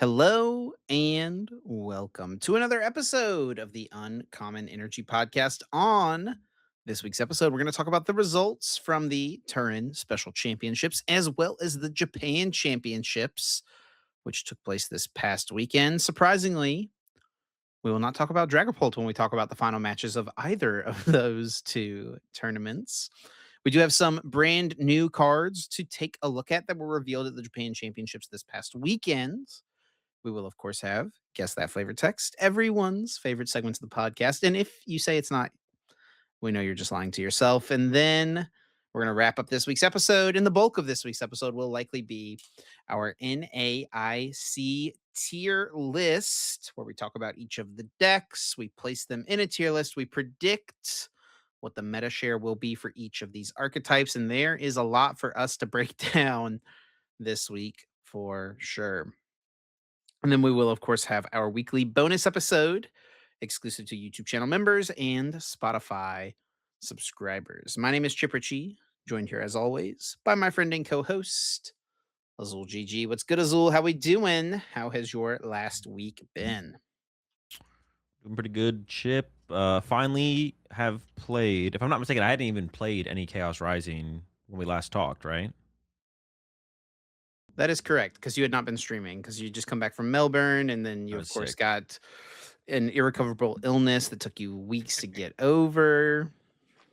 Hello and welcome to another episode of the Uncommon Energy Podcast. On this week's episode, we're going to talk about the results from the Turin Special Championships as well as the Japan Championships, which took place this past weekend. Surprisingly, we will not talk about Dragapult when we talk about the final matches of either of those two tournaments. We do have some brand new cards to take a look at that were revealed at the Japan Championships this past weekend. We will, of course, have Guess That Flavor Text, everyone's favorite segments of the podcast. And if you say it's not, we know you're just lying to yourself. And then we're going to wrap up this week's episode. And the bulk of this week's episode will likely be our NAIC tier list, where we talk about each of the decks. We place them in a tier list. We predict what the meta share will be for each of these archetypes. And there is a lot for us to break down this week for sure. And then we will, of course, have our weekly bonus episode exclusive to YouTube channel members and Spotify subscribers. My name is Chip Ritchie, joined here as always by my friend and co-host, Azul GG. What's good, Azul? How we doing? How has your last week been? Doing pretty good, Chip. Finally have played. If I'm not mistaken, I hadn't even played any Chaos Rising when we last talked, right? That is correct, because you had not been streaming, because you just come back from Melbourne, and then I you, of was course, sick. got an irrecoverable illness that took you weeks to get over.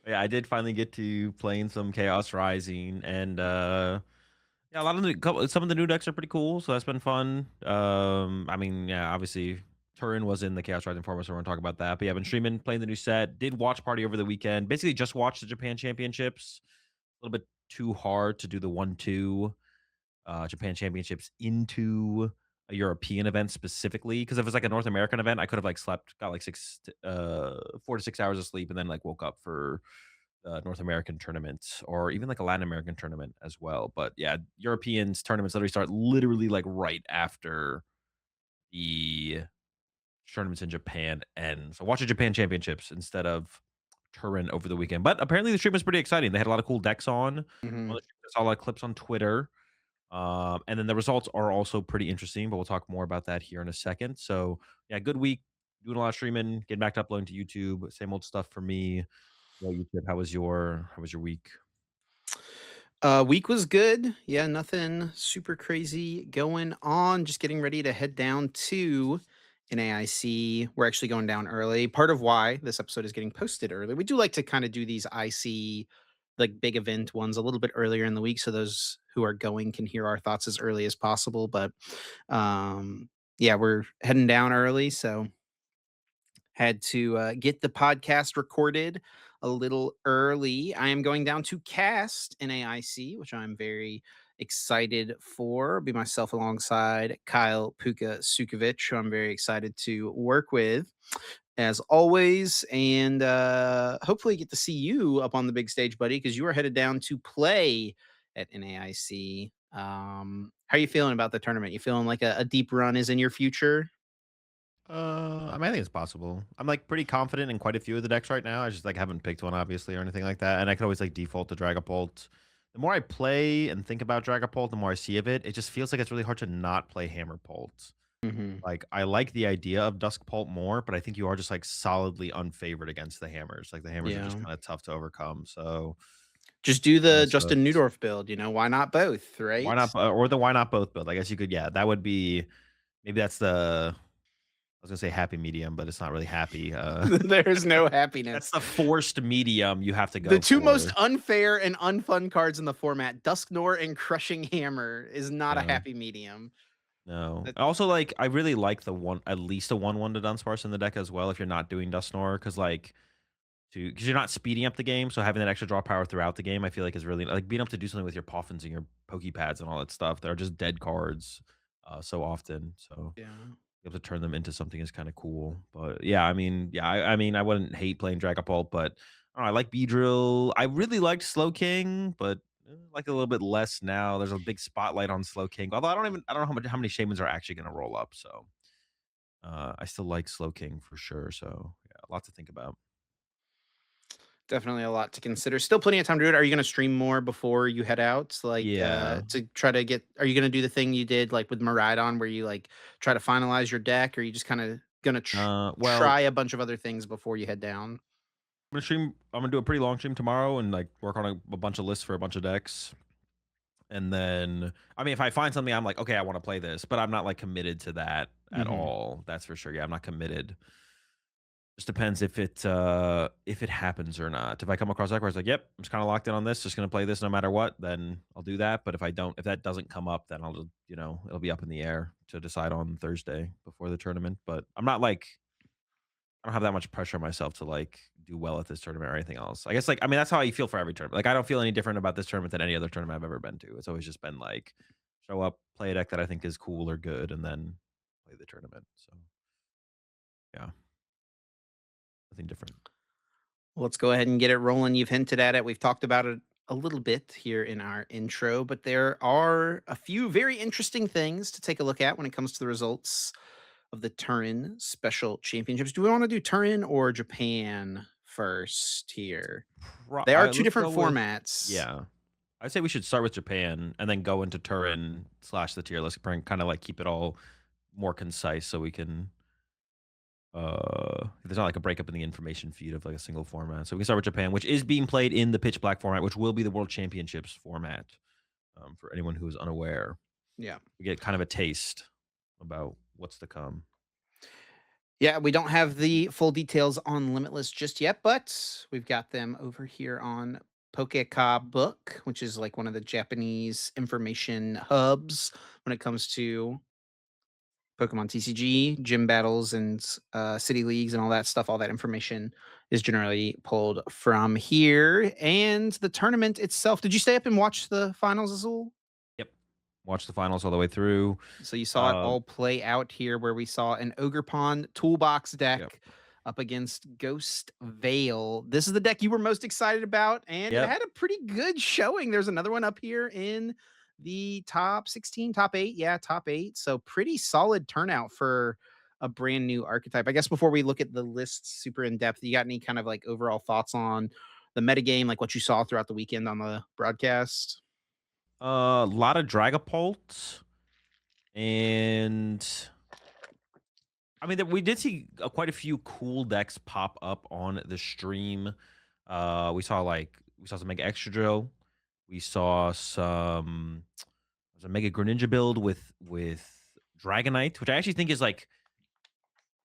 Yeah, I did finally get to playing some Chaos Rising, and yeah, a lot of some of the new decks are pretty cool, so that's been fun. I mean, yeah, obviously Turin was in the Chaos Rising format, so we're gonna talk about that. But yeah, I've been streaming, playing the new set. Did watch party over the weekend. Basically, just watched the Japan Championships. A little bit too hard to do the 1-2. Japan Championships into a European event specifically. Because if it was like a North American event, I could have like slept, got like 4 to 6 hours of sleep, and then like woke up for the North American tournament or even like a Latin American tournament as well. But yeah, Europeans tournaments literally start literally like right after the tournaments in Japan end. So watch the Japan Championships instead of Turin over the weekend. But apparently the stream was pretty exciting. They had a lot of cool decks on. Mhm. I saw a lot of clips on Twitter. And then the results are also pretty interesting, but we'll talk more about that here in a second. So yeah, good week, doing a lot of streaming, getting back to uploading to YouTube. Same old stuff for me. Well, YouTube, how was your week? Week was good. Yeah, nothing super crazy going on. Just getting ready to head down to NAIC. We're actually going down early. Part of why this episode is getting posted early. We do like to kind of do these IC like big event ones a little bit earlier in the week so those who are going can hear our thoughts as early as possible. But yeah, we're heading down early, so had to get the podcast recorded a little early. I am going down to cast NAIC, which I'm very excited for. Be myself alongside Kyle Puka Sukovic, who I'm very excited to work with as always. And hopefully get to see you up on the big stage, buddy, because you are headed down to play at NAIC. How are you feeling about the tournament? You feeling like a deep run is in your future? I mean, I think it's possible. I'm like pretty confident in quite a few of the decks right now. I just like haven't picked one obviously or anything like that. And I could always like default to Dragapult. The more I play and think about Dragapult, the more I see of it. It just feels like it's really hard to not play Hammerpult. Hmm. Like, I like the idea of Duskpult more, but I think you are just, like, solidly unfavored against the hammers. Like, the hammers are just Yeah. kinda tough to overcome, so, Just do kinda the Justin sucks. Newdorf build, why not both, Why right? not or the why not both build? I guess you could yeah, that would be maybe that's the I was gonna say happy medium, but it's not really happy, There's no that's happiness. the forced medium you have to The go 2 most for. unfair and unfun cards in the format, Dusknor and Crushing Hammer, is not a Yeah, happy medium. no. That Also, like, I really like the one at least a 1/1 to Dunsparce in the deck as well if you're not doing Dusknoir, because like because you're not speeding up the game, so having that extra draw power throughout the game, I feel like is really like being able to do something with your Poffins and your Pokepads and all that stuff. They're just dead cards so often. So yeah. be able to turn them into something is kind of cool. But yeah, I mean, yeah, I mean, I wouldn't hate playing Dragapult, but I don't know, I like Beedrill. I really liked Slow King, but like a little bit less now. There's a big spotlight on Slow King. Although I don't know how many Shamans are actually going to roll up. So I still like Slow King for sure. So yeah, a lot to think about. Definitely a lot to consider. Still plenty of time to do it. Are you gonna stream more before you head out? Like, Yeah. to try to get are you gonna do the thing you did, like, with Maridon where you, like, try to finalize your deck, or are you just kinda gonna Well, try a bunch of other things before you head down? I'm gonna do a pretty long stream tomorrow and like work on a bunch of lists for a bunch of decks. And then, I mean, if I find something, I'm like, okay, I want to play this, but I'm not like committed to that at Mhm. all. That's for sure. Yeah, I'm not committed. Just depends if it happens or not. If I come across that where it's like, yep, I'm just kind of locked in on this, just gonna play this no matter what, then I'll do that. But if that doesn't come up, then I'll just, it'll be up in the air to decide on Thursday before the tournament. But I'm not like I don't have that much pressure on myself to like do well at this tournament or anything else. I guess like I mean that's how I feel for every tournament. Like I don't feel any different about this tournament than any other tournament I've ever been to. It's always just been like show up, play a deck that I think is cool or good, and then play the tournament. So yeah, nothing different. Let's go ahead and get it rolling. You've hinted at it. We've talked about it a little bit here in our intro, but there are a few very interesting things to take a look at when it comes to the results of the Turin Special Championships. Do we want to do Turin or Japan first here? They are two Let's different go with formats. yeah. I'd say we should start with Japan and then go into Turin slash the tier list. Kind of like keep it all more concise so we can there's not like a breakup in the information feed of like a single format. So we can start with Japan, which is being played in the pitch black format, which will be the world championships format. For anyone who is unaware, Yeah. we get kind of a taste about what's to come. Yeah, we don't have the full details on Limitless just yet, but we've got them over here on Pokeka Book, which is like one of the Japanese information hubs when it comes to Pokemon TCG, gym battles, and city leagues, and all that stuff. All that information is generally pulled from here. And the tournament itself. Did you stay up and watch the finals, Azul? Yep. Watch the finals all the way through. So you saw it Um, all play out here, where we saw an Ogre Pond toolbox yep. deck up against Ghost Veil. This is the deck you were most excited about, and it Yep. had a pretty good showing. There's another one up here in the top 16, top eight. Yeah, top eight. So pretty solid turnout for a brand new archetype. I guess before we look at the list super in depth, you got any kind of like overall thoughts on the metagame, like what you saw throughout the weekend on the broadcast? A lot of Dragapult and I mean, we did see quite a few cool decks pop up on the stream. We saw some Mega Extra Drill. We saw some there's a Mega Greninja build with Dragonite, which I actually think is like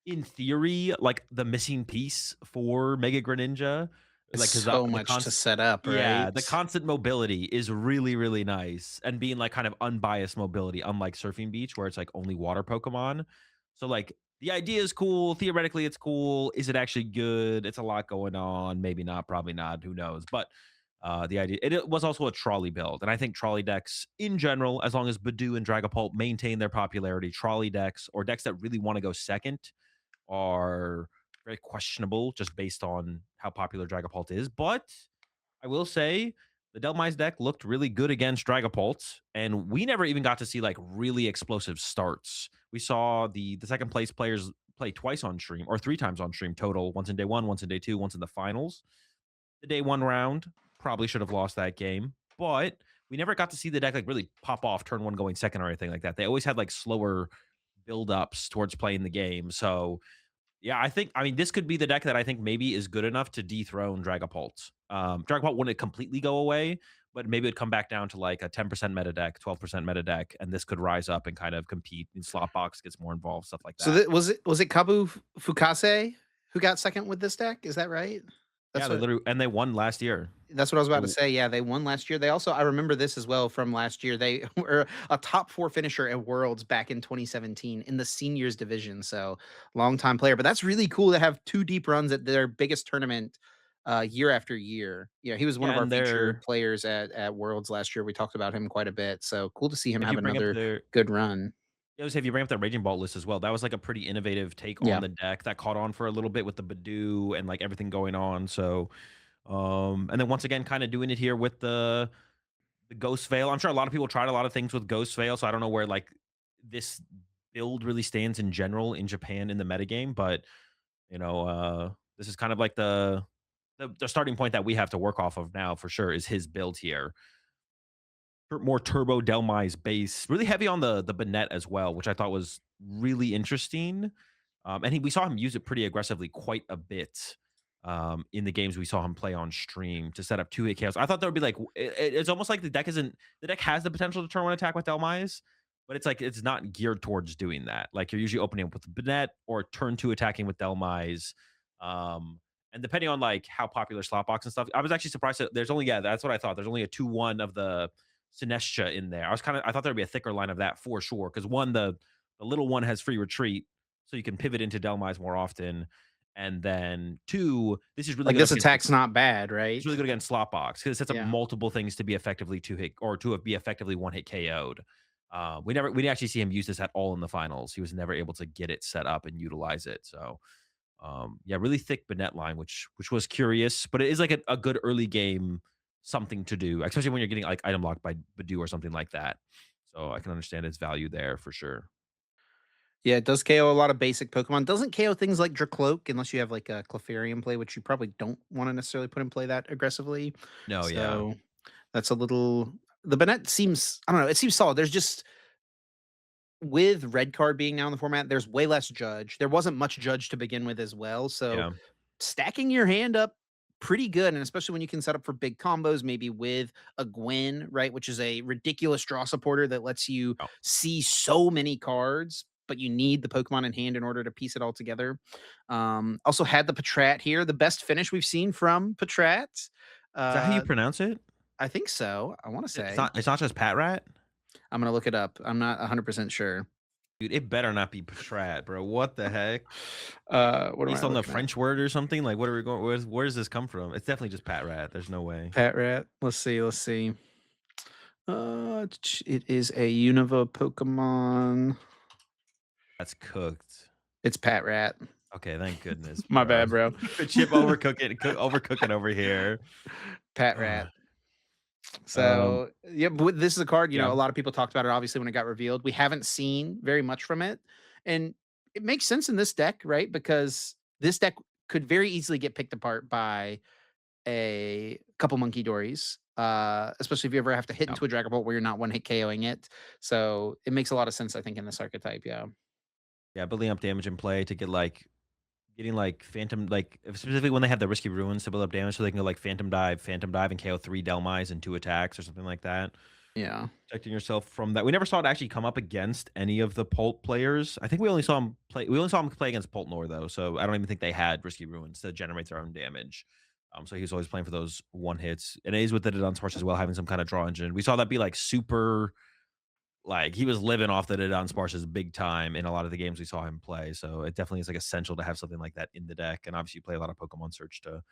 in theory like the missing piece for Mega Greninja. It's Like because so the much to constant set up, yeah, right? the constant mobility is really, really nice, and being, like, kind of unbiased mobility, unlike Surfing Beach, where it's, like, only water Pokemon. So, like, the idea is cool, theoretically, it's cool. Is it actually good? It's a lot going on, maybe not, probably not, who knows? But, the idea it was also a trolley build, and I think trolley decks, in general, as long as Badoo and Dragapult maintain their popularity, trolley decks or decks that really wanna go second are very questionable just based on how popular Dragapult is, but I will say the Delmise deck looked really good against Dragapult, and we never even got to see like really explosive starts. We saw the second place players play twice on stream or three times on stream total, once in day one, once in day two, once in the finals. The day one round probably should have lost that game, but we never got to see the deck like really pop off turn one going second or anything like that. They always had like slower build ups towards playing the game. So yeah, I mean, this could be the deck that I think maybe is good enough to dethrone Dragapult. Dragapult wouldn't completely go away, but maybe it'd come back down to like a 10% meta deck, 12% meta deck, and this could rise up and kind of compete. And slot box gets more involved, stuff like So that. was it Kabu Fukase who got second with this deck? Is that right? Yeah, That's what they won last year. that's what I was about to So say. Yeah, they won last year. They also I remember this as well from last year. They were a top 4 finisher at Worlds back in 2017 in the seniors division. So long time player. But that's really cool to have two deep runs at their biggest tournament year after year. Yeah, he was one yeah, of our and featured they're players at Worlds last year. We talked about him quite a bit. So cool to see him if have you bring up another their good run. I was if you bring up the Raging Ball list as well, that was like a pretty innovative take on Yeah. the deck that caught on for a little bit with the Badoo and like everything going on. So and then once again, kind of doing it here with the Ghost Veil. I'm sure a lot of people tried a lot of things with Ghost Veil, so I don't know where like this build really stands in general in Japan in the metagame, but this is kind of like the the starting point that we have to work off of now for sure is his build here. More turbo Delmise base, really heavy on the Bennett as well, which I thought was really interesting. And we saw him use it pretty aggressively quite a bit in the games we saw him play on stream to set up 2-hit chaos. I thought there would be like it's almost like the deck has the potential to turn one attack with Delmise, but it's like it's not geared towards doing that. Like you're usually opening up with the Bennett or turn two attacking with Delmise. Um, and depending on like how popular Slotbox and stuff, I was actually surprised that there's only that's what I thought. There's only a 2-1 of the Sinestro in there. I thought there'd be a thicker line of that for sure. Because one, the little one has free retreat, so you can pivot into Delmise more often. And then two, this is really Like good this against like attack's not bad, it's right? really good against Slotbox because it sets up Yeah. multiple things to be effectively two hit or to be effectively one hit KO'd. We didn't actually see him use this at all in the finals. He was never able to get it set up and utilize it. So yeah, really thick Bennett line, which was curious, but it is like a good early game something to do, especially when you're getting like item locked by Badu or something like that. So I can understand its value there for sure. Yeah, it does KO a lot of basic Pokemon. Doesn't KO things like Dracloak unless you have like a Clefairy play, which you probably don't want to necessarily put in play that aggressively. No, yeah, So that's a little the Bennett seems I don't know, it seems solid. There's just with red card being now in the format, there's way less judge. There wasn't much judge to begin with as well. So yeah, stacking your hand up pretty good, and especially when you can set up for big combos, maybe with a Gwen, right, which is a ridiculous draw supporter that lets you oh, see so many cards, but you need the Pokemon in hand in order to piece it all together. Also had the Patrat here, the best finish we've seen from Patrat. is that how you Uh, pronounce it? I think so. I want to It's say. not. It's not just Pat Rat, I'm gonna look it up. I'm not 100% sure. dude. It better not be Patrat, bro. What the heck? What am I Based on the looking at? French word or something? Like, what are we going? Where does this come from? It's definitely just Pat Rat. There's no way. Pat Rat. Let's see. Let's see. It is a Unova Pokemon. That's cooked. It's Pat Rat. Okay, thank goodness, My bro. bad, bro. Chip overcooking over here. Pat Uh, Rat. um, So yeah, but this is a card. yeah, A lot of people talked about it. Obviously, when it got revealed, we haven't seen very much from it, and it makes sense in this deck, right? Because this deck could very easily get picked apart by a couple Monkey Dories. Especially if you ever have to hit yeah, into a Dragon Ball where you're not one hit KOing it. So it makes a lot of sense, I think, in this archetype. Yeah. yeah. Building up damage in play to get like getting like phantom specifically when they have the risky ruins to build up damage, so they can go like phantom dive, and KO 3 Delmise and 2 attacks or something like that. Yeah. Protecting yourself from that. We never saw it actually come up against any of the Pult players. I think we only saw him play against Poltnor though, so I don't even think they had risky ruins to generate their own damage. So he was always playing for those one hits. And it is with the Didon as well, having some kind of draw engine. We saw that be like super like he was living off the Didon Sparses big time in a lot of the games we saw him play. So it definitely is like essential to have something like that in the deck. And obviously you play a lot of Pokemon Search to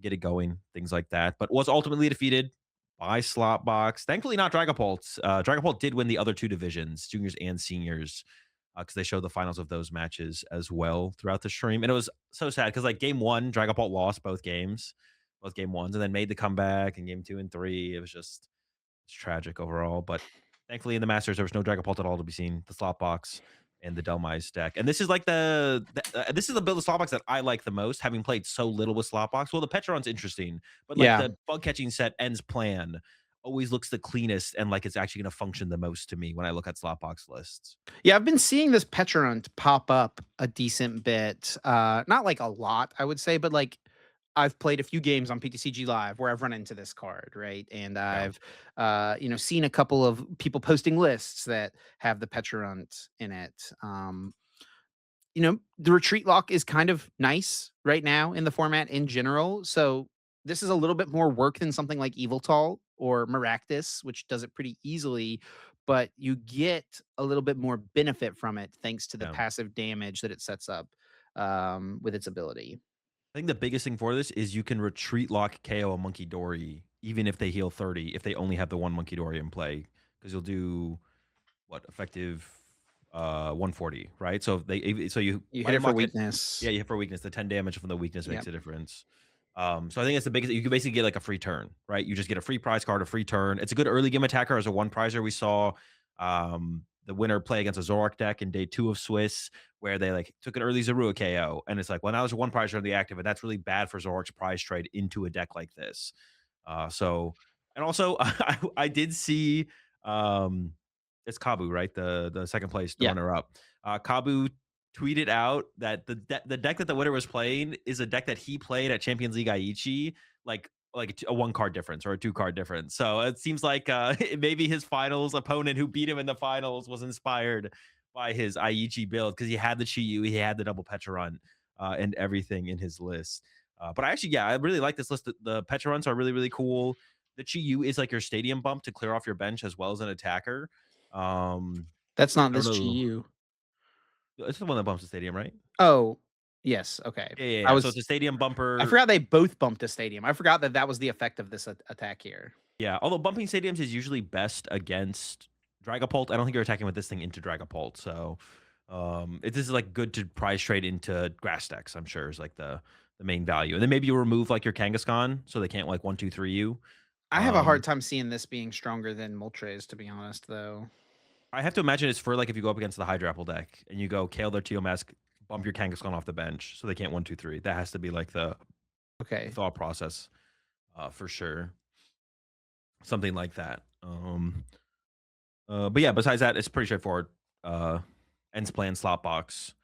get it going, things like that. But was ultimately defeated by Slotbox. Thankfully, not Dragapult. Dragapult did win the other two divisions, juniors and seniors, because they showed the finals of those matches as well throughout the stream. And it was so sad because like game one, Dragapult lost both games, both game ones, and then made the comeback in game two and three. It was just it's tragic overall. But thankfully, in the Masters, there was no Dragapult at all to be seen. The slot box and the Delmise deck. And this is like this is the build of slot box that I like the most, having played so little with slot box. Well, the Petron's interesting, but like Yeah. the bug catching set ends plan always looks the cleanest and like it's actually going to function the most to me when I look at slot box lists. Yeah, I've been seeing this Pecharunt pop up a decent bit. Not like a lot, I would say, but like I've played a few games on PTCG Live where I've run into this card, right? And Yeah, I've seen a couple of people posting lists that have the Pecharunt in it. The retreat lock is kind of nice right now in the format in general. So this is a little bit more work than something like Evil Tall or Maractus, which does it pretty easily, but you get a little bit more benefit from it thanks to the yeah. passive damage that it sets up with its ability. I think the biggest thing for this is you can retreat lock KO a Monkey Dory even if they heal 30 if they only have the one Monkey Dory in play because you'll do what effective 140, right? So so you You hit it item for lock it. weakness. Yeah, you hit for weakness. The 10 damage from the weakness Yeah. makes a difference. So I think it's the biggest. You can basically get like a free turn, right? You just get a free prize card, a free turn. It's a good early game attacker as a one prizer. We saw the winner play against a Zoroark deck in day 2 of Swiss, where they like took an early Zorua KO, and it's like, well, now there's one prize trade on the active, and that's really bad for Zoroark's prize trade into a deck like this. So and also I did see it's Kabu, right? The second place, the Yeah, runner up. Kabu tweeted out that the deck that the winner was playing is a deck that he played at Champions League Aichi, like a one card difference or a two card difference. So it seems like maybe his finals opponent who beat him in the finals was inspired by his Aichi build because he had the Chiyu, he had the double Petra run, and everything in his list. But I actually, yeah, I really like this list. The Petra runs are really, really cool. The Chiyu is like your stadium bump to clear off your bench as well as an attacker. Um, that's not I don't this know. GU. It's the one that bumps the stadium, right? Oh, yes, okay. Yeah, yeah, I yeah. So it's was a stadium I bumper. forgot they both bumped a stadium. I forgot that that was the effect of this attack here. Yeah, although bumping stadiums is usually best against Dragapult. I don't think you're attacking with this thing into Dragapult. So this is like good to prize trade into grass decks, I'm sure, is like the main value. And then maybe you remove like your Kangaskhan so they can't like 1, 2, 3 you. I have a Um, hard time seeing this being stronger than Moltres, to be honest, though. I have to imagine it's for like if you go up against the Hydrapple deck and you go Kale their Teomask, bump your Kangaskhan off the bench so they can't 1, 2, 3. That has to be like the Okay. thought process, for sure. Something like that. But yeah, besides that, it's pretty straightforward. Ends plan slot box.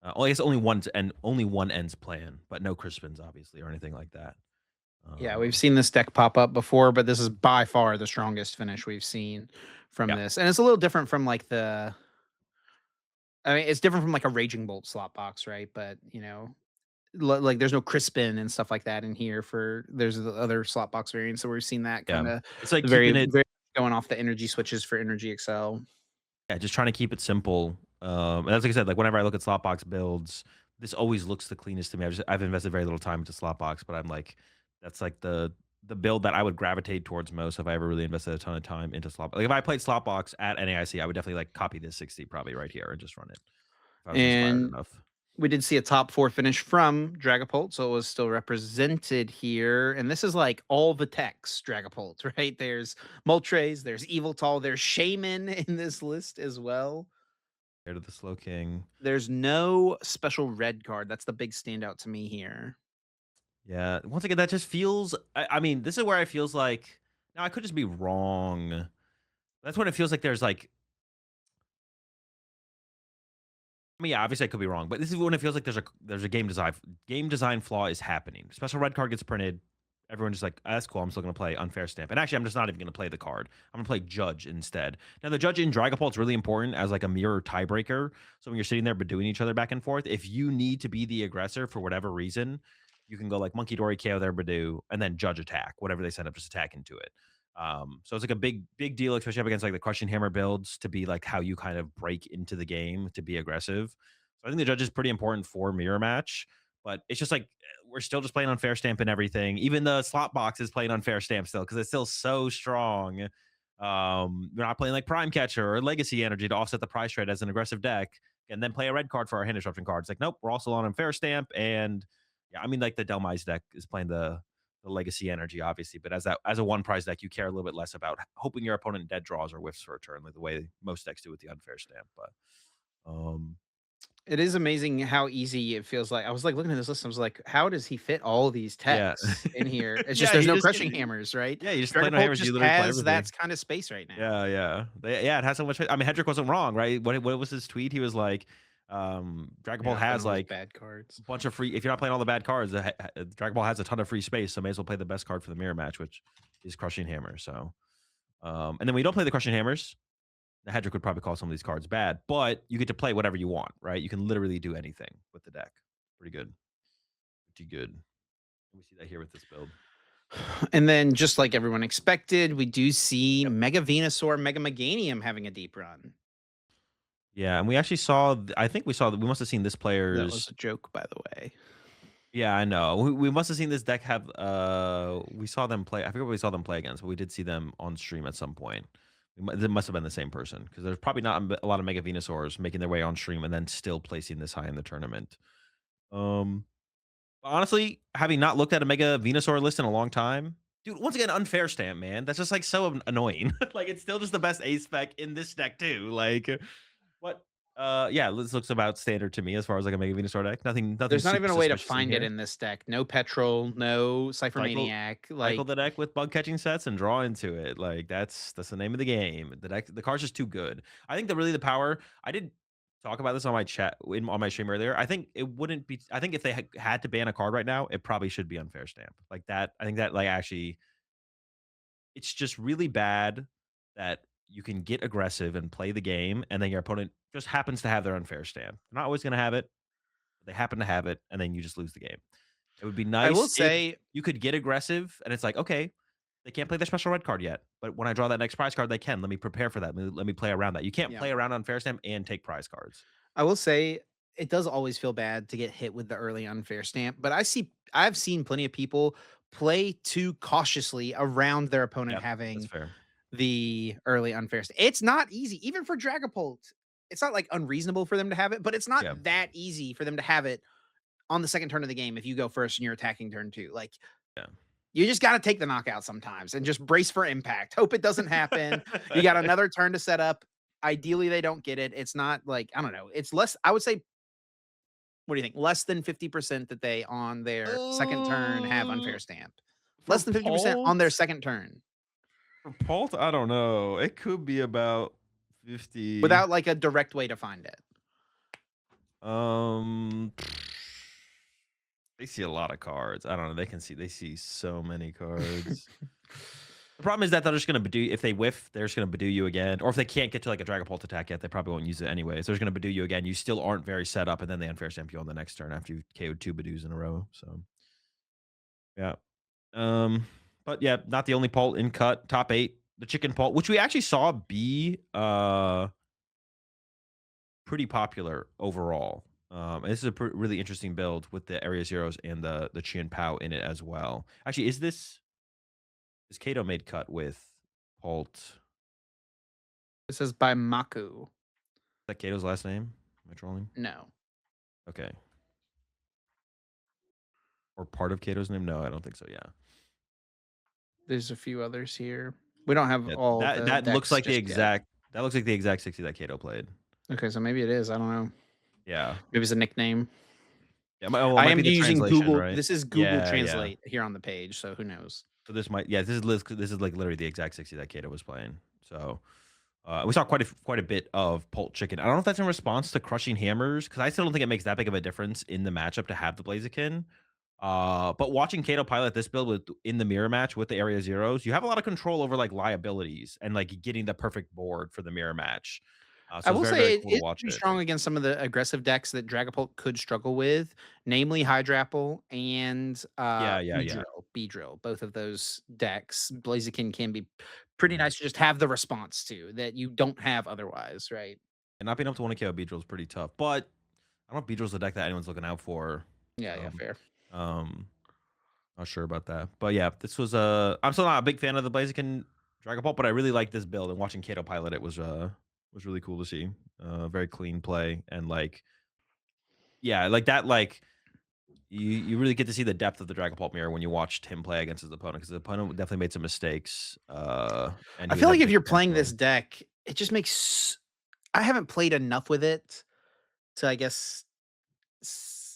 I guess only one ends plan, but no Crispins obviously or anything like that. Yeah, we've Um, seen this deck pop up before, but this is by far the strongest finish we've seen from yeah, this. And it's a little different from like the I mean, it's different from like a Raging Bolt slot box, right? But, like there's no Crispin and stuff like that in here for there's the other slot box variants. So we've seen that yeah. kind of It's like very, keeping it. very going off the energy switches for Energy Excel. Yeah, just trying to keep it simple. And that's like I said, like whenever I look at slot box builds, this always looks the cleanest to me. I've invested very little time into slot box, but I'm like, that's like the build that I would gravitate towards most if I ever really invested a ton of time into slot. Like if I played slot box at NAIC, I would definitely like copy this 60 probably right here and just run it if I was inspired And enough. we did see a top four finish from Dragapult, so it was still represented here. And this is like all the techs Dragapult, right? There's Moltres, there's Eviltal, there's Shaman in this list as well. Here to the Slow King. There's no special red card. That's the big standout to me here. Yeah. Once again, that just feels. I mean, this is where I feels like. Now I could just be wrong. That's when it feels like there's like. I mean, yeah, obviously I could be wrong, but this is when it feels like there's a game design flaw is happening. Special red card gets printed. Everyone's just like, "Ah, that's cool. I'm still gonna play unfair stamp." And actually, I'm just not even gonna play the card. I'm gonna play judge instead. Now, the judge in Dragapult is really important as like a mirror tiebreaker. So when you're sitting there but doing each other back and forth, if you need to be the aggressor for whatever reason, you can go like Monkey Dory KO their Badoo and then judge attack whatever they send up, just attack into it. So it's like a big deal, especially up against like the crushing hammer builds to be like how you kind of break into the game to be aggressive. So I think the judge is pretty important for mirror match, but it's just like we're still just playing on fair stamp and everything. Even the slot box is playing on fair stamp still because it's still so strong. We're not playing like Prime Catcher or Legacy Energy to offset the price trade as an aggressive deck, and then play a red card for our hand disruption cards. Like, nope, we're also on fair stamp, and yeah, I mean like the Delmise deck is playing the legacy energy, obviously. But as a one prize deck, you care a little bit less about hoping your opponent dead draws or whiffs for a turn, like the way most decks do with the unfair stamp. But um, It is amazing how easy it feels like. I was like looking at this list, I was like, how does he fit all these yeah, techs in here? It's just yeah, there's no crushing hammers, right? yeah, you just play no Dragapult hammers. You just literally play has that everything. kind of space right now. Yeah, yeah, yeah. It has so much. I mean, Hedrick wasn't wrong, right? What was his tweet? He was like, You're Dragon Ball not playing has all those like bad cards. a bunch of free. If you're not playing all the bad cards, Dragon Ball has a ton of free space, so may as well play the best card for the mirror match, which is Crushing Hammer. So, and then when you don't play the Crushing Hammers, the Hedrick would probably call some of these cards bad, but you get to play whatever you want, right? You can literally do anything with the deck. Pretty good. Pretty good. We see that here with this build. And then, just like everyone expected, we do see Yep. Mega Venusaur, Mega Meganium having a deep run. Yeah, and we actually saw. I think we saw that we must have seen this That was player's. a joke, by the way. Yeah, I know. We must have seen this deck have. We saw them play. I forget what we saw them play against, but we did see them on stream at some point. It must have been the same person because there's probably not a lot of Mega Venusaurs making their way on stream and then still placing this high in the tournament. Um, Honestly, having not looked at a Mega Venusaur list in a long time, Dude, once again, unfair stamp, man. That's just like so annoying. Like it's still just the best ace spec in this deck too. Like what? Yeah, this looks about standard to me as far as like a Mega Venusaur deck. Nothing There's not super even a way to suspicious in find it here. in this deck. No Petrol, no Cypher Cycle Maniac. cycle Like, the deck with bug catching sets and draw into it. Like that's the name of the game. The card's just too good. I think the power. I did talk about this on my chat on my stream earlier. I think it wouldn't be. I think if they had to ban a card right now, it probably should be unfair stamp like that. I think that like actually, it's just really bad that you can get aggressive and play the game, and then your opponent just happens to have their unfair stamp. They're not always going to have it. But they happen to have it, and then you just lose the game. It would be I will nice if say, you could get aggressive and it's like, "Okay, they can't play their special red card yet, but when I draw that next prize card, they can. Let me prepare for that. Let me play around that." You can't yeah, play around on Fair Stamp and take prize cards. I will say it does always feel bad to get hit with the early unfair stamp, but I've seen plenty of people play too cautiously around their opponent Yeah, that's having fair. the early unfair stamp. It's not easy, even for Dragapult. It's not like unreasonable for them to have it, but it's not Yeah, that easy for them to have it on the second turn of the game if you go first and you're attacking turn two. Like, yeah. you just got to take the knockout sometimes and just brace for impact. Hope it doesn't happen. You got another turn to set up. Ideally, they don't get it. It's not like, I don't know. It's less, I would say, what do you think? Less than 50% that they on their second turn have Uh, unfair stamp. for Less than 50% on their Palt second turn I don't know. It could be about 50. without like a direct way to find it. Um, they see a lot of cards. I don't know. They see so many cards. The problem is that they're just gonna Badoo if they whiff, they're just gonna Badoo you again, or if they can't get to, like, a Dragapult attack yet, they probably won't use it anyways. They're just gonna Badoo you again, you still aren't very set up, and then they Unfair Stamp you on the next turn after you KO'd 2 Badoos in a row, so, yeah. Um, but yeah, not the only Pult in cut, top 8, the Chicken Pult, which we actually saw be, pretty popular overall. And this is a really interesting build with the Area Zeros and the Chien Pao in it as well. Actually, is Kato made cut with Pult? It says by Maku. That Kato's last name? Am I trolling? No, Okay. Or part of Kato's name? No, I don't think so. Yeah. there's a few others here. We don't have Yeah. all That the that looks decks like the just yet. exact that looks like the exact 60 that Kato played. Okay, so maybe it is. I don't know. Yeah. Maybe it's a nickname. Well, it I might am be the using translation, Google. right? This is Google Yeah, yeah. Translate here on the page, so who knows? So this is like literally the exact 60 that Kato was playing. So we saw quite a bit of Pult Chicken. I don't know if that's in response to Crushing Hammers because I still don't think it makes that big of a difference in the matchup to have the Blaziken. But watching Kato pilot this build with in the mirror match with the Area Zeros, you have a lot of control over like liabilities and like getting the perfect board for the mirror match. I So it's will very very say it cool to is watch pretty it. strong against some of the aggressive decks that Dragapult could struggle with, namely Hydrapple and Yeah, yeah, yeah. Beedrill. Both of those decks, Blaziken can be pretty nice to just have the response to that you don't have otherwise, right? And not being able to 1 KO Beedrill is pretty tough. But I don't know if Beedrill's the deck that anyone's looking out for. Yeah, yeah, So fair. um not sure about that. But yeah, this was I'm still not a big fan of the Blaziken Dragon Ball, but I really like this build and watching Kato pilot it was really cool to see. Very clean play and like yeah, like that like you really get to see the depth of the Dragon Ball mirror when you watched him play against his opponent because the opponent definitely made some mistakes. And I he was feel able like to if you're expand playing for this him. deck, it just makes I haven't played enough with it to, I guess,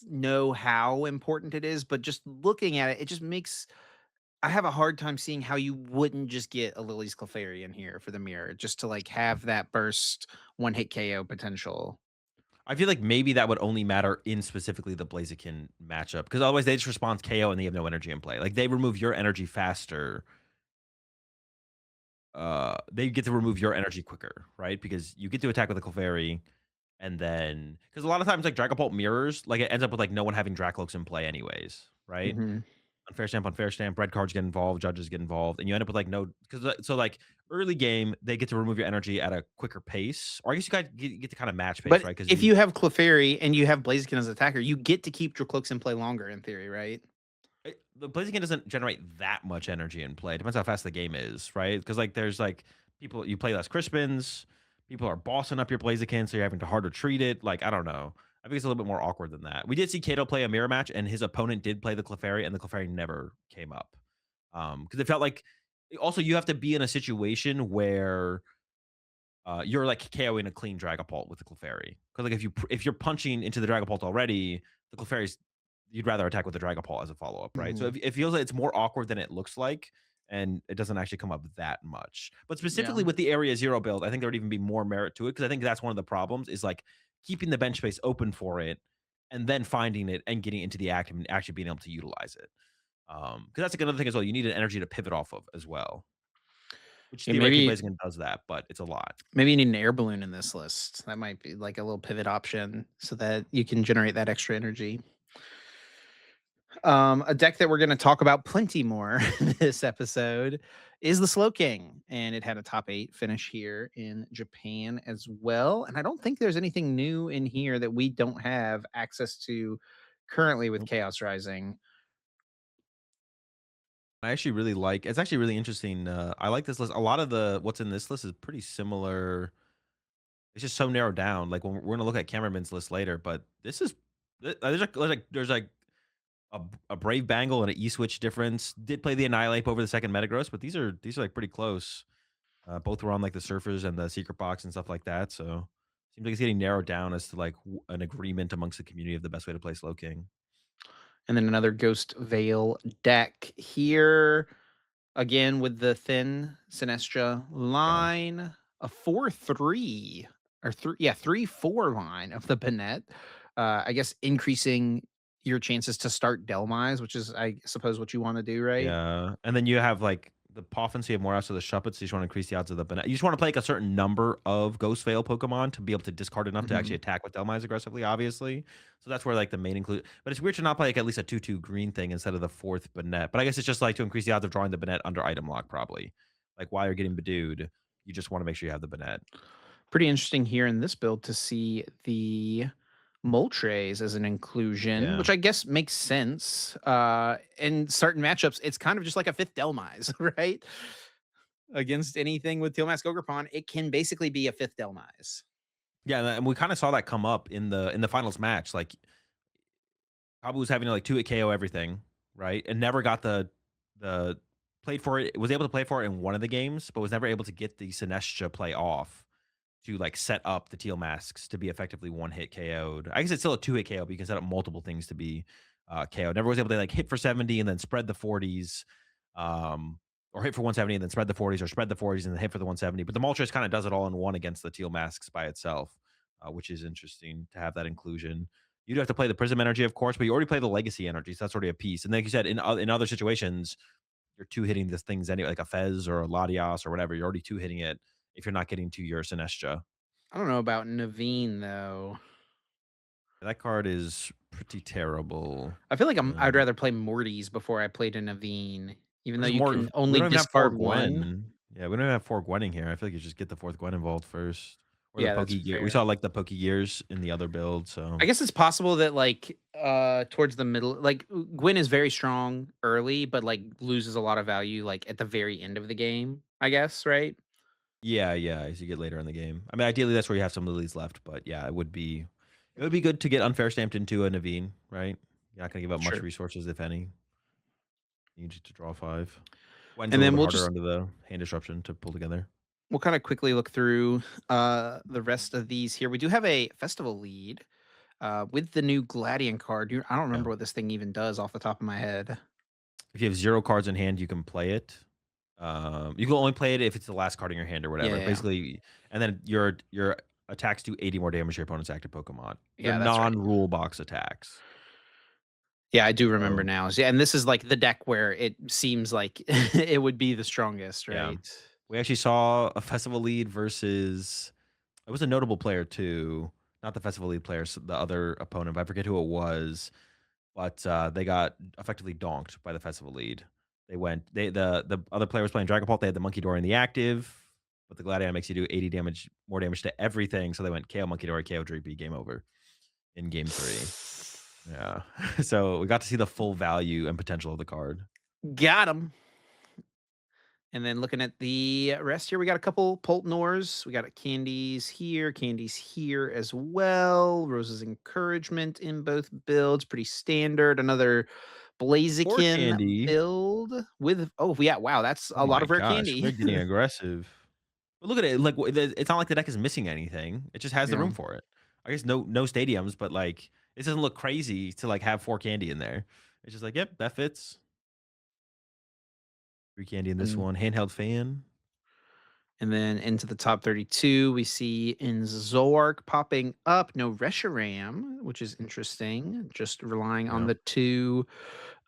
know how important it is, but just looking at it, it just makes I have a hard time seeing how you wouldn't just get a Lily's Clefairy in here for the mirror, just to like have that burst one hit KO potential. I feel like maybe that would only matter in specifically the Blaziken matchup because otherwise they just respond KO and they have no energy in play. Like they remove your energy faster. They get to remove your energy quicker, right? Because you get to attack with a Clefairy, and then because a lot of times like Dragapult mirrors, like it ends up with like no one having Dracloaks in play anyways, right? Mhm. Unfair stamp, red cards get involved, judges get involved, and you end up with like no because so like early game they get to remove your energy at a quicker pace, or I guess you guys get to kind of match pace, But right? Because if you have Clefairy and you have Blaziken as attacker, you get to keep Dracloaks in play longer in theory, right? The Blaziken doesn't generate that much energy in play. It depends how fast the game is, right? Because like there's like people you play less Crispins, people are bossing up your Blaziken, so you're having to harder treat it. Like I don't know. I think it's a little bit more awkward than that. We did see Kato play a mirror match, and his opponent did play the Clefairy, and the Clefairy never came up. Because it felt like also you have to be in a situation where you're like KOing a clean Dragapult with the Clefairy. Because like if you're punching into the Dragapult already, the Clefairy's you'd rather attack with the Dragapult as a follow up, right? So Mhm. it feels like it's more awkward than it looks like, and it doesn't actually come up that much. But Yeah. specifically with the Area Zero build, I think there would even be more merit to it because I think that's one of the problems is like keeping the bench space open for it, and then finding it and getting into the active and actually being able to utilize it. Because that's like another thing as well. You need an energy to pivot off of as well, which Yeah, theoretically maybe Blaziken does that, but it's a lot. maybe you need an air balloon in this list. That might be like a little pivot option so that you can generate that extra energy. A deck that we're going to talk about plenty more this episode is the Slow King, and it had a top 8 finish here in Japan as well. And I don't think there's anything new in here that we don't have access to currently with Chaos Rising. I actually really like it's actually really interesting, I like this list. A lot of the what's in this list is pretty similar. It's just so narrowed down, like, when we're gonna look at Cameraman's list later, but this is there's a Brave Bangle and an E-Switch difference. Did play the Annihilate over the second Metagross, but these are, like, pretty close. Both were on, like, the Surfers and the Secret Box and stuff like that, so seems like it's getting narrowed down as to, like, w an agreement amongst the community of the best way to play Slowking. And then another Ghost Veil deck here. Again, with the thin Sinestro Yeah. line, a 4-3 or 3-4 line of the Banette. I guess increasing your chances to start Delmise, which is, I suppose, what you want to do, right? Yeah, and then you have, like, the Poffin, so you have more outs of the Shuppets, so you just wanna increase the odds of the Banette. You just wanna play, like, a certain number of Ghost Veil Pokemon to be able to discard enough to actually Mhm. attack with Dhelmise aggressively, obviously. So that's where, like, the main include but it's weird to not play, like, at least a 2/2 green thing instead of the 4th Banette, but I guess it's just, like, to increase the odds of drawing the Banette under item lock probably. Like, while you're getting Badooed, you just wanna make sure you have the Banette. Pretty interesting here in this build to see the Moltres as an inclusion, Yeah. which I guess makes sense. In certain matchups, it's kind of just like a fifth Delmise, right? Against anything with Teal'c Ogerpon, it can basically be a fifth Delmise. Yeah, and we kinda saw that come up in the finals match, like Kabu was having to like 2-hit KO everything, right? And never got the played for it, was able to play for it in one of the games, but was never able to get the Sinestro play off to like set up the teal masks to be effectively one hit KO'd. I guess it's still a 2-hit KO, but you can set up multiple things to be KO'd. Never was able to like hit for 70 and then spread the 40s. Or hit for 170 and then spread the 40s, or spread the 40s and then hit for the 170. But the Moltres kind of does it all in one against the teal masks by itself, which is interesting to have that inclusion. You'd have to play the Prism energy, of course, but you already play the Legacy energy, so that's already a piece. And like you said, in other situations, you're two hitting these things anyway, like a Fez or a Latias or whatever. You're already two hitting it if you're not getting to your Sinestro. I don't know about Naveen though. That card is pretty terrible. I feel like I'd Um, rather play Mortys before I played a Naveen, even though there's you more. can We only don't even have four discard one. Gwen. Yeah, we don't even have four Gwenning here. I feel like you just get the fourth Gwen involved first, or the Yeah, that's Poke Gear. We fair. saw like the Poke Gears in the other build, I so guess it's possible that like towards the middle, like Gwyn is very strong early, but like loses a lot of value like at the very end of the game. I guess, right? yeah, yeah. As you get later in the game, I mean, ideally that's where you have some lilies left, but yeah, it would be good to get unfair stamped into a Naveen, right? You're not gonna give up much Sure. resources, if any. You need to draw five. Gwen's a And little then bit we'll harder just under the hand disruption to pull together. we'll kind of quickly look through the rest of these here. We do have a festival lead with the new Gladian card. I don't Yeah. remember what this thing even does off the top of my head. If you have 0 cards in hand, you can play it. You can only play it if it's the last card in your hand or Yeah, whatever. yeah, Basically, and then your attacks do 80 more damage to your opponent's active Pokemon. They're yeah. That's right. non-rule box attacks. Yeah, I do remember So, now. Yeah, and this is like the deck where it seems like it would be the strongest, yeah. right? We actually saw a festival lead versus it was a notable player too. Not the festival lead player, the other opponent, but I forget who it was. But they got effectively donked by the festival lead. The other player was playing Dragapult. They had the Monkey Door in the active, but the Gladiator makes you do 80 damage, more damage to everything. So they went KO Monkey Door, KO Dreepy, game over in game three. Yeah. So we got to see the full value and potential of the card. Got him. And then looking at the rest here, we got a couple Poltnors. We got candies here as well. Rose's encouragement in both builds, pretty standard. Another Or Blaziken candy. build with oh, yeah, wow, that's Oh a lot my of rare gosh, candy. they're getting aggressive. But look at it, like, it's not like the deck is missing anything. It just has the Yeah, room for it. I guess no stadiums, but, like, it doesn't look crazy to, like, have 4 candy in there. It's just like, "Yep, that fits." 3 candy in this and one. Handheld fan. and then into the top 32, we see in Zork popping up, no Reshiram, which is interesting, just relying on Yeah. the 2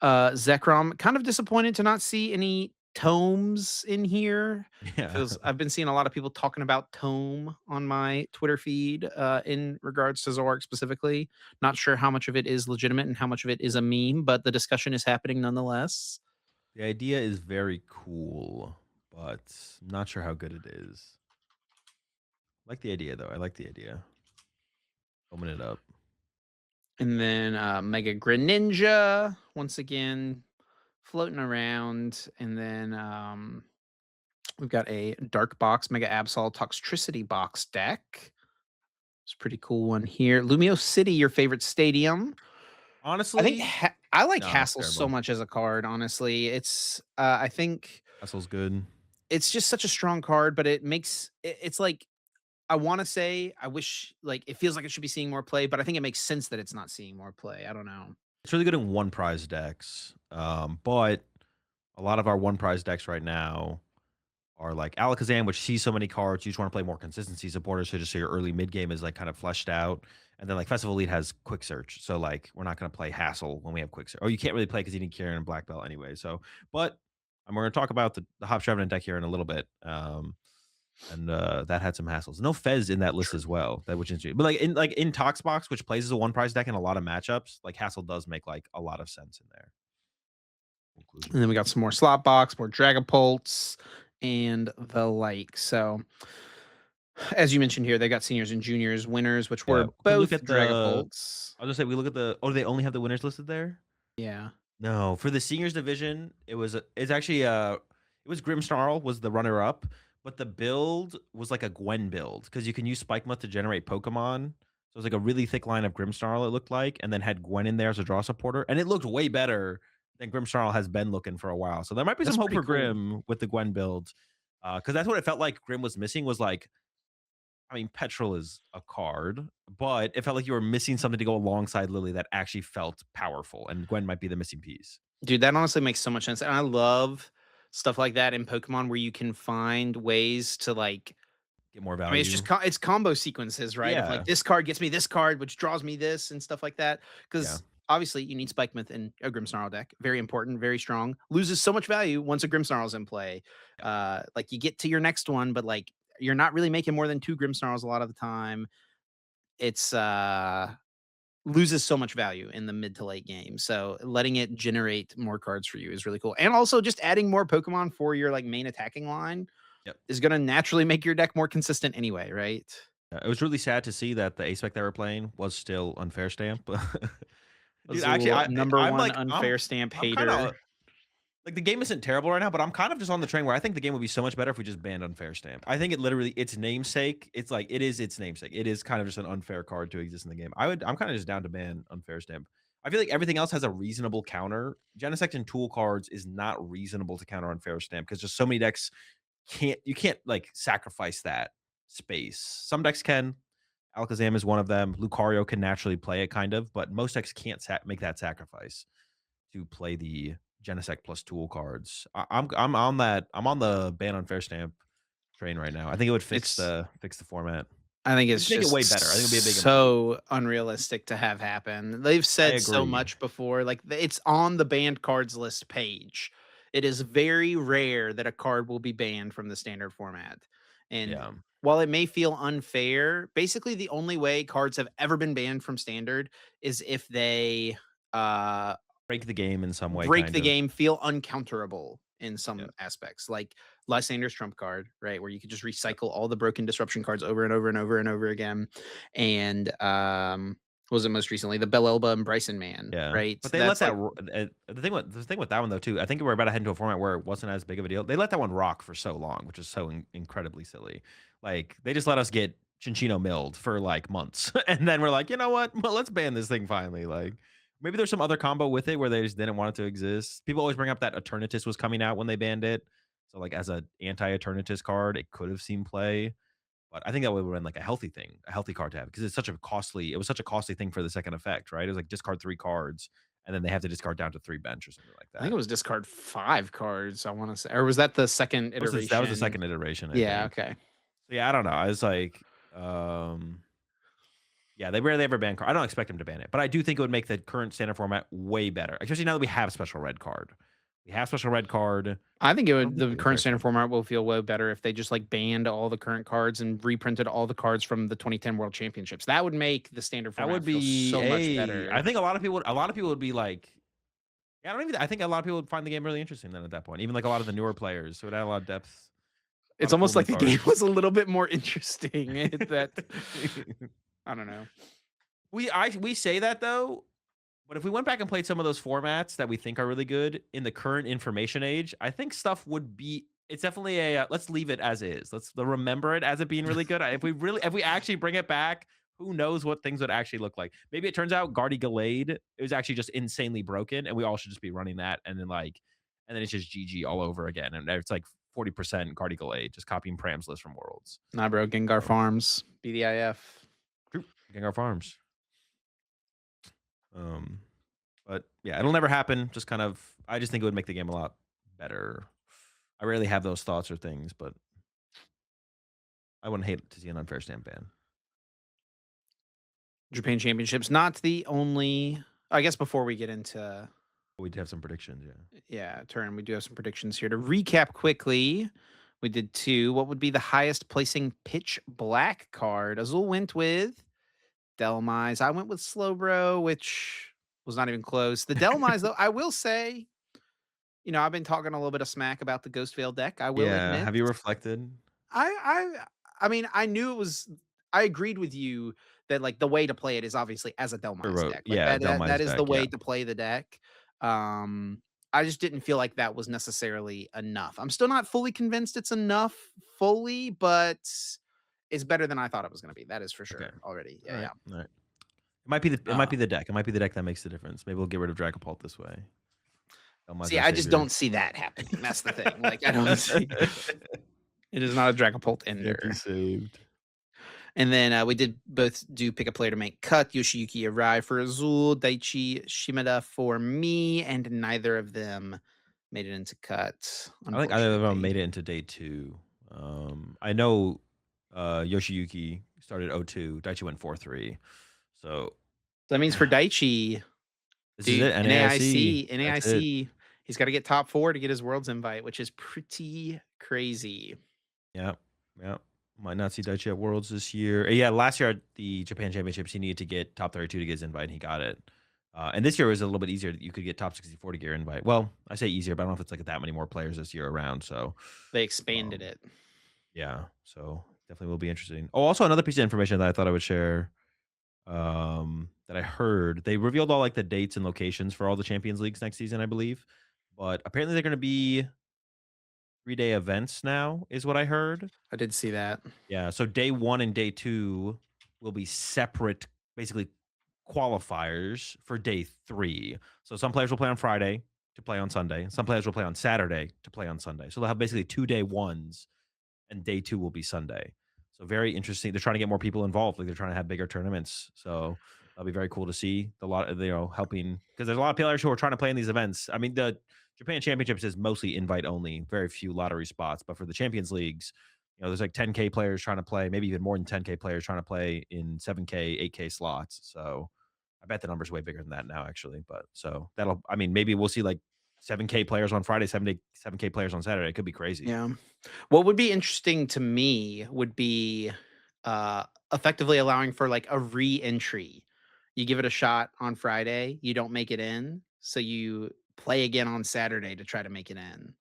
Zekrom. Kind of disappointed to not see any tomes in here. Yeah. Feels I've been seeing a lot of people talking about tome on my Twitter feed in regards to Zork specifically. Not sure how much of it is legitimate and how much of it is a meme, but the discussion is happening nonetheless. The idea is very cool, but not sure how good it is. Like the idea, though. I like the idea. Open it up. And then Mega Greninja, once again, floating around. And then we've got a Dark Box Mega Absol Toxtricity box deck. It's a pretty cool one here. Lumio City, your favorite stadium. I think Honestly, I like no, it's Hassel so terrible. much as a card, honestly. It's I think Hustle's good. it's just such a strong card, but it's like I want to say I wish like it feels like it should be seeing more play, but I think it makes sense that it's not seeing more play. I don't know. It's really good in one prize decks, but a lot of our one prize decks right now are like Alakazam, which sees so many cards. You just want to play more consistency supporters, so just so your early mid game is like kind of fleshed out. And then like Festival Elite has quick search, so like we're not going to play Hassle when we have quick search. Or you can't really play because you need Kieran and Black Belt anyway. So, but we're going to talk about the Hop Revenant deck here in a little bit. And that had some hassles. No Fez in that list True. as well. That which is but like in Toxbox, which plays as a one prize deck in a lot of matchups, like Hassle does make like a lot of sense in there. And Conclusion. then we got some more slot box, more Dragapults, and the like. So, as you mentioned here, they got seniors and juniors winners, which Yeah. were If we look both at the Dragapults. I was gonna say we look at the oh, do they only have the winners listed there? Yeah. No, for the seniors division, it's actually it was Grimmsnarl was the runner up, but the build was like a Gwen build because you can use Spikemuth to generate Pokemon. So it was like a really thick line of Grimmsnarl it looked like, and then had Gwen in there as a draw supporter, and it looked way better than Grimmsnarl has been looking for a while. So there might be That's some hope pretty for cool. Grim with the Gwen build, because that's what it felt like Grim was missing was like I mean, Petrol is a card, but it felt like you were missing something to go alongside Lily that actually felt powerful, and Gwen might be the missing piece. Dude, that honestly makes so much sense. And I love stuff like that in Pokemon where you can find ways to like Get more I mean, it's just value. it's combo sequences, right? Of like Yeah, this card gets me this card, which draws me this and stuff like that. yeah, Because obviously you need Spikemuth in a Grimmsnarl deck. Very important, very strong. Loses so much value once a Grimmsnarl's in play. yeah, Like you get to your next one, but like you're not really making more than two Grimmsnarls a lot of the time. It's loses so much value in the mid to late game. So letting it generate more cards for you is really cool. And also just adding more Pokemon for your like main attacking line yep. is going to naturally make your deck more consistent anyway, right? Yeah, it was really sad to see that the ace spec they were playing was still unfair stamp. Dude, actually, Azul, number I'm one like unfair stamp I'm kind hater. of like the game isn't terrible right now, but I'm kind of just on the train where I think the game would be so much better if we just banned unfair stamp. I think it literally its namesake. It's like it is its namesake. It is kind of just an unfair card to exist in the game. I'm kind of just down to ban unfair stamp. I feel like everything else has a reasonable counter. Genesect and tool cards is not reasonable to counter unfair stamp because just so many decks you can't like sacrifice that space. Some decks can. Alakazam is one of them. Lucario can naturally play it kind of, but most decks can't make that sacrifice to play the Genesect plus tool cards. I'm on that. I'm on the ban unfair stamp train right now. I think it would It's fix the format. I think It'd it's just make it just way better. I think it'd be a big improvement. so unrealistic to have happen. They've I said so agree. much before, like it's on the banned cards list page. It is very rare that a card will be banned from the standard format. And Yeah, while it may feel unfair, basically the only way cards have ever been banned from standard is if they uh break the game in some way, break kind the of. game, feel uncounterable in Yeah, some aspects, like Lysander's trump card, right? Where you could just recycle all the broken disruption cards over and over and over and over again. And what was it most recently? The Bell Elba and Bryson Man, yeah. right? But they let That's that. like The thing with that one though too. I think we're about to head into a format where it wasn't as big of a deal. They let that one rock for so long, which is so incredibly silly. Like they just let us get Chinchino milled for like months, and then we're like, you know what? Well, let's ban this thing finally. Like Maybe there's some other combo with it where they just didn't want it to exist. People always bring up that Eternatus was coming out when they banned it. So, like, as a anti-Eternatus card, it could have seen play, but I think that would have been, like, a healthy thing, a healthy card to have because it was such a costly thing for the second effect, right? It was like discard 3 cards, and then they have to discard down to 3 bench or something like I think that. it was discard 5 cards, I wanna say, or was that the second That was the iteration? second iteration, I Yeah, think. okay. So, yeah, I don't know. I was like, um yeah, they rarely ever ban card. I don't expect them to ban it, but I do think it would make the current standard format way better, especially now that we have special red card. We have special red card. I think it I don't would think the it current requires standard ban. format will feel way better if they just, like, banned all the current cards and reprinted all the cards from the 2010 World Championships. That would make the standard That would format feel be so much I better. think a lot of people would be like, yeah, I don't even I think a lot of people would find the game really interesting then at that point. Even like a lot of the newer players. So it had a lot of depth, a lot It's of cool almost new like the game cards. was a little bit more interesting that I don't know. We say that though, but if we went back and played some of those formats that we think are really good in the current information age, I think stuff would be. It's definitely let's leave it as is. Let's remember it as it being really good. If we actually bring it back, who knows what things would actually look like? Maybe it turns out Guardy Gallade it was actually just insanely broken, and we all should just be running that, and then it's just GG all over again, and it's like 40% Guardy Gallade, just copying Pram's list from Worlds. Nah, bro, Gengar So, Farms, BDIF. true, Gengar Farms. Um, But yeah, it'll never happen. Just kind of, I just think it would make the game a lot better. I rarely have those thoughts or things, but I wouldn't hate to see an unfair stamp ban. Japan Championships, not the only I guess before we get into But we did have some predictions, yeah. yeah, turn, we do have some predictions here. To recap quickly, we did 2. What would be the highest placing pitch black card? Azul went with Delmise. I went with Slowbro, which was not even close. The Delmise, though, I will say, I've been talking a little bit of smack about the Ghost Veil deck. I will Yeah. admit. Have you reflected? I mean, I knew it was I agreed with you that, like, the way to play it is obviously as a Delmise deck. Like, Yeah, that Delmai's is the deck. Yeah. way to play the deck. Um, I just didn't feel like that was necessarily enough. I'm still not fully convinced it's enough fully, but it's better than I thought it was gonna be. That is for Okay. sure already. All Yeah, right. yeah. All right. It might Uh, be the deck. It might be the deck that makes the difference. Maybe we'll get rid of Dragapult this way. Delmai's See, our I just savior. don't see that happening. That's the thing. Like, I don't see it is not a Dragapult Can't be ender. saved. And then we did both do pick a player to make cut. Yoshiyuki Arai for Azul, Daichi Shimada for me, and neither of them made it into cut, I think either of them unfortunately. made it into day two. I know Yoshiyuki started 0-2. Daichi went 4-3. So That means for Daichi, this is dude, it. NAIC. NAIC, That's it. NAIC, he's got to get top 4 to get his Worlds invite, which is pretty crazy. Yeah. Yeah. Might not see Daichi at Worlds this year. Yeah, last year at the Japan Championships, he needed to get top 32 to get his invite, and he got it. And this year was a little bit easier. You could get top 64 to get your invite. Well, I say easier, but I don't know if it's like that many more players this year around. So, They expanded um, it. yeah. So definitely will be interesting. Oh, also another piece of information that I thought I would share that I heard. They revealed all like the dates and locations for all the Champions Leagues next season, I believe. But apparently they're going to be 3-day events now, is what I heard. I did see that. Yeah, so day 1 and day 2 will be separate, basically qualifiers for day 3. So some players will play on Friday to play on Sunday. Some players will play on Saturday to play on Sunday. So they'll have basically 2-day ones, and day 2 will be Sunday. So very interesting. They're trying to get more people involved. Like they're trying to have bigger tournaments. So that'll be very cool to see. The lot of helping because there's a lot of players who are trying to play in these events. I mean, the Japan Championships is mostly invite only, very few lottery spots. But for the Champions Leagues, there's like 10K players trying to play, maybe even more than 10K players trying to play in 7K, 8K slots. So I bet the number's way bigger than that now, actually. But so I mean, maybe we'll see like 7K players on Friday, 7K players on Saturday. It could be crazy. Yeah. What would be interesting to me would be effectively allowing for like a re-entry. You give it a shot on Friday, you don't make it in, so you play again on Saturday to try to make it in.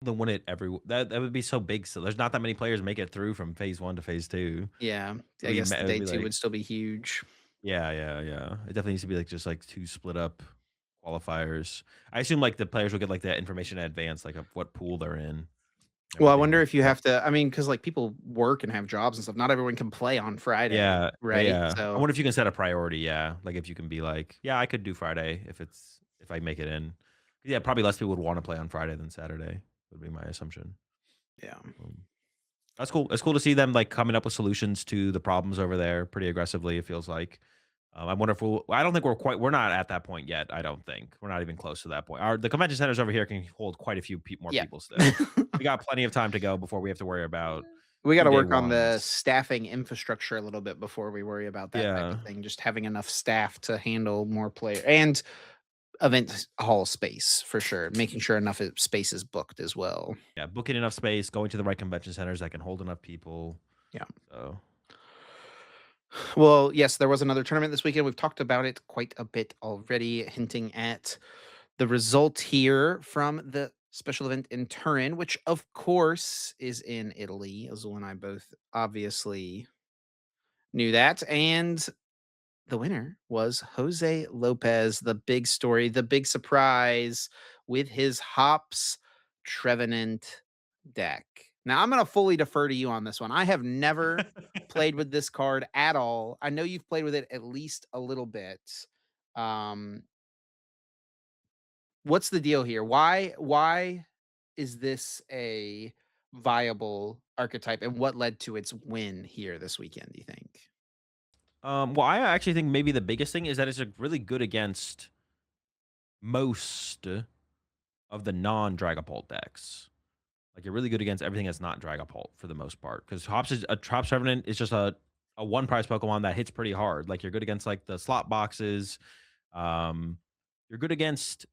Then win it that would be so big. So there's not that many players make it through from phase 1 to phase 2. Yeah, It'd I be guess ma the it would day be 2 like would still be huge. yeah, yeah, yeah. It definitely needs to be like just like 2 split up qualifiers. I assume like the players will get like that information in advance, like of what pool they're in. Well, I everything wonder like if you that. have to. I mean, because like people work and have jobs and stuff. Not everyone can play on Friday, Yeah, right? yeah. I So wonder if you can set a priority, yeah. Like, if you can be like, "Yeah, I could do Friday if I make it in." Yeah, probably less people would wanna play on Friday than Saturday, would be my assumption. yeah, Um, that's cool. It's cool to see them, like, coming up with solutions to the problems over there pretty aggressively, it feels like. I wonder if I don't think we're not at that point yet, I don't think. We're not even close to that point. The convention centers over here can hold quite a few more yeah. people still. We got plenty of time to go before we have to worry about We got 2 to day work on the ones. staffing infrastructure a little bit before we worry about that type of Yeah. thing. Just having enough staff to handle more player and event hall space for sure. Making sure enough space is booked as well. Yeah, booking enough space, going to the right convention centers that can hold enough people. Yeah. So, Well, yes, there was another tournament this weekend. We've talked about it quite a bit already, hinting at the result here from the special event in Turin, which of course is in Italy. Azul and I both obviously knew that. And the winner was Jose Lopez, the big story, the big surprise with his Hops Trevenant deck. Now, I'm going to fully defer to you on this one. I have never played with this card at all. I know you've played with it at least a little bit. Um, what's the deal here? Why is this a viable archetype and what led to its win here this weekend, do you think? well, I actually think maybe the biggest thing is that it's, really good against most of the non-Dragapult decks. Like, you're really good against everything that's not Dragapult for the most part, because Hops Revenant is just a one prize Pokemon that hits pretty hard. Like, you're good against, like, the slot boxes. Um, you're good against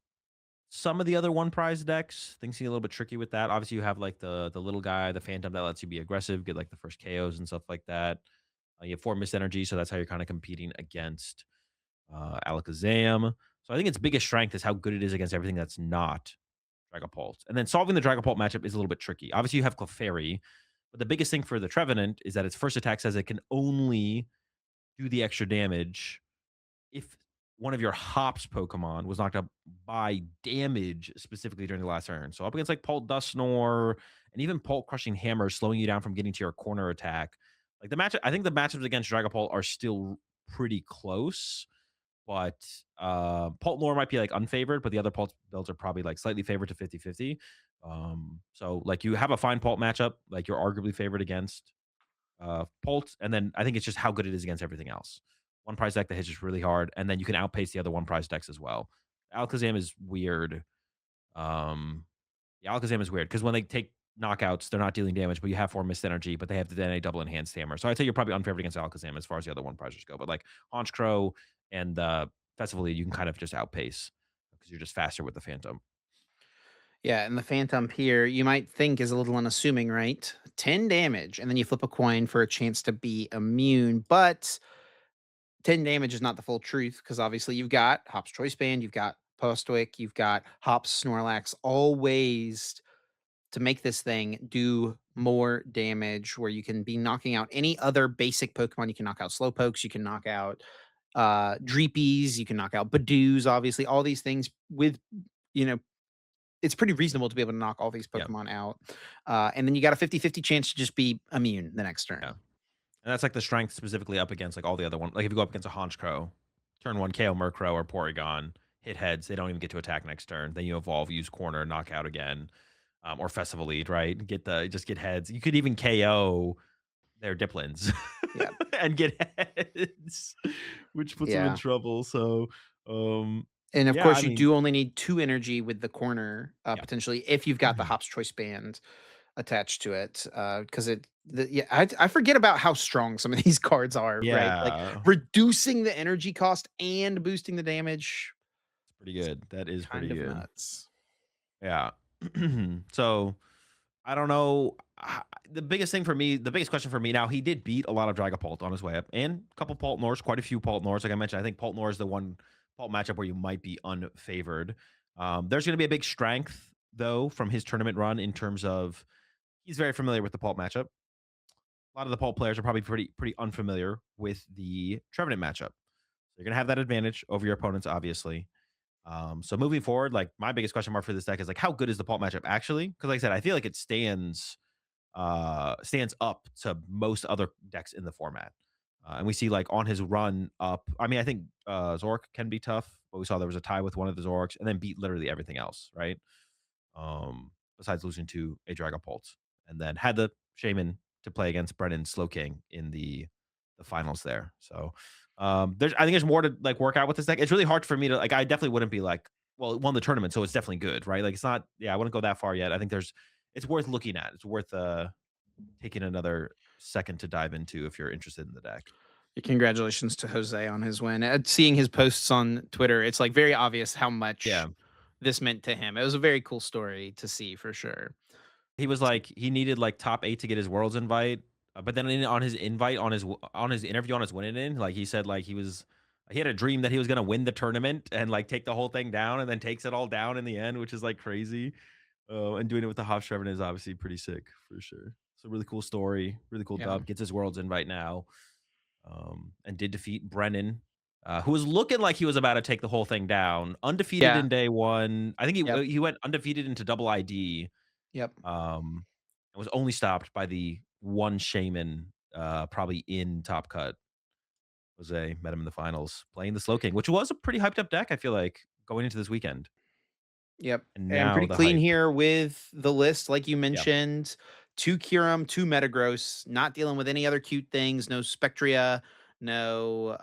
some of the other one prize decks. Things get a little bit tricky with that. Obviously, you have, like, the little guy, the Phantom, that lets you be aggressive, get, like, the first KOs and stuff like that. You have 4 Mist Energy, so that's how you're kinda competing against, Alakazam. So I think its biggest strength is how good it is against everything that's not Dragapult. And then solving the Dragapult matchup is a little bit tricky. Obviously, you have Clefairy, but the biggest thing for the Trevenant is that its first attack says it can only do the extra damage if one of your Hops Pokemon was knocked up by damage specifically during the last turn. So up against like Pult Dusknoir and even Pult Crushing Hammer slowing you down from getting to your corner attack. Like the matchup, I think the matchups against Dragapult are still pretty close, but Pult Lore might be like unfavored, but the other Pult builds are probably like slightly favored to 50-50. So like you have a fine Pult matchup, like you're arguably favored against Pult, and then I think it's just how good it is against everything else. One prize deck that hits just really hard, and then you can outpace the other one prize decks as well. Alakazam is weird. Um, yeah, Alakazam is weird because when they take knockouts, they're not dealing damage, but you have 4 Mist Energy, but they have then a double enhanced hammer. So I'd say you're probably unfavored against Alakazam as far as the other one prizes go. But like Haunch Crow and Festivally, you can kind of just outpace because you're just faster with the Phantom. Yeah, and the Phantom here, you might think is a little unassuming, right? 10 damage, and then you flip a coin for a chance to be immune. But 10 damage is not the full truth because obviously you've got Hop's Choice Band, you've got Postwick, you've got Hop's Snorlax, all ways to make this thing do more damage where you can be knocking out any other basic Pokemon. You can knock out Slowpokes, you can knock out Dreepies, you can knock out Badoos, obviously, all these things with, you know, it's pretty reasonable to be able to knock all these Yeah, Pokemon out. And then you got a 50-50 chance to just be immune the next yeah. turn. And that's like the strength specifically up against like all the other one. Like if you go up against a Haunch Crow, turn one KO Murkrow or Porygon, hit heads, they don't even get to attack next turn. Then you evolve, use corner, knock out again, or Festival Lead, right? Get heads. You could even KO their Diplins Yeah. and get heads, which puts them in Yeah. trouble. So, um, And of yeah, I course, you mean, do only need 2 energy with the corner, yeah, potentially, if you've got the Hop's Choice Band attached to it, because yeah, I forget about how strong some of these cards are, right? Like, yeah, reducing the energy cost and boosting the damage, it's pretty good. That is kind pretty of good. nuts. Yeah. So I don't know. The biggest question for me now, he did beat a lot of Dragapult on his way up and a couple Pult Nors, quite a few Pult Nors. Like I mentioned, I think Pult Nor is the one Pult matchup where you might be unfavored. There's going to be a big strength, though, from his tournament run in terms of he's very familiar with the Pult matchup. A lot of the Pult players are probably pretty unfamiliar with the Trevenant matchup. So you're going to have that advantage over your opponents, obviously. So moving forward, like my biggest question mark for this deck is like how good is the Pulp matchup actually? Because like I said, I feel like it stands up to most other decks in the format. And we see like on his run up, I mean, I think Zork can be tough, but we saw there was a tie with one of the Zorks and then beat literally everything else, right? Besides losing to a Dragapult, and then had the Shaman to play against Brennan Slowking in the finals there. So there's I think there's more to like work out with this deck. It's really hard for me to like. I definitely wouldn't be like, well, it won the tournament, so it's definitely good, right? Like it's not. Yeah, I wouldn't go that far yet. I think there's it's worth looking at. It's worth taking another second to dive into if you're interested in the deck. Congratulations to Jose on his win. Seeing his posts on Twitter, it's like very obvious how Yeah. much this meant to him. It was a very cool story to see for sure. He was like he needed like top 8 to get his Worlds invite, but then on his invite on his interview on his winning in, like he said like he had a dream that he was gonna win the tournament and like take the whole thing down and then takes it all down in the end, which is like crazy. And doing it with the Hofstreven is obviously pretty sick for sure. It's a really cool story, really cool Yeah. dub. Gets his Worlds invite now, and did defeat Brennan, who was looking like he was about to take the whole thing down. Undefeated Yeah. in day one. I think Yep. he went undefeated into double ID, Yep. um, and was only stopped by the one Shaman, probably in Top Cut. Jose met him in the finals playing the Slow King, which was a pretty hyped up deck, I feel like, going into this weekend. Yep. And And now pretty the clean hype. here with the list, like you Yeah. mentioned. Two Kyurem, two Metagross, not dealing with any other cute things, no Spectria, no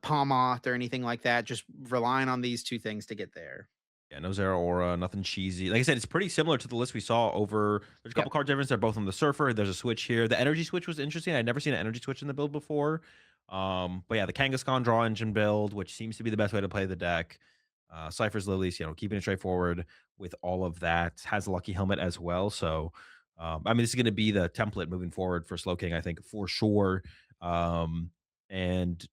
Palmoth or anything like that. Just relying on these two things to get there. Yeah, no Zera Aura, nothing cheesy. Like I said, it's pretty similar to the list we saw over. There's a couple Yep. card difference. They're both on the Surfer. There's a switch here. The energy switch was interesting. I'd never seen an energy switch in the build before. But yeah, the Kangaskhan draw engine build, which seems to be the best way to play the deck. Cypher's Lilies, keeping it straightforward with all of that. Has a lucky helmet as well. So, I mean, this is going to be the template moving forward for Slow King, I think, for sure. And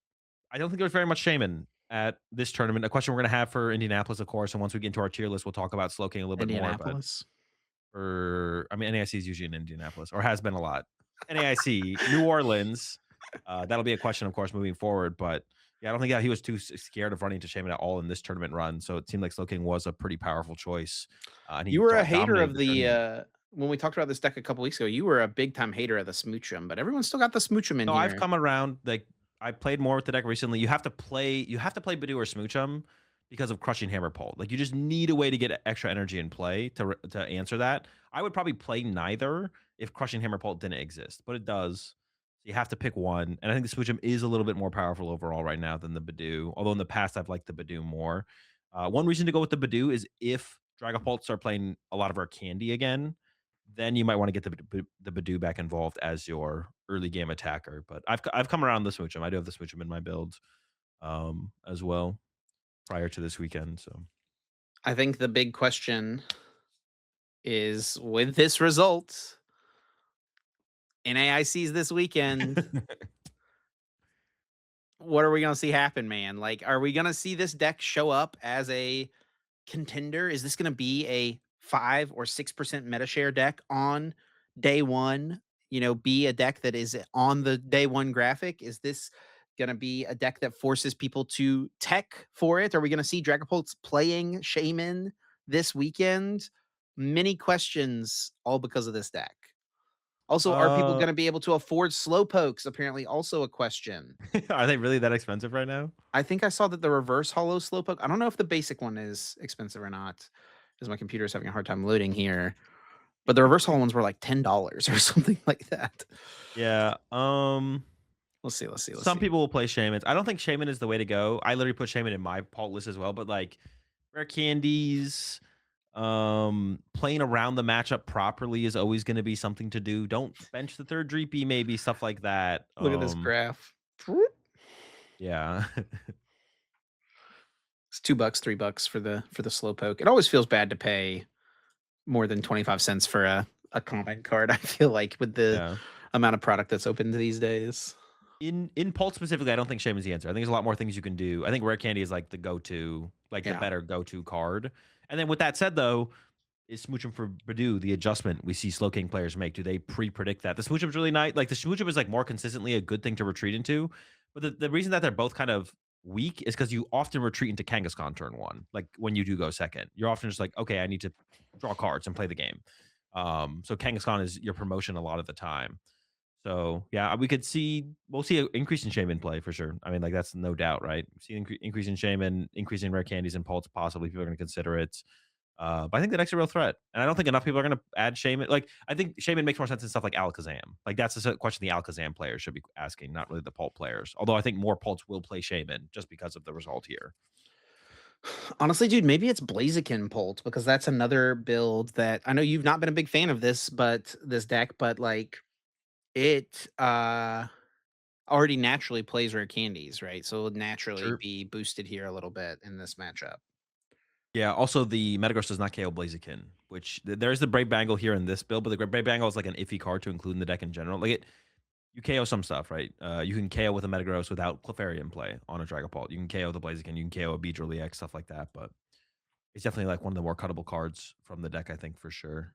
I don't think there's very much Shaman at this tournament. A question we're going to have for Indianapolis, of course, and once we get into our tier list, we'll talk about Slow King a little bit more. But Indianapolis. I mean, NAIC is usually in Indianapolis or has been a lot. NAIC, New Orleans. That'll be a question, of course, moving forward. But yeah, I don't think that he was too scared of running to Shaman at all in this tournament run. So it seemed like Slow King was a pretty powerful choice, and he You were a hater dominated of the tournament. when we talked about this deck a couple weeks ago, you were a big time hater of the Smoochum, but everyone's still got the Smoochum in No, I've here. come around. Like I played more with the deck recently. You have to play Badoo or Smoochum because of Crushing Hammer Pole. Like you just need a way to get extra energy in play to answer that. I would probably play neither if Crushing Hammer Pole didn't exist, but it does. So you have to pick one, and I think the Smoochum is a little bit more powerful overall right now than the Badoo. Although in the past I've liked the Badoo more. One reason to go with the Badoo is if Dragapult start playing a lot of our candy again, then you might want to get the Badoo back involved as your early game attacker. But I've come around the Smoochum. I do have the Smoochum in my build, as well prior to this weekend. So I think the big question is with this result, NAIC's this weekend. What are we gonna see happen, man? Like, are we gonna see this deck show up as a contender? Is this gonna be a 5 or 6% meta share deck on day one? Be a deck that is on the day one graphic? Is this gonna be a deck that forces people to tech for it? Are we gonna see Dragapults playing Shaman this weekend? Many questions, all because of this deck. Also, are people uh gonna be able to afford Slowpokes? Apparently, also a question. are they really that expensive right now? I think I saw that the reverse hollow slowpoke. I don't know if the basic one is expensive or not, because my computer is having a hard time loading here. But the reverse hollow ones were like $10 or something like that. Yeah. Let's see. Let's see. Let's Some see. people will play Shamans. I don't think Shaman is the way to go. I literally put Shaman in my Paul list as well, but like rare candies, playing around the matchup properly is always going to be something to do. Don't bench the third Dreepy, maybe stuff like that. Look at this graph. It's Yeah. $2, $3 for the slowpoke. It always feels bad to pay more than 25 cents for a comment card. I feel like with the Yeah. amount of product that's open these days. In Pulse specifically, I don't think Shaman's the answer. I think there's a lot more things you can do. I think Rare Candy is like the go-to, like the Yeah. better go-to card. And then with that said, though, is Smoochum for Badoo the adjustment we see Slow King players make? Do they pre-predict that? The Smoochum's really nice. Like the Smoochum is like more consistently a good thing to retreat into. But the reason that they're both kind of weak is because you often retreat into Kangaskhan turn one. Like when you do go second, you're often just like, okay, I need to draw cards and play the game. So Kangaskhan is your promotion a lot of the time. So yeah, we'll see an increase in Shaman play for sure. I mean, like that's no doubt, right? See increase in Shaman, increase in rare candies and pulse. Possibly people are going to consider it. But I think the deck's a real threat, and I don't think enough people are going to add Shaman. Like I think Shaman makes more sense in stuff like Alakazam. Like that's a question the Alakazam players should be asking, not really the Pult players. Although I think more Pults will play Shaman just because of the result here. Honestly, dude, maybe it's Blaziken Bolt because that's another build that I know you've not been a big fan of this deck, but like it already naturally plays rare candies, right? So it'll naturally Sure. be boosted here a little bit in this matchup. Yeah. Also, the Metagross does not KO Blaziken, which there's the Brave Bangle here in this build, but the Brave Bangle is like an iffy card to include in the deck in general. Like you KO some stuff, right? You can KO with a Metagross without Clefairy in play on a Dragapult. You can KO the Blaziken, you can KO a Beedrill EX, stuff like that. But it's definitely like one of the more cuttable cards from the deck, I think, for sure.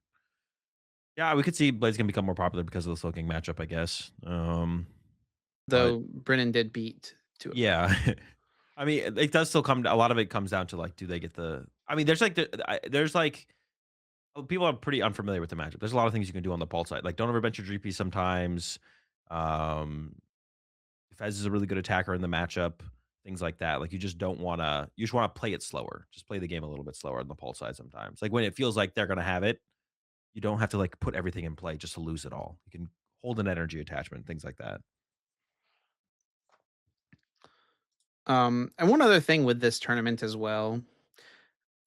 Yeah, we could see Blaziken become more popular because of the Slowking matchup, I guess. But Though Brennan did beat 2 of them. yeah, I mean, it does still come. A lot of it comes down to like, do they get the? I mean, there's like people are pretty unfamiliar with the matchup. There's a lot of things you can do on the Pulse side, like don't overbench your GP sometimes. Um, Fez is a really good attacker in the matchup, things like that. Like you just don't want to. You just want to play it slower. Just play the game a little bit slower on the Pulse side sometimes. Like when it feels like they're gonna have it, you don't have to like put everything in play just to lose it all. You can hold an energy attachment, things like that. And one other thing with this tournament as well,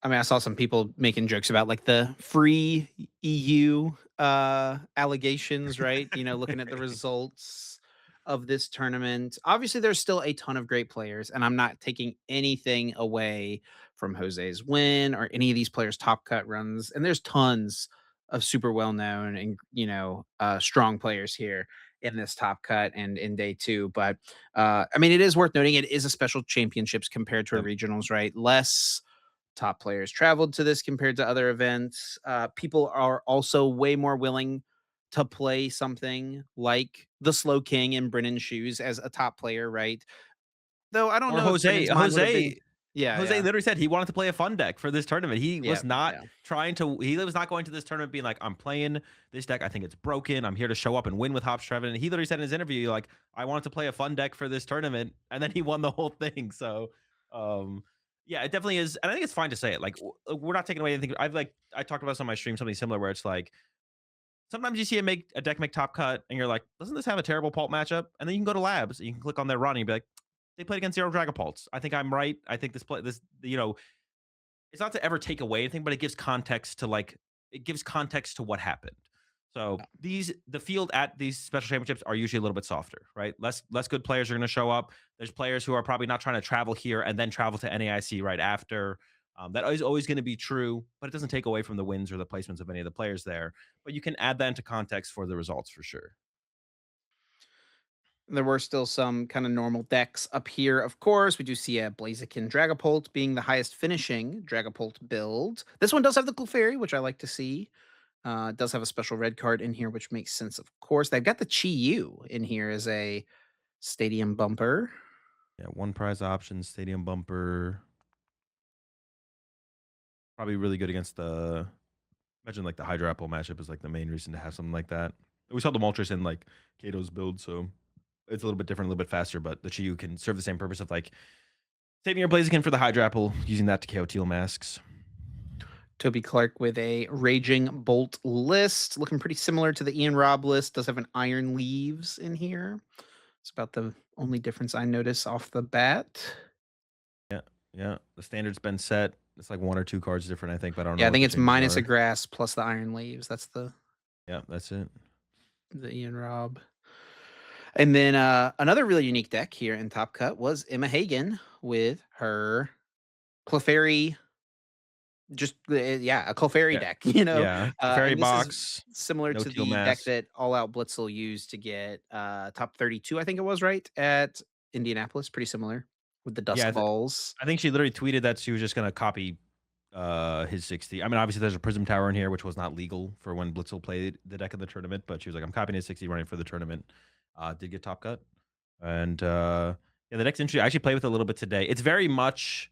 I mean, I saw some people making jokes about like the free EU allegations, right? You know, looking at the results of this tournament. Obviously, there's still a ton of great players, and I'm not taking anything away from Jose's win or any of these players' top cut runs. And there's tons of super well known and strong players here in this top cut and in day two. But I mean, it is worth noting it is a special championships compared to a Yep. regionals, right? Less top players traveled to this compared to other events. People are also way more willing to play something like the Slow King in Brennan's shoes as a top player, right? Though I don't Or know if Jose, Brennan's mind would have been. Jose, Yeah, Jose yeah, literally said he wanted to play a fun deck for this tournament. He yeah, was not yeah. trying to. He was not going to this tournament being like, "I'm playing this deck. I think it's broken. I'm here to show up and win with Hops Trevin." And he literally said in his interview, like, "I wanted to play a fun deck for this tournament," and then he won the whole thing. So, um, yeah, it definitely is, and I think it's fine to say it. Like, we're not taking away anything. I talked about this on my stream, something similar, where it's like sometimes you see a deck make top cut, and you're like, doesn't this have a terrible pulp matchup? And then you can go to labs, and you can click on their run, and you be like, they played against zero Dragapults. I think I'm right. I think this it's not to ever take away anything, but it gives context to what happened. So the field at these special championships are usually a little bit softer, right? Less good players are going to show up. There's players who are probably not trying to travel here and then travel to NAIC right after. That is always going to be true, but it doesn't take away from the wins or the placements of any of the players there. But you can add that into context for the results for sure. There were still some kind of normal decks up here. Of course, we do see a Blaziken Dragapult being the highest finishing Dragapult build. This one does have the Clefairy, which I like to see. It does have a special red card in here, which makes sense, of course. They've got the Chi-Yu in here as a stadium bumper. Yeah, one prize option, stadium bumper, probably really good against the. Imagine like the Hydro Apple matchup is like the main reason to have something like that. We saw the Moltres in like Kato's build, so it's a little bit different, a little bit faster, but the Chiyu can serve the same purpose of like saving your Blaziken for the Hydro Apple, using that to KO Teal masks. Toby Clark with a Raging Bolt list, looking pretty similar to the Ian Robb list. Does have an Iron Leaves in here. It's about the only difference I notice off the bat. Yeah, yeah. The standard's been set. It's like one or two cards different, I think, but I don't Yeah, know I what think the it's changes minus a are. grass plus the Iron Leaves. That's Yeah, that's it. the Ian Robb. And then another really unique deck here in Top Cut was Emma Hagen with her Clefairy, just yeah, a Clefairy Yeah, deck, you know. yeah. Fairy And this is box, similar no to Teal the deck mask. that All Out Blitzel used to get top 32, I think it was, right, at Indianapolis. Pretty similar with the Yeah, Dusk Balls. I think she literally tweeted that she was just gonna copy his 60. I mean, obviously there's a Prism Tower in here, which was not legal for when Blitzel played the deck in the tournament, but she was like, I'm copying his 60 running for the tournament. Did get top cut. And Yeah, the deck's interesting. I actually played with it a little bit today. It's very much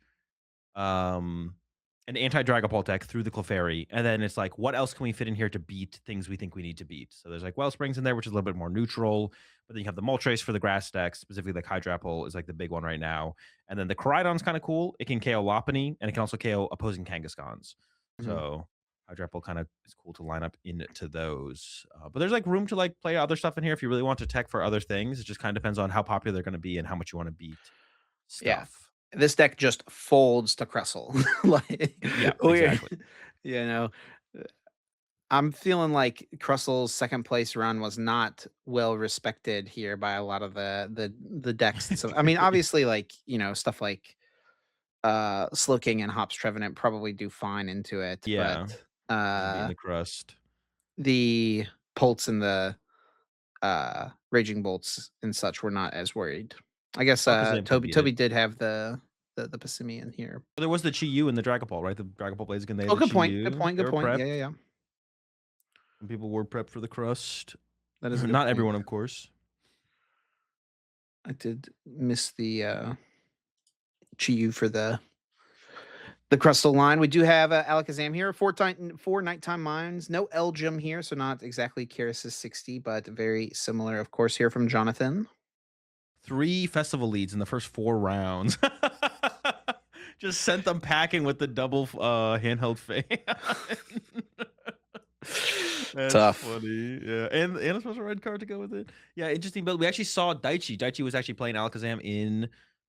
um, an anti-Dragapult deck through the Clefairy, and then it's like, what else can we fit in here to beat things we think we need to beat? So there's like Wellsprings in there, which is a little bit more neutral, but then you have the Moltres for the grass deck, specifically like Hydrapple is like the big one right now, and then the Koraidon's kind of cool. It can KO Lopunny, and it can also KO opposing Kangaskhans. Mhm. So Hydrapple kind of is cool to line up into those. But there's like room to like play other stuff in here if you really want to tech for other things. It just kind of depends on how popular they're going to be and how much you want to beat Yeah. stuff. This deck just folds to Crustle. Like, Yeah, we're exactly. you know, uh, I'm feeling like Crustle's 2nd place run was not well respected here by a lot of the decks and stuff. I mean, obviously, like, stuff like, Slowking and Hops Trevenant probably do fine into it, but, Yeah, just beating uh, the crust. the Pults and the, Raging Bolts and such were not as worried. I guess, Alakazam could beat it. Toby did have the Passimian here. But there was the Chi-Yu and the Dragapult, right? The Dragapult Blaziken, they had Oh, the good point, good Chi-Yu. point, They good were point. Yeah, prepped. yeah, yeah. Some people were prepped for the crust. That is a good Not point. everyone, of course. I did miss the, Chi-Yu for the Crustal line. We do have, Alakazam here, 4 Nighttime Mines, no Elgyem here, so not exactly Kyros's 60, but very similar, of course, here from Jonathan. 3 festival leads in the first 4 rounds. Just sent them packing with the double handheld fan. That's Tough. funny. Yeah, and a special red card to go with it. Yeah, interesting build. We actually saw Daichi. Daichi was actually playing Alakazam in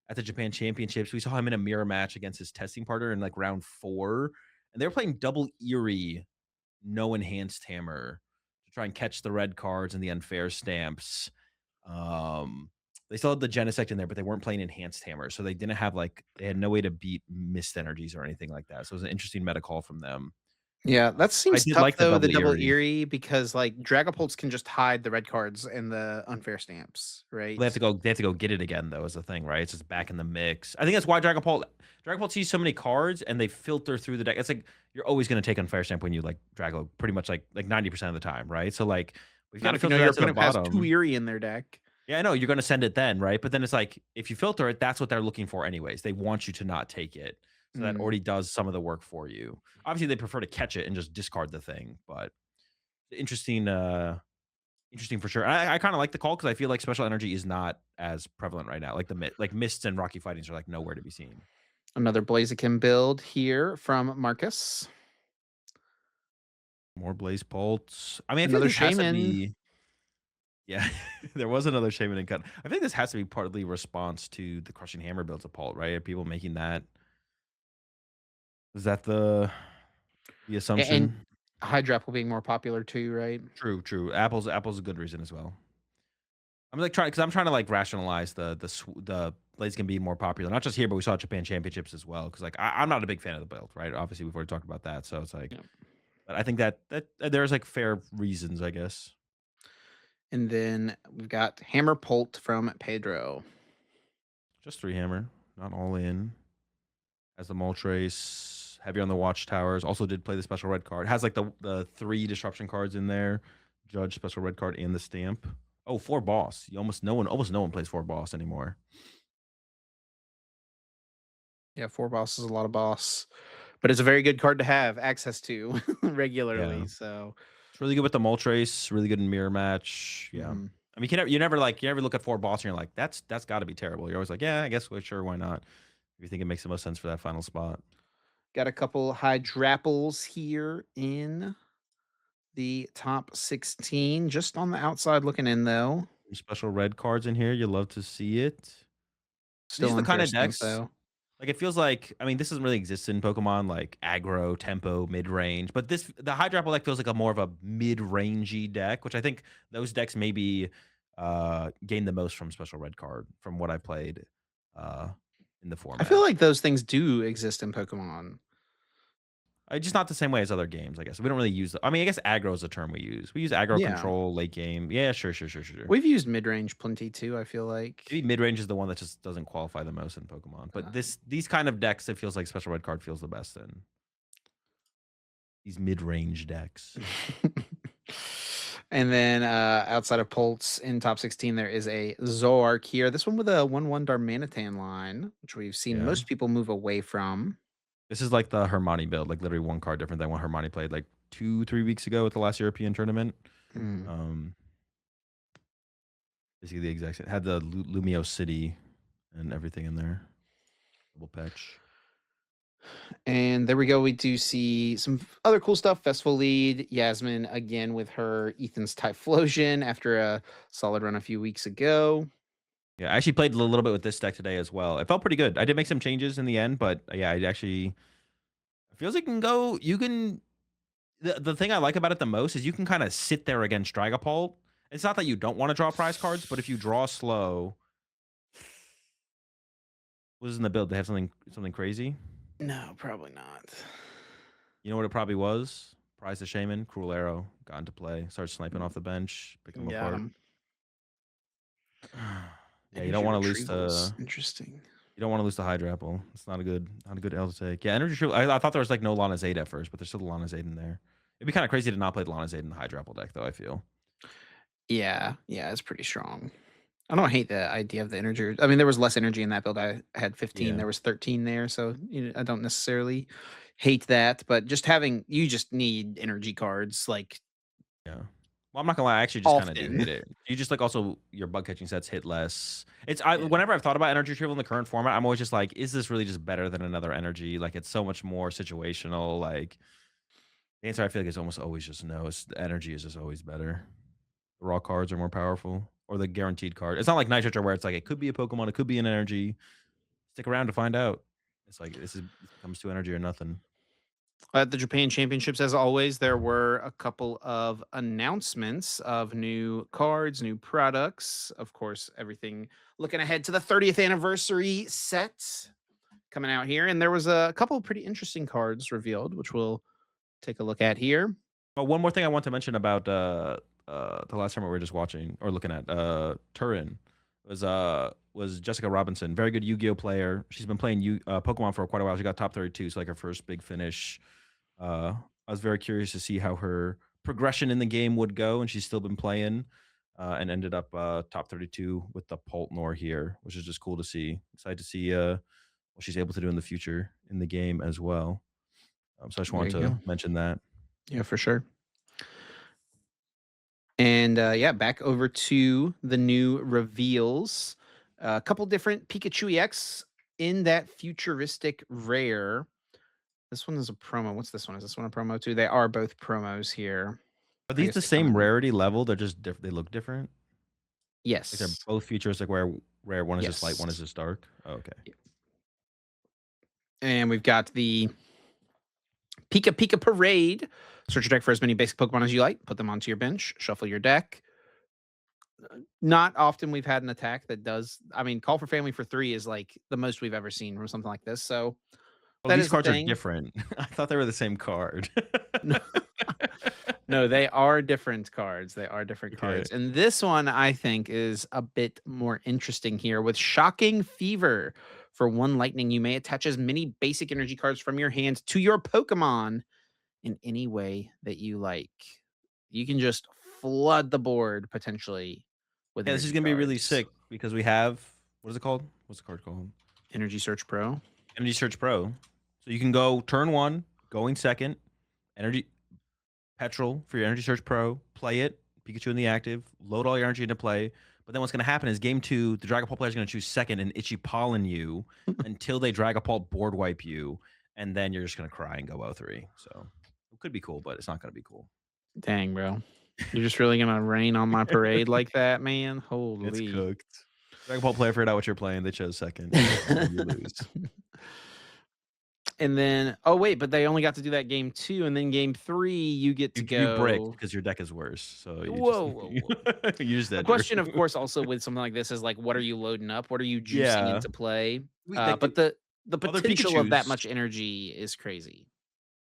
at the Japan Championships. We saw him in a mirror match against his testing partner in like round 4, and they were playing double Eerie, no enhanced hammer to try and catch the red cards and the unfair stamps. Um, they still had the Genesect in there, but they weren't playing enhanced hammer, so they didn't have like they had no way to beat mist energies or anything like that. So it was an interesting meta call from them. Yeah, that But I seems did tough like the though, the double double Eerie. Eerie, because, like, Dragapults can just hide the red cards and the unfair stamps, They right? have to go. They have to go get it again, though. Is the thing, right? It's just back in the mix. I think that's why Dragon Ball sees so many cards, and they filter through the deck. It's like you're always going to take unfair stamp when you like Drago, pretty much like 90% of the time, right? So like we've got Not to if you know filter your that to the opponent has 2 bottom. Eerie in their deck. Yeah, I know you're going to send it then, right? But then it's like if you filter it, that's what they're looking for, anyways. They want you to not take it, so that Mm. already does some of the work for you. Obviously, they prefer to catch it and just discard the thing, but interesting. Interesting for sure. I kind of like the call because I feel like special energy is not as prevalent right now. Like like mists and rocky fightings are like nowhere to be seen. Another Blaziken build here from Marcus. More blaze bolts. I mean, I feel like Another this has to Shaman. be. Yeah, there was another shaman and cut. I think this has to be partly response to the crushing hammer builds of Pult, right? Are people making that? Is that the And assumption? Hydrapple being more popular too, right? True, true. Apple's a good reason as well. I'm like trying because I'm trying to like rationalize the blades can be more popular, not just here, but we saw at Japan Championships as well. Because like I'm not a big fan of the build, right? Obviously, we've already talked about that, so it's like, Yeah. but I think that there's like fair reasons, I guess. And then we've got Hammer Pult from Pedro. Just 3 hammer, not all in. As the Moltres, heavy on the watchtowers. Also did play the special red card. Has like the 3 disruption cards in there. Judge special red card and the stamp. Oh, 4 boss. You almost no one plays 4 boss anymore. Yeah, 4 boss is a lot of boss, but it's a very good card to have access to Yeah. regularly, so, It's really good with the Moltres, really good in mirror match. Yeah. mhm. I mean, you never look at 4 boss and you're like, that's got to be terrible. You're always like, yeah, I guess well, sure, why not? If you think it makes the most sense for that final spot. Got a couple Hydrapples here in the top 16, just on the outside looking in, though. Some special red cards in here, you love to see it. These are Still the kind unfair of stamp, decks. though. Like, it feels like I mean, this doesn't really exist in Pokemon, like aggro, tempo, mid-range, but the Hydrapple deck feels like a more of a mid-rangey deck, which I think those decks maybe, gain the most from Special Red Card from what I played, uh, in the I feel format. like those things do exist in Pokemon. Just not the same way as other games, I guess. We don't really use the I mean, I guess aggro is the term we use. We use aggro Yeah. control, late game. Yeah, sure, sure, sure, sure, sure. We've used mid-range plenty too, I feel Maybe like. mid-range is the one that just doesn't qualify the most in Pokemon, but Uh, these kind of decks, it feels like Special Red Card feels the best in. These mid-range decks. And then outside of Pulse in top 16, there is a Zoroark here. This one with a 1/1 Darmanitan line, which we've seen Yeah. most people move away from. This is like the Hermione build, like literally one card different than what Hermione played like 2, 3 weeks ago at the last European tournament. Mm. Um, basically the exact same. Had the Lumio City and everything in there. Double patch. And there we go. We do see some other cool stuff. Festival lead, Yasmin again with her Ethan's Typhlosion after a solid run a few weeks ago. Yeah, I actually played a little bit with this deck today as well. It felt pretty good. I did make some changes in the end, but yeah, it actually it feels like you can the thing I like about it the most is you can kind of sit there against Dragapult. It's not that you don't want to draw prize cards, but if you draw slow, what is in the build? They have something crazy. No, probably not. You know what it probably was? Prize the Shaman, Cruel Arrow, got into play, started sniping off the bench, picking them Got apart. him. Yeah, Energy retrieval is interesting. you don't want to lose the Hydrapple. It's not a good L to take. Yeah, energy retrieval. I thought there was like no Lana Zade at first, but there's still a Lana Zade in there. It'd be kind of crazy to not play the Lana Zade in the Hydrapple deck, though. I feel. Yeah, yeah, it's pretty strong. I don't hate the idea of the energy. I mean, there was less energy in that build. I had 15. Yeah, There was 13 there, so I don't necessarily hate that. But just having you just need energy cards like yeah. Well, I'm not gonna lie. I actually just kind of do often. hate it. You just like also your bug catching sets hit less. Yeah, Whenever I've thought about energy retrieval in the current format, I'm always just like, is this really just better than another energy? Like it's so much more situational. Like the answer I feel like is almost always just no. It's the energy is just always better. The raw cards are more powerful, or the guaranteed card. It's not like Nitrate where it's like it could be a Pokemon, it could be an energy. Stick around to find out. It's like this comes to energy or nothing. at the Japan Championships, as always, there were a couple of announcements of new cards, new products. Of course, everything looking ahead to the 30th anniversary set coming out here, and there was a couple of pretty interesting cards revealed, which we'll take a look at here. Oh, one more thing I want to mention about the last time we were just watching or looking at Turin was Jessica Robinson, very good Yu-Gi-Oh player. She's been playing Pokemon for quite a while. She got top 32, so like her first big finish. I was very curious to see how her progression in the game would go, and she's still been playing and ended up top 32 with the Poltnor here, which is just cool to see. Excited to see what she's able to do in the future in the game as well. So I just There wanted you to go. mention that. Yeah, for sure. And yeah, back over to the new reveals. A couple different Pikachu EX in that futuristic rare. This one is a promo. What's this one? Is this one a promo too? They are both promos here. Are I these guess the they come same in. rarity level? They're just they look different? Like, they're Yes. both futuristic where rare, one is just light, one is Yes. just dark? Oh, okay. And we've got the Pika Pika Parade. Search your deck for as many basic Pokemon as you like. Put them onto your bench. Shuffle your deck. Not often we've had an attack that does. I mean, Call for Family for 3 is like the most we've ever seen from something like this. So Oh, that these is a cards are thing. different. I thought they were the same card. No, they are different cards. They are different Okay. cards. And this one, I think, is a bit more interesting here with Shocking Fever. For one lightning, you may attach as many basic energy cards from your hand to your Pokemon in any way that you like. You can just flood the board potentially with Yeah, this is energy gonna be really cards. sick because we have what is it called? What's the card called? Energy Search Pro. Energy Search Pro. So you can go turn 1, going second, energy petrol for your Energy Search Pro, play it, Pikachu in the active, load all your energy into play. But then what's going to happen is game 2, the Dragapult player is going to choose second and Itchy Pollen you until they Dragapult board wipe you, and then you're just going to cry and go 0-3. So it could be cool, but it's not going to be cool. Dang, bro. You're just really gonna rain on my parade like that, man? It's Holy. cooked. Dragapult player figured out what you're playing. They chose second, so you lose. And then, oh wait, but they only got to do that game 2, and then game 3, you get to You bricked go. because your deck is worse. So you just Whoa, whoa, whoa. you just The dead drew. question, of course, also with something like this is like, what are you loading up? What are you juicing Yeah. into play? Like But the other potential of that Pikachu's. much energy is crazy.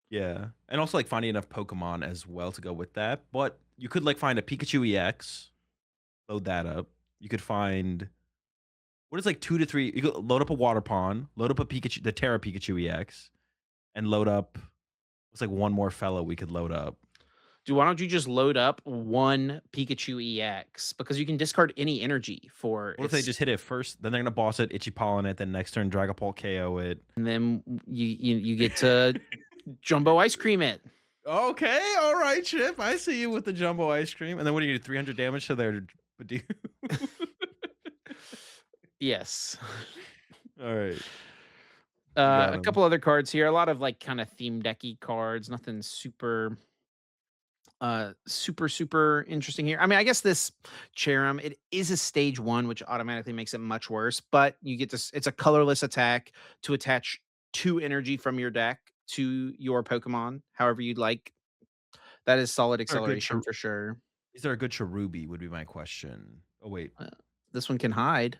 Yeah, and also, like, finding enough Pokemon as well to go with that, but you could, like, find a Pikachu EX, load that up. You could find what is, like, 2 to 3 you could load up a Water Pond, load up a Pikachu the Terra Pikachu EX, and load up what's, like, one more fellow we could load up. why don't you just load up one Pikachu EX? Because you can discard any energy for What if they its just hit it first, then they're gonna boss it, Itchy on it, then next turn Dragapult KO it. and then you get to jumbo ice cream it. Okay, all right, Chip. I see you with the jumbo ice cream. And then what do you do? 300 damage to their Badoo? Yes. All right, you got A him. couple other cards here, a lot of like kind of theme decky cards, nothing super interesting here. I mean, I guess this Cherim, it is a stage 1, which automatically makes it much worse, but you get this, it's a colorless attack to attach 2 energy from your deck to your Pokemon, however you'd like. That is solid Is there a good acceleration for sure. is there a good Cherubi would be my question. Oh wait. Uh, this one can hide.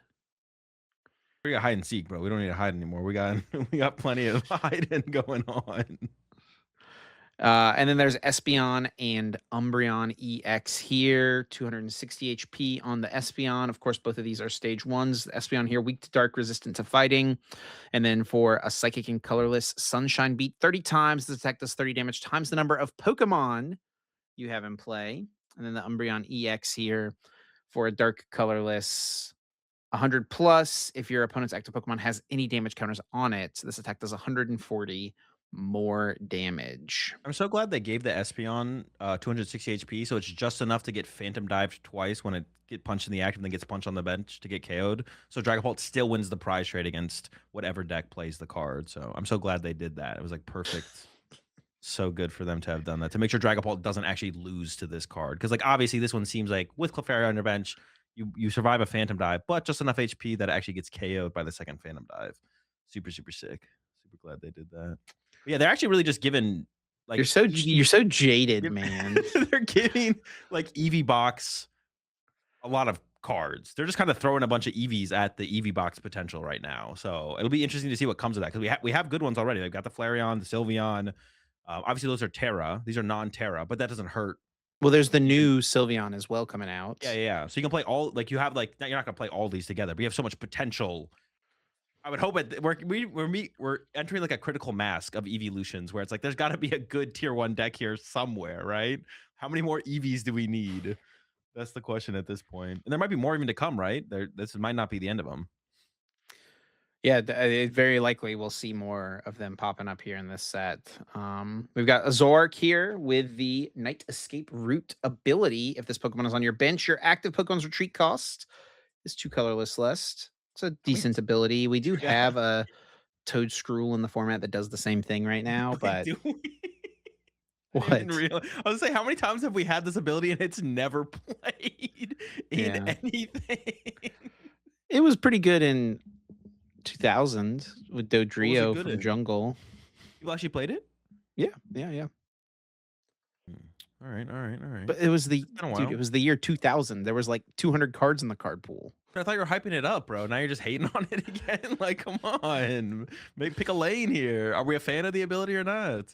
We got hide and seek, bro. We don't need to hide anymore. We got we got plenty of hiding going on. And then there's Espeon and Umbreon EX here, 260 HP on the Espeon. Of course, both of these are stage 1s. The Espeon here, weak to dark, resistant to fighting. And then for a Psychic and Colorless, Sunshine Beat 30 times. This attack does 30 damage times the number of Pokemon you have in play. And then the Umbreon EX here for a dark, colorless, 100 plus. If your opponent's active Pokemon has any damage counters on it, this attack does 140 more damage. I'm so glad they gave the Espeon 260 HP, so it's just enough to get Phantom Dived twice when it get punched in the act and then gets punched on the bench to get KO'd. So Dragapult still wins the prize trade against whatever deck plays the card. So I'm so glad they did that. It was like perfect. So good for them to have done that to make sure Dragapult doesn't actually lose to this card. Because like obviously this one seems like with Clefairy on your bench, you survive a Phantom Dive, but just enough HP that it actually gets KO'd by the second Phantom Dive. Super, super sick. Super glad they did that. But yeah, they're actually really just giving like You're so jaded, Yep. man. They're giving like EV Box a lot of cards. They're just kind of throwing a bunch of EVs at the EV Box potential right now. So it'll be interesting to see what comes of that because we have good ones already. They've got the Flareon, the Sylveon. Obviously, those are Terra. These are non-Terra, but that doesn't hurt. Well, there's the You can, new Sylveon as well coming yeah, out. yeah, yeah. So you can play all like you have like you're not gonna play all these together, but you have so much potential. I would hope it, we're entering like a critical mask of evolutions where it's like there's got to be a good tier 1 deck here somewhere, right? How many more EVs do we need? That's the question at this point. And there might be more even to come, right? This might not be the end of them. Yeah, it very likely we'll see more of them popping up here in this set. We've got Azoric here with the Night Escape Route ability. If this Pokemon is on your bench, your active Pokemon's retreat cost is 2 colorless less. It's a Wait, decent ability. We do yeah. have a Toadscruel in the format that does the same thing right now, Wait, but do we? I didn't even what? realize. I was say, how many times have we had this ability and it's never played in Yeah. anything? It was pretty good in 2000 with What was it Dodrio good from in? Jungle. People actually played it? Yeah, yeah, yeah. Hmm. All right, all right, all right. But it was It's been a dude, it while. was the year 2000. There was like 200 cards in the card pool. I thought you were hyping it up, bro. Now you're just hating on it again. Like, come on, maybe pick a lane here. Are we a fan of the ability or not?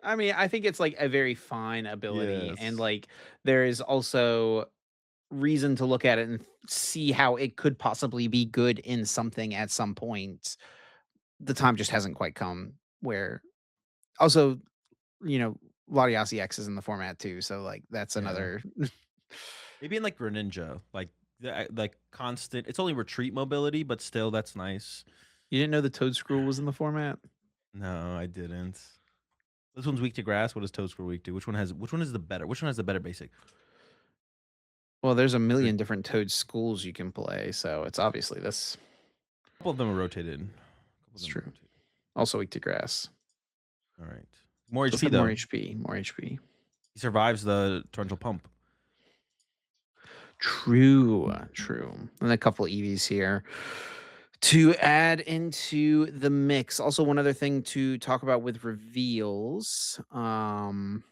I mean, I think it's like a very fine ability, and Yes. like there is also reason to look at it and see how it could possibly be good in something at some point. The time just hasn't quite come where also, you know, Latiasi X is in the format too, so like that's Yeah. another. Maybe in like Greninja, like constant. It's only retreat mobility, but still, that's nice. You didn't know the Toadscruel was in the format? No, I didn't. This one's weak to grass. What does Toadscruel weak to? Which one is the better? Which one has the better basic? Well, there's a There's million different Toad schools you can play, so it's obviously this. a couple of them are rotated. A couple of It's them are true. rotated. Also weak to grass. All right. More Does HP have more though. HP, more HP. He survives the torrential pump. True, true. And a couple EVs here to add into the mix. Also, one other thing to talk about with reveals. Oh,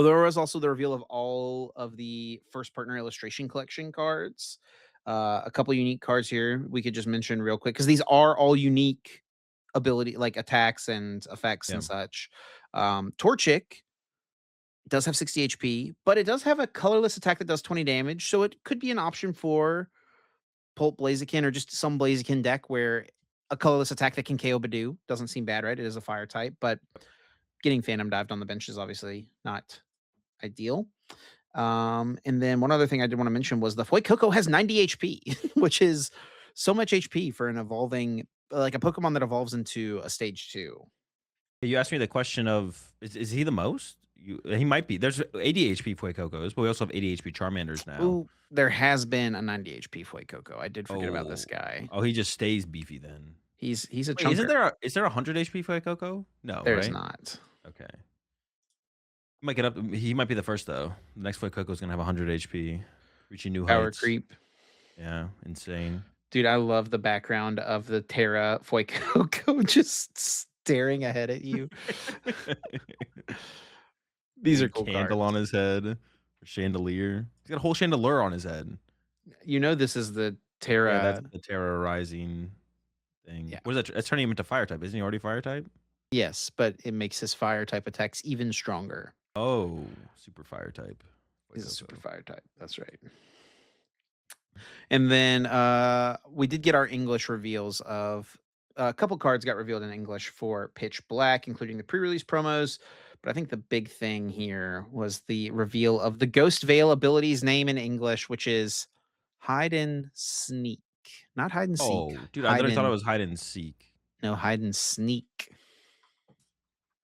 there was also the reveal of all of the first partner illustration collection cards. A couple unique cards here we could just mention real quick because these are all unique ability like attacks and effects Yeah. and such. Torchic does have 60 HP, but it does have a colorless attack that does 20 damage, so it could be an option for Pulp Blaziken or just some Blaziken deck where a colorless attack that can KO Badoo doesn't seem bad, right? It is a fire type, but getting Phantom Dived on the bench is obviously not ideal. And then one other thing I did want to mention was the Fuecoco has 90 HP, which is so much HP for an evolving like a Pokemon that evolves into a stage 2. You asked me the question of is he the most? He might be. There's 80 HP Fuecocos, but we also have 80 HP Charmanders now. Ooh, there has been a 90 HP Fuecoco. I did forget about this Oh, guy. oh, he just stays beefy then. He's a Wait, isn't chunker. there is there 100 HP Fuecoco? No, There's right? not. Okay. He might get up. He might be the first though. The next Fuecoco is gonna have 100 HP, reaching new Power heights. creep. Yeah, insane. Dude, I love the background of the Terra Fuecoco just staring ahead at you. These are Big cool candle on cards. his head, or chandelier. He's got a whole chandelier on his head. You know this is the Yeah, that's Terra. the terrorizing thing. Yeah. What is that? That's turning him into fire type. Isn't he already fire type? Yes, but it makes his fire type attacks even stronger. Oh, super fire type. He's a super Fuecoco. fire type. That's right. And then we did get our English reveals of a couple cards got revealed in English for Pitch Black, including the pre-release promos. But I think the big thing here was the reveal of the Ghost Veil ability's name in English, which is Hide and Sneak. Not hide and seek. Oh, dude, I Hide literally thought it and was hide and seek. no hide and sneak.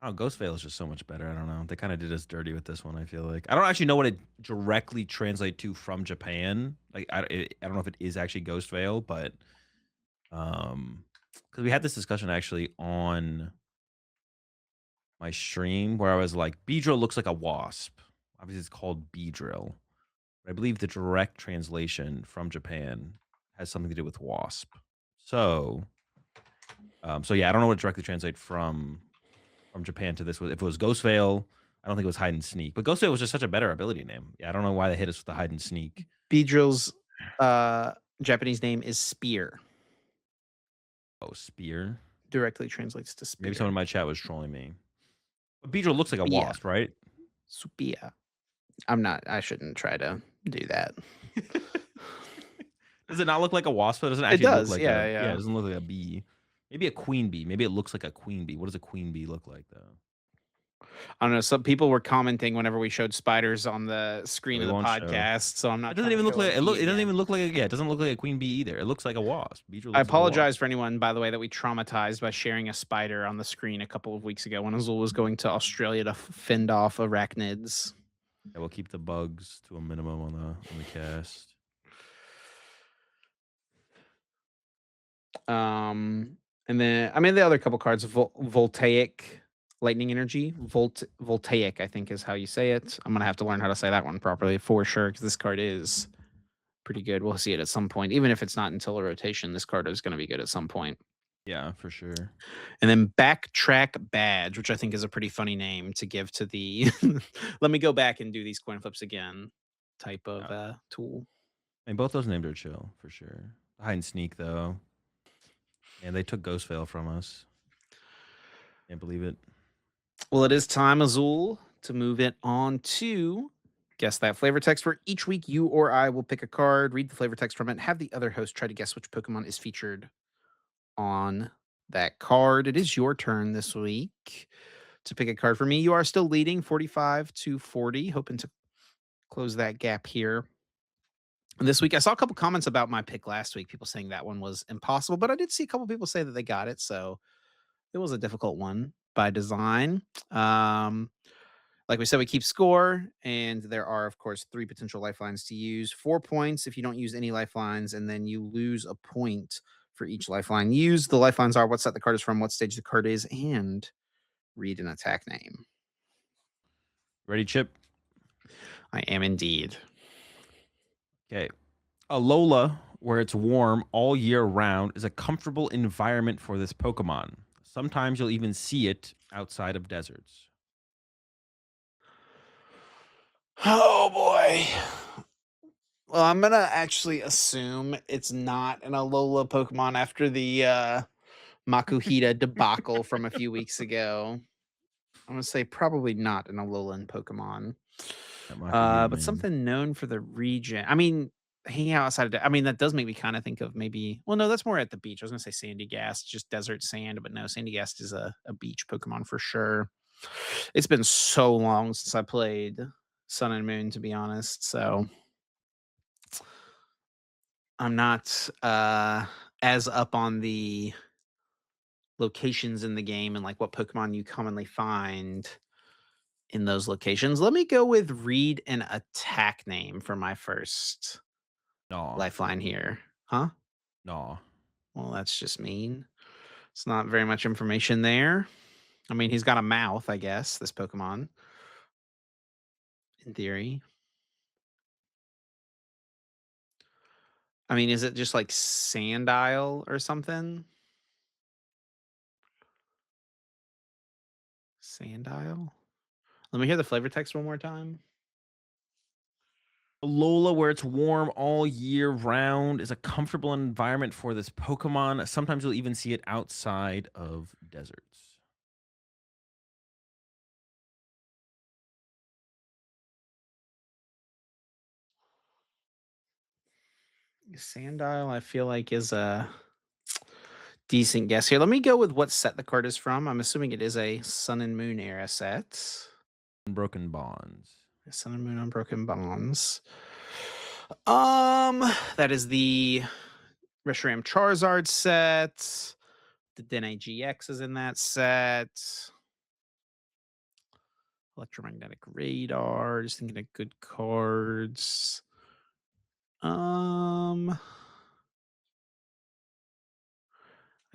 Oh, Ghost Veil is just so much better. I don't know. They kind of did us dirty with this one. I feel like I don't actually know what it directly translate to from Japan. Like I don't know if it is actually Ghost Veil, but because we had this discussion actually on my stream where I was like, Beedrill looks like a wasp. Obviously, it's called Beedrill. But I believe the direct translation from Japan has something to do with wasp. So, so yeah, I don't know what it directly translate from Japan to this. If it was Ghost Veil, I don't think it was hide and sneak. But Ghost Veil was just such a better ability name. Yeah, I don't know why they hit us with the hide and sneak. Beedrill's Japanese name is Spear. Oh, spear. Directly translates to Maybe someone in spear. my chat was trolling me. But Beedrill looks like a Yeah. wasp, right? Supia. I shouldn't try to do that. Does it not look like a wasp? It doesn't It actually look does. like a Yeah, yeah. It yeah. doesn't look like a bee. Maybe a queen bee. Maybe it looks like a queen bee. What does a queen bee look like though? I don't know. Some people were commenting whenever we showed spiders on the screen We of the won't show. podcast, so I'm It not doesn't trying to even look show a like it. bee It doesn't even again. look like yeah. It doesn't look like a queen bee either. It looks like a wasp. Beedrill I looks like a wasp. apologize for anyone, by the way, that we traumatized by sharing a spider on the screen a couple of weeks ago when Azul was going to Australia to fend off arachnids. Yeah, we'll keep the bugs to a minimum on the cast. And then I mean the other couple cards, voltaic lightning energy, voltaic, I think is how you say it. I'm gonna have to learn how to say that one properly for sure because this card is pretty good. We'll see it at some point, even if it's not until a rotation. This card is going to be good at some point. Yeah, for sure. And then backtrack badge, which I think is a pretty funny name to give to the let me go back and do these coin flips again type of Yeah. tool. I mean, both those names are chill for sure. Hide and sneak though, and they took Ghost Veil from us. Can't believe it. Well, it is time, Azul, to move it on to guess that flavor text, where each week you or I will pick a card, read the flavor text from it, and have the other host try to guess which Pokemon is featured on that card. It is your turn this week to pick a card for me. You are still leading 45-40, hoping to close that gap here. And this week, I saw a couple comments about my pick last week, people saying that one was impossible, but I did see a couple people say that they got it. So it was a difficult one by design. Like we said, we keep score, and there are, of course, 3 potential lifelines to use. 4 points if you don't use any lifelines, and then you lose a point for each lifeline used. The lifelines are what set the card is from, what stage the card is, and read an attack name. Ready, Chip? I am indeed. Okay. Alola, where it's warm all year round, is a comfortable environment for this Pokemon. Sometimes you'll even see it outside of deserts. Oh boy. Well, I'm gonna actually assume it's not an Alola Pokemon after the Makuhita debacle from a few weeks ago. I'm gonna say probably not an Alolan Pokemon. That Makuhita But man. something known for the region. I mean, hanging out outside of I mean, that does make me kind of think of maybe well, no, that's more at the beach. I was gonna say Sandy Gas, just desert sand, but no, Sandy Gas is a beach Pokemon for sure. It's been so long since I played Sun and Moon, to be honest. So I'm not as up on the locations in the game and like what Pokemon you commonly find in those locations. Let me go with read an attack name for my first Nah, lifeline here. Huh? nah. Well, that's just mean. It's not very much information there. I mean, he's got a mouth, I guess, this Pokemon, in theory. I mean, is it just like Sandile or something? Sandile? Let me hear the flavor text one more time. Alola, where it's warm all year round, is a comfortable environment for this Pokemon. Sometimes you'll even see it outside of deserts. Sandile, I feel like is a decent guess here. Let me go with what set the card is from. I'm assuming it is a Sun and Moon era set. Broken Bonds. Sun and Moon Unbroken Bonds. That is the Reshiram Charizard set. The Dene GX is in that set. Electromagnetic Radar. Just thinking of good cards. I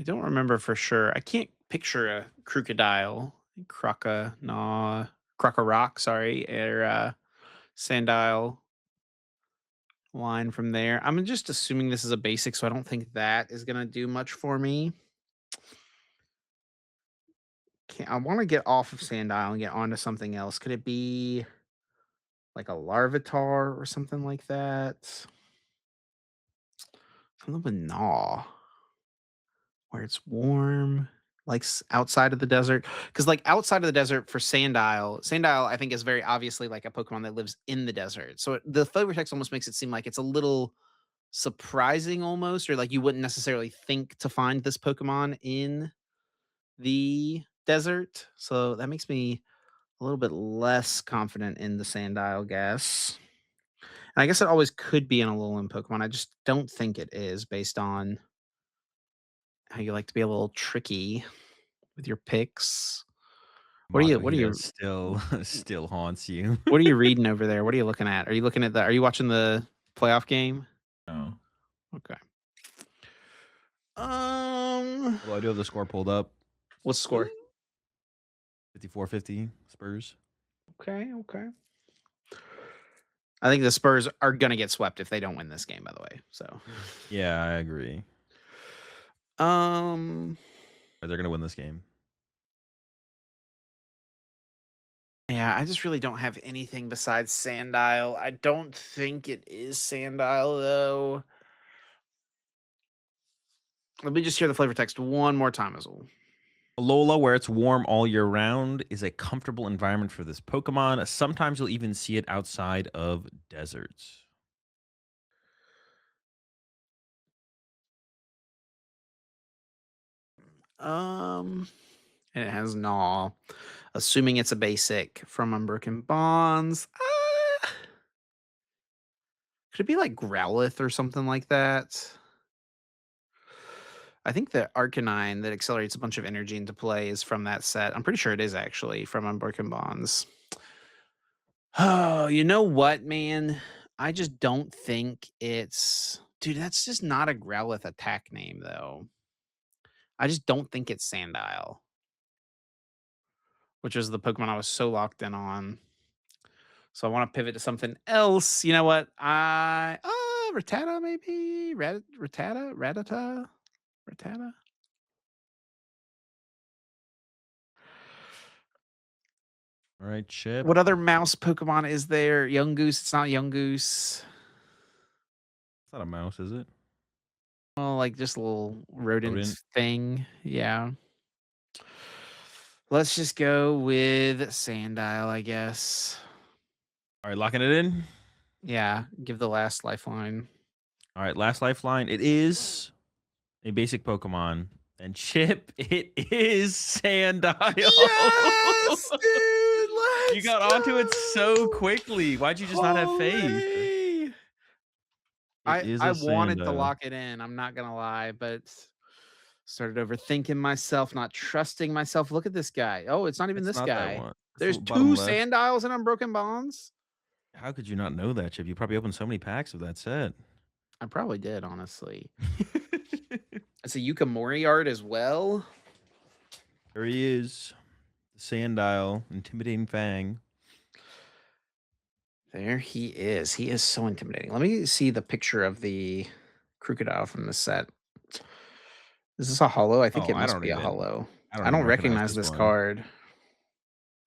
don't remember for sure. I can't picture a crocodile, Crocorock, sorry, or Sandile line from there. I'm just assuming this is a basic, so I don't think that is gonna do much for me. I want to get off of Sandile and get onto something else. Could it be like a Larvitar or something like that? Something with Gnaw, where it's warm, like outside of the desert. Because like outside of the desert for Sandile, I think is very obviously like a Pokemon that lives in the desert. So the flavor text almost makes it seem like it's a little surprising almost, or like you wouldn't necessarily think to find this Pokemon in the desert. So that makes me a little bit less confident in the Sandile guess. And I guess it always could be an Alolan Pokemon. I just don't think it is based on how you like to be a little tricky with your picks. What are you what are Makuhita you still still haunts you. what are you reading over there? What are you looking at? Are you looking at are you watching the playoff game? No. Okay. Um Although I do have the score pulled up. what's the score? 54-50 Spurs. Okay, okay. I think the Spurs are gonna get swept if they don't win this game, by the way. So Yeah, I agree. um They're gonna win this game. yeah, I just really don't have anything besides Sandile. I don't think it is Sandile though. Let me just hear the flavor text one more time, Azul. Alola, where it's warm all year round, is a comfortable environment for this Pokemon. Sometimes you'll even see it outside of deserts. Um, and it has Gnaw. Assuming it's a basic from Unbroken Bonds. Could it be like Growlithe or something like that? I think the Arcanine that accelerates a bunch of energy into play is from that set. I'm pretty sure it is actually from Unbroken Bonds. Oh, you know what, man? I just don't think it's dude, that's just not a Growlithe attack name, though. I just don't think it's Sandile, which was the Pokemon I was so locked in on. So I want to pivot to something else. You know what? Rattata maybe? Rattata? Rattata? Rattata? All right, Chip. What other mouse Pokemon is there? Young Goose. It's not Young Goose. It's not a mouse, is it? Oh, like just a little rodent Rodent. thing. Yeah. Let's just go with Sandile, I guess. All right, locking it in. Yeah, give the last lifeline. All right, last lifeline. It is a basic Pokemon. And Chip, it is Sandile. Yes, dude, You let's got onto it so go. quickly. Why'd you just not have faith? Holy. It is I a wanted to Sandile. lock it in, I'm not gonna lie, but started overthinking myself, not trusting myself. Look at this guy. Oh, it's not even It's this not that guy. one. It's the There's bottom 2 left. Sandiles and Unbroken Bonds? How could you not know that, Chip? You probably opened so many packs of that set. I probably did, honestly. It's a Yukamori art as well. There he is. The Sandile, Intimidating Fang. There he is. He is so intimidating. Let me see the picture of the crocodile from the set. Is this a holo? I think Oh, it must be a holo. I don't I even don't recognize recognize this this one. card.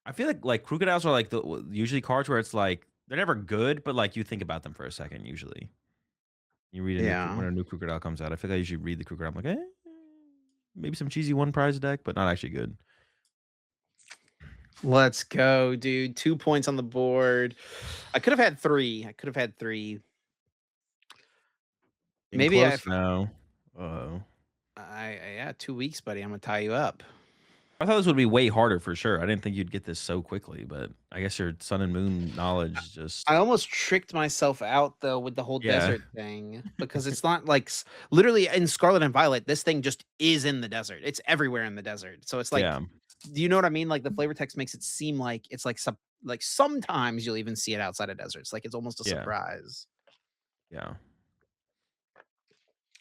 I feel like crocodiles are like usually cards where it's like they're never good, but like you think about them for a second. Usually, you read a Yeah. when a new crocodile comes out. I feel like I usually read the crocodile. I'm like, maybe some cheesy one prize deck, but not actually good. Let's go, dude. 2 points on the board. I could have had 3. I could have had 3. Getting Maybe close if now. Oh, yeah, 2 weeks, buddy. I'm gonna tie you up. I thought this would be way harder for sure. I didn't think you'd get this so quickly, but I guess your sun and moon knowledge I just almost tricked myself out though with the whole yeah, desert thing because it's not like literally in Scarlet and Violet, this thing just is in the desert. It's everywhere in the desert. So it's like, yeah, do you know what I mean? Like the flavor text makes it seem like it's like some like sometimes you'll even see it outside of deserts. Like it's almost a yeah, surprise. yeah.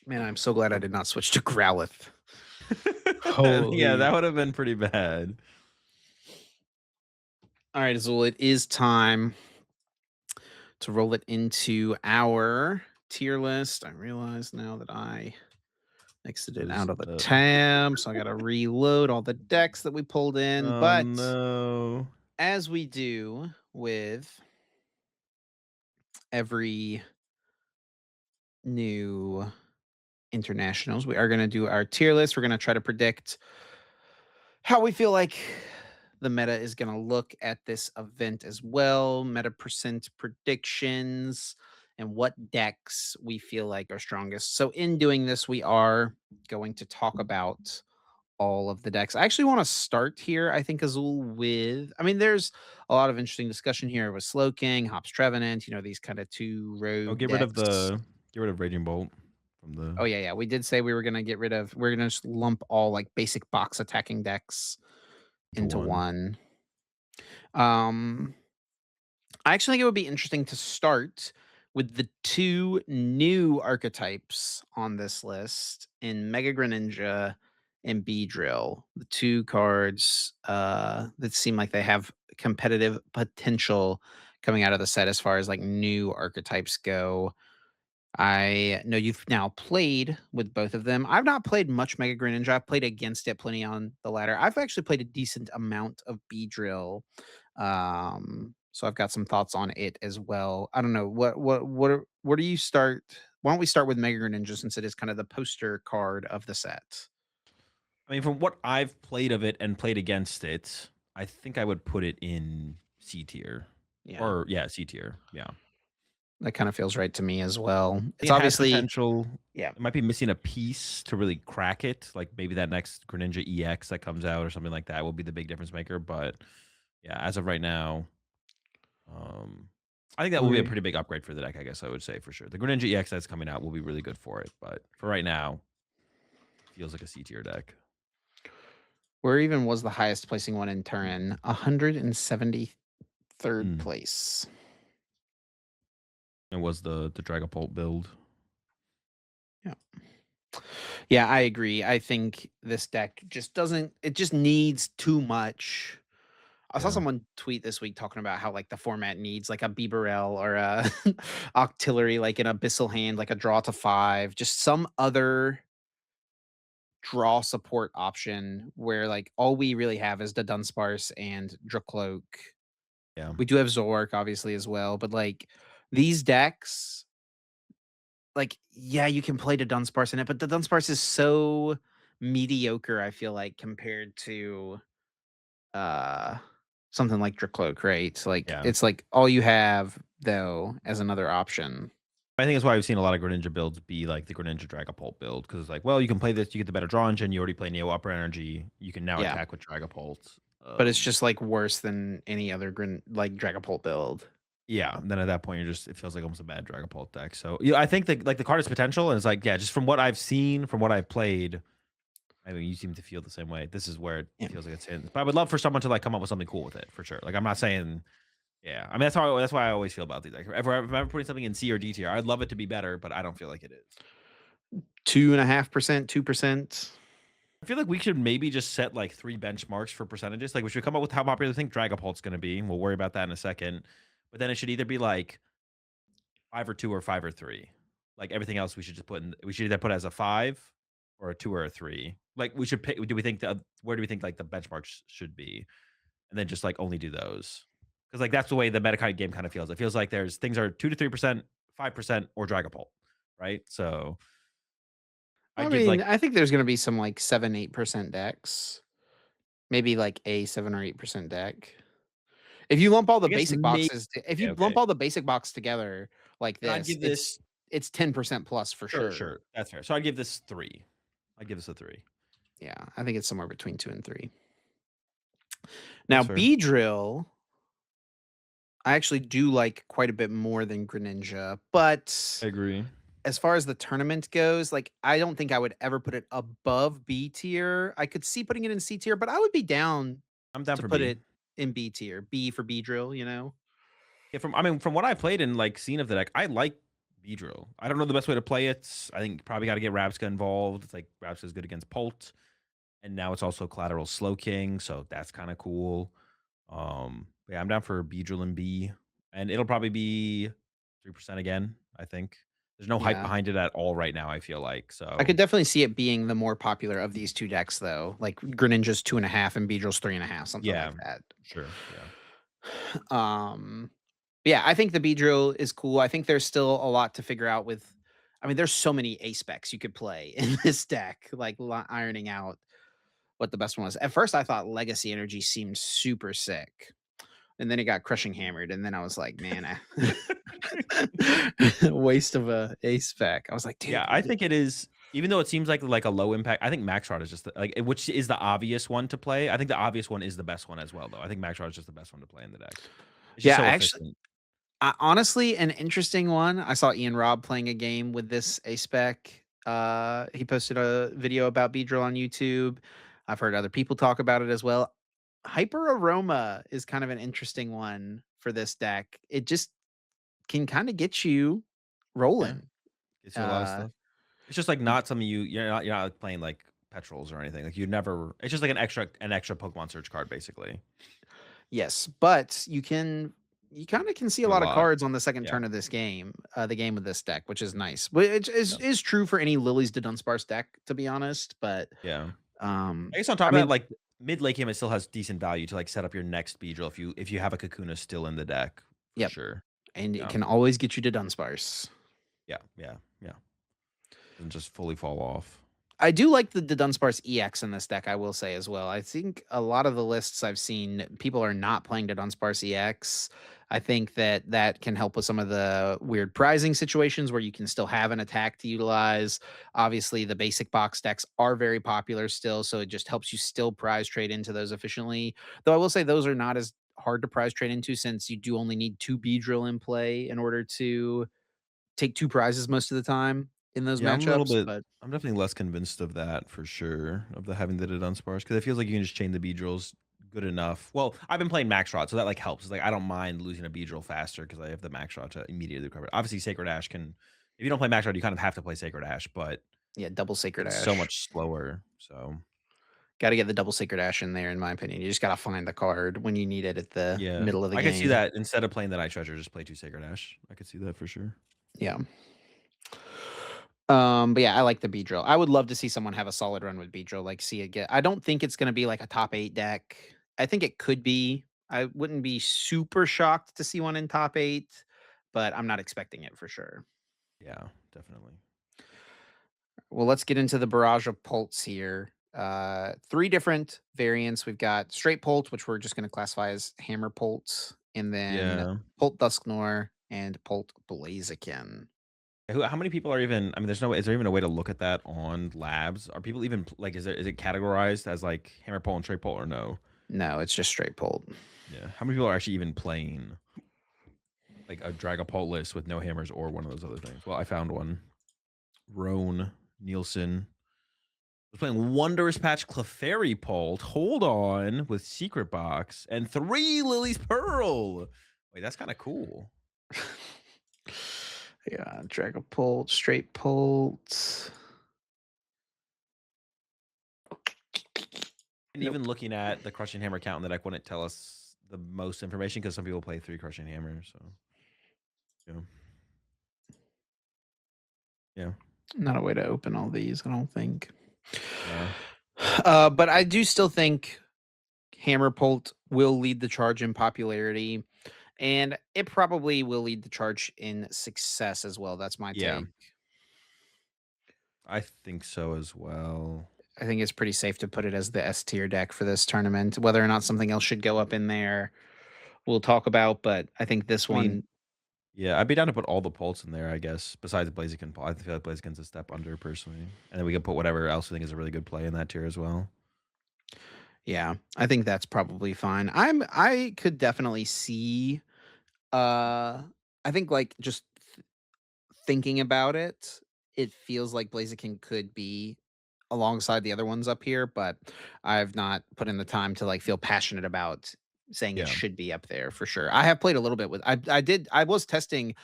Man, I'm so glad I did not switch to Growlithe. Yeah, Holy. that would have been pretty bad. All right, Azul, it is time to roll it into our tier list. I realize now that I exited Was out of the the tab, so I gotta reload all the decks that we pulled in. oh But no. as we do with every new internationals, we are gonna do our tier list. We're gonna try to predict how we feel like the meta is going to look at this event as well, meta percent predictions, and what decks we feel like are strongest. So, in doing this, we are going to talk about all of the decks. I actually want to start here, I think, Azul, with I mean, there's a lot of interesting discussion here with Slow King, Hops Trevenant, these kind of two Oh, rogue decks. get rid of Raging Bolt from the Oh, yeah, yeah. We did say we were going to we're going to just lump all like basic box attacking decks into into one. one. Um, I actually think it would be interesting to start with the 2 new archetypes on this list in Mega Greninja and Beedrill. The 2 cards, that seem like they have competitive potential coming out of the set as far as, like, new archetypes go. I know you've now played with both of them. I've not played much Mega Greninja. I've played against it plenty on the ladder. I've actually played a decent amount of Beedrill. So I've got some thoughts on it as well. I don't know where do you start? Why don't we start with Mega Greninja since it is kind of the poster card of the set? I mean, from what I've played of it and played against it, I think I would put it in C tier. Yeah, Or yeah, C tier. Yeah. that kind of feels right to me as well. I It's think it has obviously potential. yeah. It might be missing a piece to really crack it. Like maybe that next Greninja EX that comes out or something like that will be the big difference maker. But yeah, as of right now, um, I think that will be a we pretty big upgrade for the deck, I guess I would say for sure. The Greninja EX that's coming out will be really good for it. But for right now, feels like a C tier deck. Where even was the highest placing one in Turin? 173rd Mm. place. It was the Dragapult build. Yeah. Yeah, I agree. I think this deck just doesn't it just needs too much. I saw Yeah. someone tweet this week talking about how like the format needs like a Bibarel or a Octillery, like an Abyssal Hand, like a draw to 5, just some other draw support option where like all we really have is the Dunsparce and Dracloak. Yeah. We do have Zork obviously as well, but like these decks, like yeah, you can play the Dunsparce in it, but the Dunsparce is so mediocre, I feel like, compared to uh something like Dracloak, right? Like Yeah. it's like all you have though as another option. I think that's why I've seen a lot of Greninja builds be like the Greninja Dragapult build because it's like, well, you can play this, you get the better draw engine, you already play Neo Upper Energy, you can now Yeah, attack with Dragapult. but it's just like worse than any other like Dragapult build. Yeah, then at that point, you're just it feels like almost a bad Dragapult deck. So yeah, I think that like the card has potential, and it's like yeah, just from what I've seen, from what I've played, I mean, you seem to feel the same way. This is where it Yeah. feels like it's in. But I would love for someone to like come up with something cool with it for sure. Like I'm not saying, yeah, I mean that's why I always feel about these. Like if I'm ever putting something in C or D tier, I'd love it to be better, but I don't feel like it is. 2.5%, 2%. I feel like we should maybe just set like 3 benchmarks for percentages. Like we should come up with how popular we think Dragapult's going to be. And we'll worry about that in a second. But then it should either be like 5 or 2 or 5 or 3. Like everything else, we should just put in. We should either put as a 5 or a 2 or a 3. Like we should pick. Do we think the where do we think like the benchmarks should be, and then just like only do those because like that's the way the Metakai game kind of feels. It feels like there's things are 2 to 3%, 5%, or Dragapult, right? So I I'd give mean, like I think there's gonna be some like 7, 8% decks. Maybe like a 7 or 8% deck. If you lump all I the guess basic maybe boxes if okay, you lump okay. all the basic box together like Then I'd this, give this it's 10% plus for sure, sure. sure, that's fair. So I'd give this 3. I'd give this a 3. Yeah, I think it's somewhere between 2 and 3. Now, That's fair. Beedrill, I actually do like quite a bit more than Greninja, but I agree. as far as the tournament goes, like, I don't think I would ever put it above B tier. I could see putting it in C tier, but I would be down I'm down to for put B. it in B tier. B for Beedrill, you know? Yeah, from I mean, from what I played and like seen of the deck, I like Beedrill. I don't know the best way to play it. I think probably got to get Rabska involved. It's like Rabska's good against Pult, and now it's also Collateral Slow King, so that's kind of cool. But yeah, I'm down for Beedrill and B, and it'll probably be 3% again. I think there's no hype Yeah. behind it at all right now. I feel like I could so. definitely see it being the more popular of these 2 decks, though, like Greninja's 2.5 and Beedrill's 3.5, something like Yeah, that. sure. Yeah, Um, yeah, I think the Beedrill is cool. I think there's still a lot to figure out with I mean, there's so many A specs you could play in this deck, like, ironing out what the best one was. At first, I thought Legacy Energy seemed super sick, and then it got Crushing Hammered, and then I was like, "Man, waste of a A spec." I was like, yeah. "Dude, I think it is. Even though it seems like a low impact, I think Max Rod is just like which is the obvious one to play. I think the obvious one is the best one as well, though. I think Max Rod is just the best one to play in the deck. It's just yeah, so actually efficient. honestly, an interesting one. I saw Ian Robb playing a game with this A spec. He posted a video about Beedrill on YouTube. I've heard other people talk about it as well. Hyper Aroma is kind of an interesting one for this deck. It just can kind of get you Yeah, rolling. gets you a lot of Uh, stuff. It's just like not something you're not like playing like petrols or anything. Like you never. It's just like an extra Pokemon search card basically. yes, but you kind of can see a See a lot of lot. cards on the second Yeah. turn of this game, the game with this deck, which is nice. Which Yeah. is true for any Lilies to Dunsparce deck, to be honest. But Yeah. um, I guess on top I of that, mean, like mid late game, it still has decent value to like set up your next Beedrill if you have a Kakuna still in the deck for yep, sure. and it Yeah. can always get you to Dunsparce. Yeah. Yeah. Yeah. Doesn't just fully fall off. I do like the Dunsparce EX in this deck, I will say as well. I think a lot of the lists I've seen, people are not playing the Dunsparce EX. I think that that can help with some of the weird prizing situations where you can still have an attack to utilize. Obviously, the basic box decks are very popular still, so it just helps you still prize trade into those efficiently. Though I will say those are not as hard to prize trade into since you do only need 2 Beedrill in play in order to take 2 prizes most of the time in those Yeah, I'm a little matchups, bit. but I'm definitely less convinced of that for sure. Of the having the Dunsparce because it feels like you can just chain the Beedrills good enough. Well, I've been playing Max Rod, so that like helps. It's like I don't mind losing a Beedrill faster because I have the Max Rod to immediately recover. Obviously, Sacred Ash can. If you don't play Max Rod, you kind of have to play Sacred Ash, but yeah, double Sacred it's so Ash. much slower. So Gotta get the double Sacred Ash in there, in my opinion. You just gotta find the card when you need it at the yeah, middle of the I could see game. that instead of playing the Night Treasure, just play two Sacred Ash. I could see that for sure. Yeah. But yeah, I like the Beedrill. I would love to see someone have a solid run with Beedrill, like see it get I don't think it's gonna be like a top 8 deck. I think it could be. I wouldn't be super shocked to see one in top 8, but I'm not expecting it for sure. Yeah, definitely. Well, let's get into the barrage of Pults here. 3 different variants. We've got straight Pult, which we're just gonna classify as Hammer Pult, and then Yeah. Pult Dusknoir and Pult Blaziken. How many people are even? I mean, there's no. Is there even a way to look at that on labs? Are people even like? Is it categorized as like hammer pole and straight pole or no? No, it's just straight pulled. Yeah. How many people are actually even playing like a Dragapult list with no hammers or one of those other things? Well, I found one. Roan Nielsen was playing Wondrous Patch Clefairy Pult. Hold on, with Secret Box and 3 Lily's Pearl. Wait, that's kind of cool. Yeah, Dragapult, straight pulled. And even Nope. looking at the Crushing Hammer count in the deck wouldn't tell us the most information because some people play 3 Crushing Hammers. So yeah, yeah, Not a way to open all these, I don't think. no, But I do still think Hammerpult will lead the charge in popularity, and it probably will lead the charge in success as well. That's my yeah. take. I think so as well. I think it's pretty safe to put it as the S tier deck for this tournament. Whether or not something else should go up in there, we'll talk about. But I think this I mean, one, yeah, I'd be down to put all the Pults in there, I guess, besides Blaziken. I feel like Blaziken's a step under personally. And then we can put whatever else we think is a really good play in that tier as well. yeah, I think that's probably fine. I could definitely see. I think like just thinking about it, it feels like Blaziken could be alongside the other ones up here, but I've not put in the time to like feel passionate about saying it Yeah. should be up there for sure. I have played a little bit with I was testing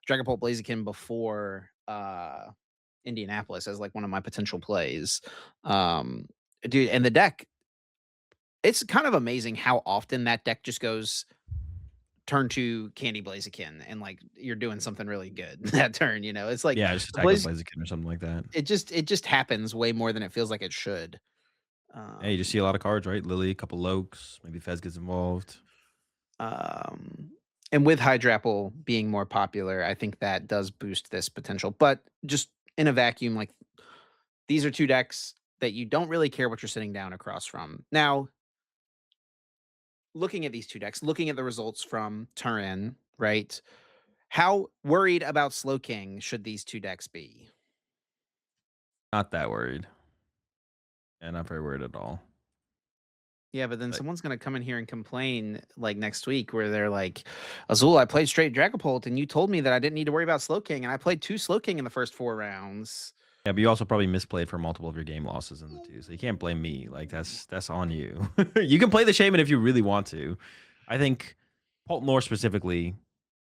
Dragapult Blaziken before Indianapolis as like one of my potential plays. Um dude, and the deck, it's kind of amazing how often that deck just goes turn to Candy Blaziken and like you're doing something really good that turn, you know. It's like Yeah, just the attack with Blaze Blaziken or something like that. it just happens way more than it feels like it should. Yeah, you just Um see a lot of cards, right? Lily, a couple Lokes, maybe Fez gets involved. um and with Hydrapple being more popular, I think that does boost this potential. But just in a vacuum, like these are two decks that you don't really care what you're sitting down across from. Now, looking at these two decks, looking at the results from Turin, right? How worried about Slow King should these two decks be? Not that worried. Yeah, not very worried at all. Yeah, but then Like, someone's gonna come in here and complain like next week where they're like, Azul, I played straight Dragapult and you told me that I didn't need to worry about Slow King, and I played two Slow King in the first 4 rounds. yeah, but you also probably misplayed for multiple of your game losses in the two, so you can't blame me. Like that's on you. You can play the Shaman if you really want to. I think Pult Lore specifically,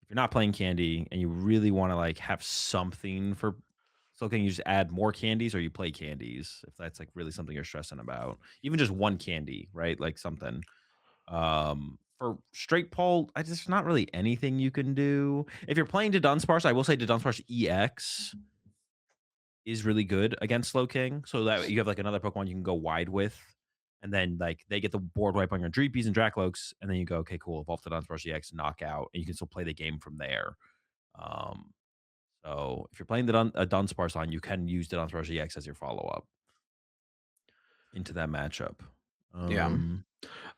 if you're not playing Candy and you really want to like have something for so can you just add more candies or you play candies if that's like really something you're stressing about. Even just one candy, right? Like something. For straight Pult, I just not really anything you can do. If you're playing Dunsparce, I will say Dunsparce EX is really good against Slow King, so that you have like another Pokemon you can go wide with, and then like they get the board wipe on your Dreepies and Drakloaks, and then you go, okay, cool, evolve to Dunsparce EX, knockout, and you can still play the game from there. Um, so if you're playing a Dunsparce line, you can use the Dunsparce EX as your follow up into that matchup. Yeah. Um,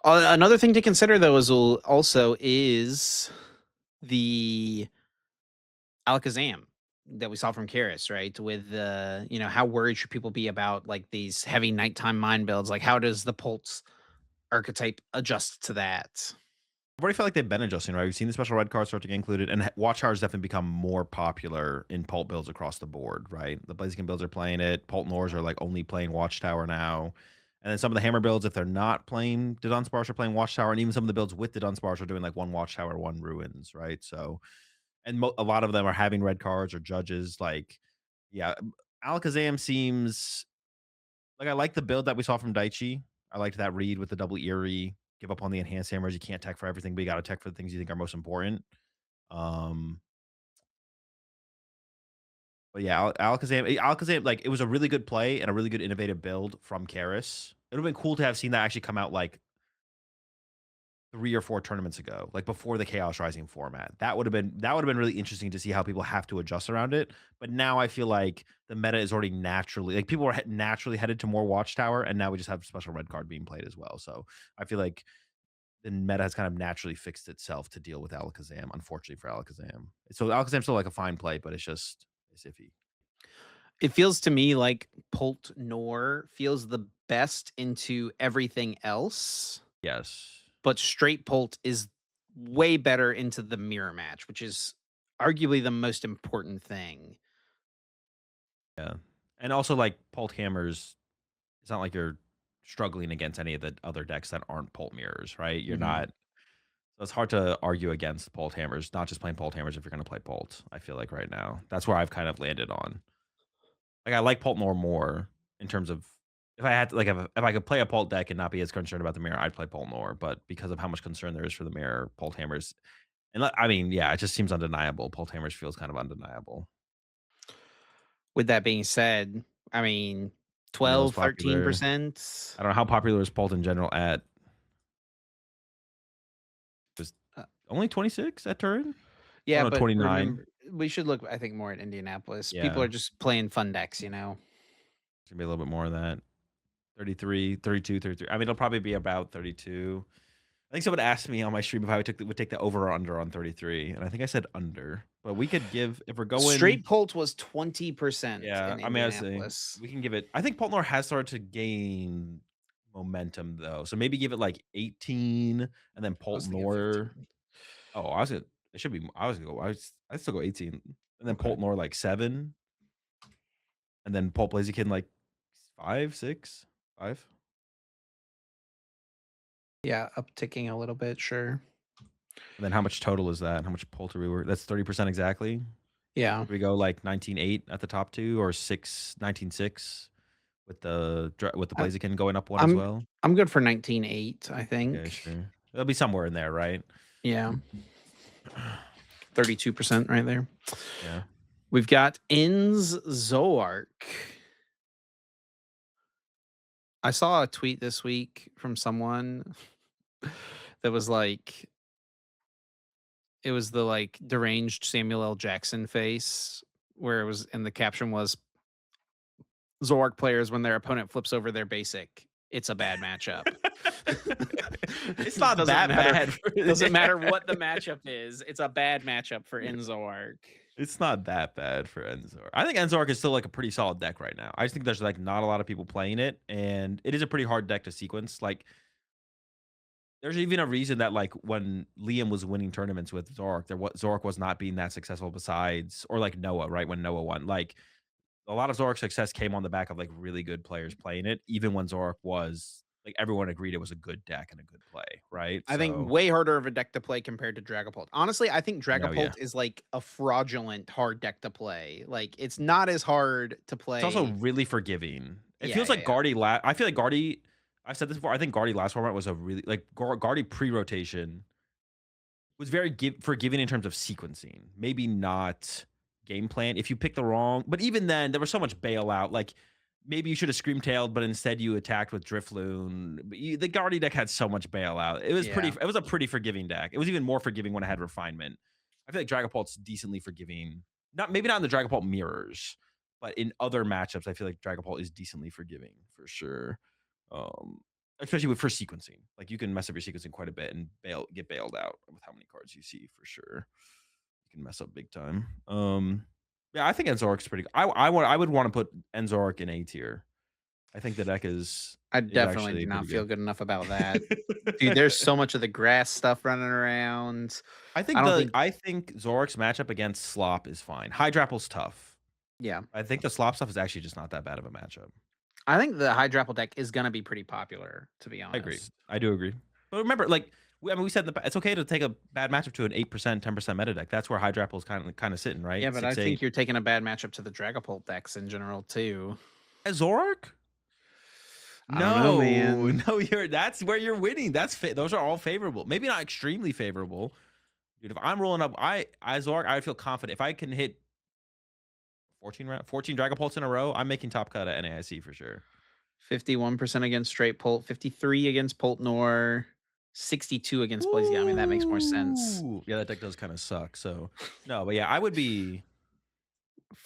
Another thing to consider though, Azul, also is the Alakazam that we saw from Karis, right? With how worried should people be about like these heavy nighttime mind builds? Like, how does the Pulse archetype adjust to that? I've already felt like they've been adjusting, right? We've seen the special red cards start to get included, and Watchtower has definitely become more popular in Pult builds across the board, right? The Blaziken builds are playing it. Pult Nors are like only playing Watchtower now. And then some of the Hammer builds, if they're not playing the Dunsparce, are playing Watchtower. And even some of the builds with the Dunsparce are doing like one Watchtower, one Ruins, right? So, and a lot of them are having red cards or judges. Like, yeah, Alakazam seems like I like the build that we saw from Daichi. I liked that read with the double Eerie, give up on the enhanced hammers. You can't tech for everything, but you got to tech for the things you think are most important. Um, but yeah, Alakazam, like it was a really good play and a really good innovative build from Karis. It would have been cool to have seen that actually come out like 3 or 4 tournaments ago, like before the Chaos Rising format. That would have been really interesting to see how people have to adjust around it. But now I feel like the meta is already naturally like people are naturally headed to more Watchtower, and now we just have special red card being played as well. So I feel like the meta has kind of naturally fixed itself to deal with Alakazam. Unfortunately for Alakazam, so Alakazam's still like a fine play, but It's iffy. It feels to me like Pult Noir feels the best into everything else, Yes. but straight Pult is way better into the mirror match, which is arguably the most important thing. Yeah. And also, like, Pult Hammers, it's not like you're struggling against any of the other decks that aren't Pult Mirrors, right? You're Mhm. not so it's hard to argue against Pult Hammers, not just playing Pult Hammers if you're gonna play Pult, I feel like right now. That's where I've kind of landed on. Like, I like Pult Noir more in terms of if I had to, like, if I could play a Pult deck and not be as concerned about the mirror, I'd play Pult Noir, but because of how much concern there is for the mirror, Pult Hammers I mean, yeah, it just seems undeniable. Pult Hammers feels kind of undeniable. With that being said, I mean, Probably the most 12, popular. 13%. I don't know how popular is Pult in general at was Uh, only 26 at Turin? Oh, yeah, no, but 29. remember, we should look, I think, more at Indianapolis. People Yeah, are just playing fun decks, you know? it's gonna be a little bit more of that. 33, 32, 33. I mean, it'll probably be about 32. I think someone asked me on my stream if I would take the over or under on 33, and I think I said under. But we could give if we're going Straight Pult was 20% yeah, in I mean, I was saying Indianapolis. we can give it I think Pult Noir has started to gain momentum though. So maybe give it like 18 and then I Pult was thinking Noir. 15. Oh, I was gonna it should be I was gonna go I'd still go 18 and then Okay. Pult Noir like 7 and then Pult Blaziken like 5, 6, 5. Yeah, upticking a little bit, sure. And then how much total is that? How much Pult are we were that's 30% exactly. Yeah. We go like 19.8 at the top two or 19.6 with with the I, Blaziken going up one as I'm well. I'm good for 19.8, I Yeah, think. sure. It'll be somewhere in there, right? Yeah, 32% right there. Yeah. We've got Inns Zoark. I saw a tweet this week from someone that was like, it was the like deranged Samuel L. Jackson face, where it was, and the caption was Zoark players when their opponent flips over their basic. It's a bad matchup. It's not doesn't that matter. bad for Doesn't matter what the matchup is. It's a bad matchup for Yeah. Inzoark. It's not that bad for Enzor. I think Enzork is still like a pretty solid deck right now. I just think there's like not a lot of people playing it, and it is a pretty hard deck to sequence. Like, there's even a reason that like when Liam was winning tournaments with Zork, Zork was not being that successful. Besides, or like Noah, right when Noah won, like a lot of Zork's success came on the back of like really good players playing it. Even when Zork was like everyone agreed it was a good deck and a good play, right? I think So way harder of a deck to play compared to Dragapult. Honestly, I think no, yeah. Dragapult is like a fraudulent hard deck to play. Like it's not as hard to It's also play. really forgiving. It Yeah, feels yeah, like yeah. I feel like Guardy I've said this before, I think Guardy last format was a really like, Guardy pre-rotation was very forgiving in terms of sequencing. Maybe not game plan if you pick the wrong but even then, there was so much bailout, like, maybe you should have scream-tailed, but instead you attacked with Drifloon. But the Guardy deck had so much bailout. Yeah. It was a pretty forgiving deck. It was even more forgiving when it had refinement. I feel like Dragapult's decently forgiving. Not maybe not in the Dragapult mirrors, but in other matchups, I feel like Dragapult is decently forgiving for sure. Um, Especially with for sequencing. Like you can mess up your sequencing quite a bit and get bailed out with how many cards you see for sure. You can mess up big time. Yeah, I think Enzoric's pretty. I would want to put Enzoric in A tier. I think the deck I is definitely actually do pretty not feel good. good enough about that. Dude, there's so much of the grass stuff running around. I don't think I think Zoric's matchup against Slop is fine. Hydrapple's tough. yeah. I think the Slop stuff is actually just not that bad of a matchup. I think the Hydrapple deck is gonna be pretty popular, to be I agree. honest. I do agree. But remember, like I mean, we said it's okay to take a bad matchup to an 8%, 10% meta deck. That's where Hydrapple's kind of sitting, Yeah, right? but I 6-8. think you're taking a bad matchup to the Dragapult decks in general too. Zoric? I don't know, No, man. no, that's where you're winning. Those are all favorable. Maybe not extremely favorable. Dude, if I'm rolling up, Zoric, I feel confident. If I can hit 14 Dragapults in a row, I'm making top cut at NAIC for sure. 51% against straight Pult, 53 against Pult Nor, 62 against Blaziken. I mean, that makes more sense. Ooh. Yeah, that deck does kind of suck. So, no, but yeah, I would be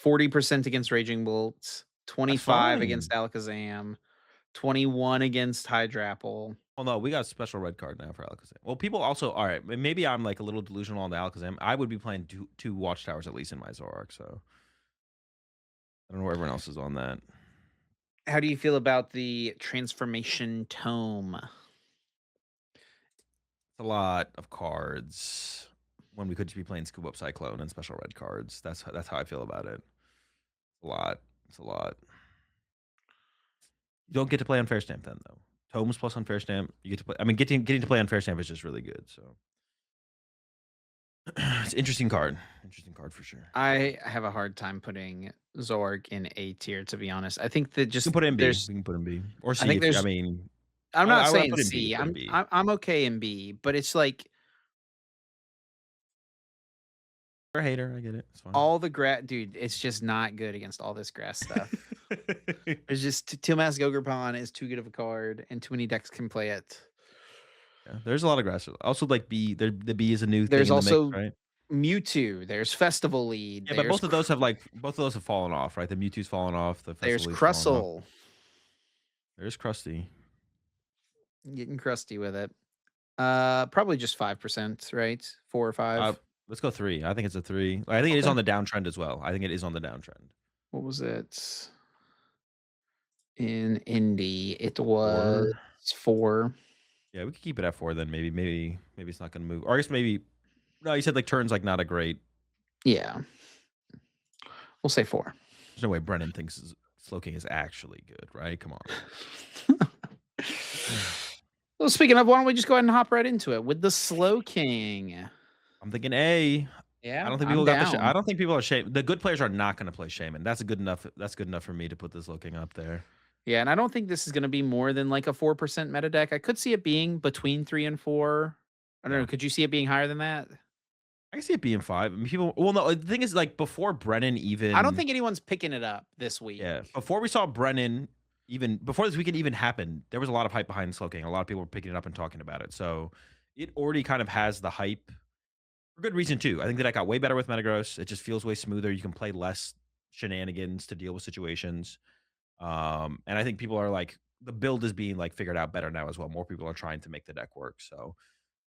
40% against Raging Bolt, that's 25 against fine. Alakazam, 21 against Hydrapple. Oh no, we got a special red card now for Alakazam. Well, people also, all right, maybe I'm like a little delusional on the Alakazam. I would be playing two Watchtowers at least in my Zoroark. So I don't know where everyone else is on that. It's How do you feel about the transformation tome? a lot of cards when we could just be playing Scoop Up Cyclone and special red cards. That's how I feel about it. A lot. It's a lot. You don't get to play Unfair Stamp then though. Tomes plus Unfair Stamp, you get to play. I mean, getting to play Unfair Stamp is just really good. So it's an interesting card. Interesting card for sure. I have a hard time putting Zorg in A tier, to be honest. I think that We can just put it in B. there's We can put it in B or I C think if you. I there's mean, I'm not I saying put it in B. C. Put it in I'm B. I'm I'm okay in B, but it's like You're a hater. I get it. It's fine. all the dude, it's just not good against all this grass stuff. There's just Tilmas Gograpon is too good of a card, and too many decks can play it. Yeah, there's a lot of grass. Also, like B, the B is a new thing There's in the mix, also right? Mewtwo, there's Festival Lead, Yeah, but both of those have fallen off, right? The Mewtwo's fallen off, the there's Festival Leaf's fallen off. Crustle. There's Krusty. Getting crusty with it. Probably just 5%, right? 4 or Uh, 5. let's go 3. I think it's a 3. I think it is Okay. on the downtrend as well. I think it is on the downtrend. What was it? In Indy, it was 4. 4. Yeah, we could keep it at 4 then maybe it's not gonna move. Or I guess maybe no, you said like turn's like not a great. Yeah. We'll say 4. There's no way Brennan thinks Slowking is actually good, right? Come on. Well, speaking of, why don't we just go ahead and hop right into it with the Slow King? I'm thinking A. I Yeah, don't think I'm people got the I down. don't think people are shame the good players are not gonna play Shaman. That's good enough for me to put this looking up there. Yeah, and I don't think this is gonna be more than like a 4% meta deck. I could see it being between 3 and 4. I don't know. Yeah. Could you see it being higher than that? I can see it being 5. I mean, people well, no, the thing is, like, before Brennan I don't even think anyone's picking it up this yeah, week. before we saw Brennan even before this weekend even happened, there was a lot of hype behind Slowking. A lot of people were picking it up and talking about it. So, it already kind of has the hype for good reason too. I think that I got way better with Metagross. It just feels way smoother. You can play less shenanigans to deal with situations. And I think people are like the build is being like figured out better now as well. More people are trying to make the deck work. So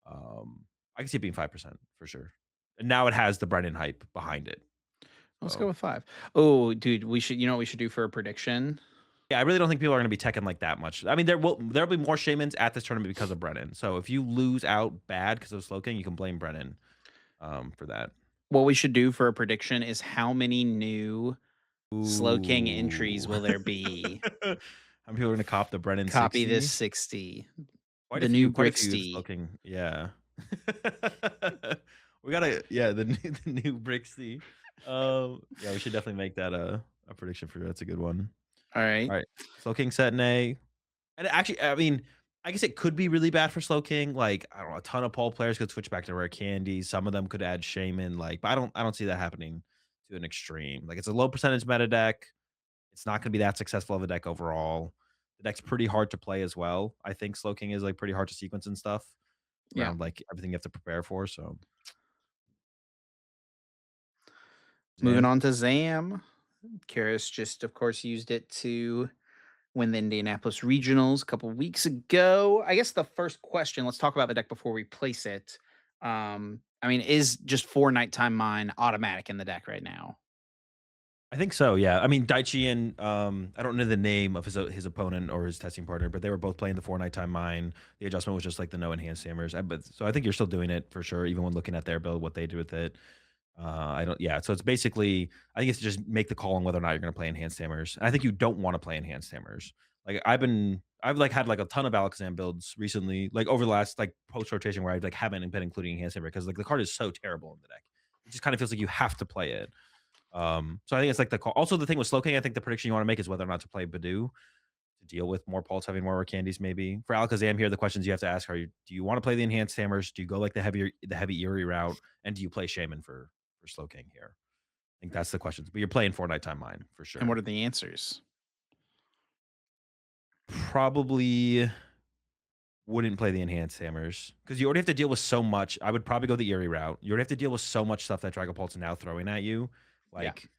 I can see it being 5% for sure. And now it has the Brennan hype behind it. Let's go So with 5. Oh, dude, you know what we should do for a prediction? yeah, I really don't think people are going to be teching like that much. I mean, there'll be more shamans at this tournament because of Brennan. So if you lose out bad because of Slowking, you can blame Brennan for that. What we should do for a prediction is how many new Slow King entries Ooh. will there be? How many people are going to cop the Brennan Copy this 60? 60. The new Quite a few Brixty. Slowking. Yeah. We gotta yeah, the new Brixie. Yeah, we should definitely make that a prediction for you. That's a good one. All right. All right. Slow King set in A. And actually, I mean, I guess it could be really bad for Slow King. Like, I don't know, a ton of Paul players could switch back to rare candy. Some of them could add Shaman. Like, but I don't see that happening to an extreme. Like, it's a low percentage meta deck. It's not gonna be that successful of a deck overall. The deck's pretty hard to play as well. I think Slow King is like pretty hard to sequence and stuff Yeah. around like everything you have to prepare for. So Moving Zam. on to Zam. Karis just, of course, used it to win the Indianapolis Regionals a couple weeks ago. I guess the first question, let's talk about the deck before we place it. I mean, is just 4 Nighttime Mine automatic in the deck right now? I think so, yeah. I mean, Daichi and I don't know the name of his opponent or his testing partner, but they were both playing the 4 Nighttime Mine. The adjustment was just like the no enhanced hammers. But so I think you're still doing it for sure, even when looking at their build, what they do with it. I don't. Yeah, so it's basically I think it's just make the call on whether or not you're going to play enhanced hammers. I think you don't want to play enhanced hammers. Like I've like had like a ton of Alakazam builds recently, like over the last like post rotation where I like haven't been including enhanced hammer because like the card is so terrible in the deck. It just kind of feels like you have to play it. So I think it's like the call. Also, the thing with Slowking, I think the prediction you want to make is whether or not to play Badoo to deal with more pulse having more rare candies. Maybe for Alakazam here, the questions you have to ask are: do you want to play the enhanced hammers? Do you go like the heavy Eerie route? And do you play Shaman for Slowking here? I think that's the questions. But you're playing for Nighttime Mine for And sure. what are the answers? Probably wouldn't play the enhanced hammers because you already have to deal with so much. I would probably go the Eerie route. You already have to deal with so much stuff that Dragon Pulse is now throwing at you. Yeah. Like,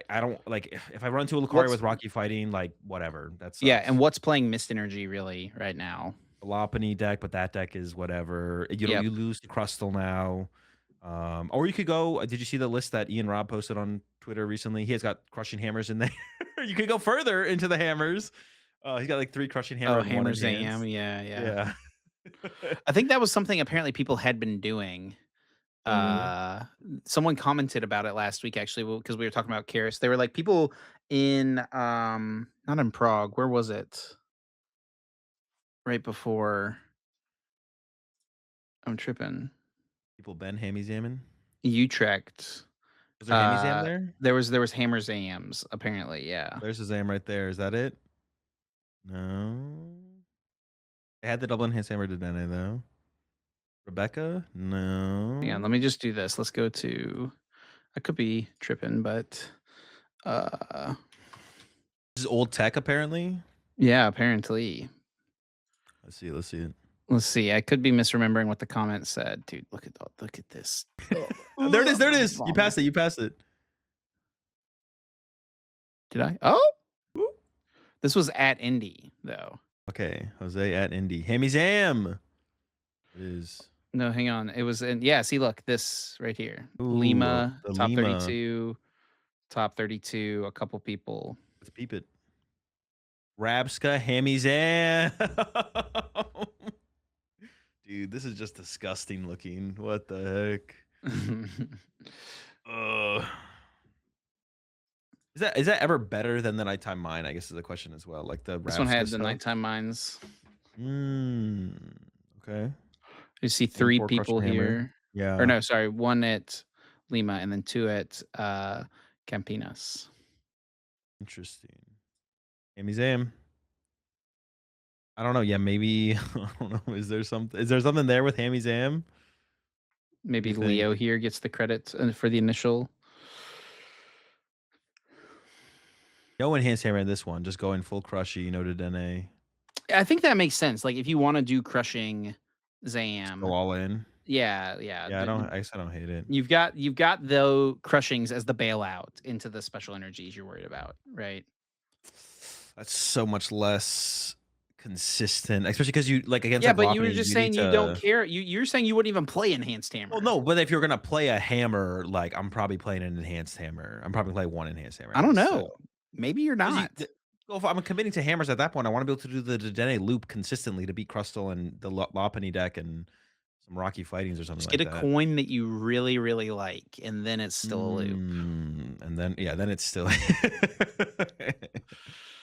I don't like if I run into a Lucario What's with Rocky fighting, like whatever. That Yeah, and sucks. what's playing Mist Energy really right now? A Lopunny deck, but that deck is whatever. Yep. You lose to Crustle now. Or you could go did you see the list that Ian Robb posted on Twitter recently? He has got crushing hammers in there. You could go further into the hammers. He's got, like, 3 crushing hammer Oh, and 1 Hammer Zam, enhanced. yeah, yeah. Yeah. I think that was something apparently people had been doing. Mhm. Uh, Someone commented about it last week actually because we were talking about Karis. They were like people in not in Prague, where was it? Right before I'm tripping. People been hammy zamming. Utrecht. Was there hammy zam Uh there? there was Hammer Zams apparently, yeah. There's a zam right there. Is that it? No. They had the double enhanced hammer to Dene, though. Rebecca? Yeah, No. let me just do this. Let's go to I could be tripping, but uh This is old tech, apparently. yeah, apparently. Let's see it. Let's see. I could be misremembering what the comment said. Dude, look at this. There it is, there it I'm is! You passed vomit. it, you passed it. Did I? Oh, Woo. this was at Indy though. Okay, Jose at Indy. Hammy Zam! It is. No, hang on. It was in yeah, see look, this right here. Ooh, Lima, the top Lima. 32, top 32, a couple people. Let's peep it. Rabska Hammy Zam! Dude, this is just disgusting looking. What the heck? Ugh. Is that ever better than the nighttime mine? I guess is the question as well. Like the This one Rabska had the stuff. nighttime mines. Mm, okay. You see Same 3 for people Crushing Hammer. here. Or Yeah, no, sorry, 1 at Lima and then 2 at Campinas. interesting. Amy Zam. I don't know. Yeah, maybe I don't know. Is there something there with Hammy Zam? What do Maybe you think? Leo here gets the credit for the initial. No enhanced hammer in this one. Just going full crushy, no to Dene. I think that makes sense. Like if you want to do crushing Just go Zam, all in. yeah, yeah. Yeah, I guess I don't hate it. You've got the crushings as the bailout into the special energies you're worried about, right? That's so much less consistent, especially because you like against Yeah, like but you were Lopunny, just you need saying you don't to. care. You're saying you wouldn't even play enhanced Well, hammer. no, but if you're gonna play a hammer, like I'm probably playing an enhanced hammer. I'm probably playing one enhanced hammer, I I don't guess. So know. Maybe you're 'cause not. well, if I'm committing to hammers at that point, I want to be able to do the Dedenne loop consistently to beat Crustal and the Lopunny deck and some Rocky Fightings or something Just like get a that. coin that you really, really like, and then it's still a loop. And then yeah, then it's still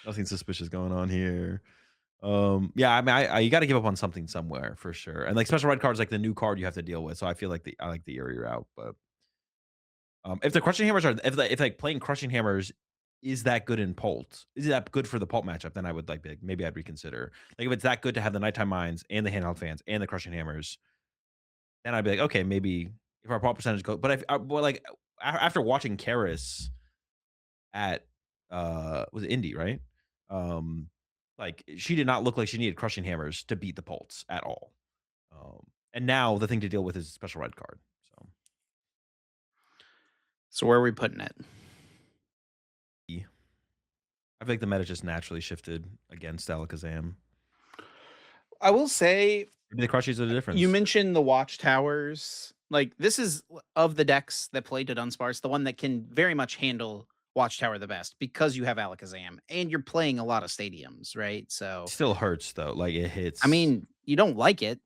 nothing suspicious going on here. Yeah, I mean, you got to give up on something somewhere for sure, and like special red cards, like the new card you have to deal with. So I feel like I like the Eerie route, but if the crushing hammers are if like playing crushing hammers is that good in Pult, is that good for the Pult matchup? Then I would like maybe I'd reconsider. Like if it's that good to have the nighttime mines and the handheld fans and the crushing hammers, then I'd be like, okay, maybe if our Pult percentage go. But if well, like after watching Karis at was it Indy, right? Um like she did not look like she needed crushing hammers to beat the Pults at all. And now the thing to deal with is special red card. So So where are we putting it? E. I feel like the meta just naturally shifted against Alakazam. I will say Maybe the crushies are the you difference. mentioned the watchtowers. Like this is of the decks that play to Dunsparce, the one that can very much handle Watchtower the best because you have Alakazam and you're playing a lot of stadiums, right? So Still hurts though. Like it I hits. mean, you don't like it,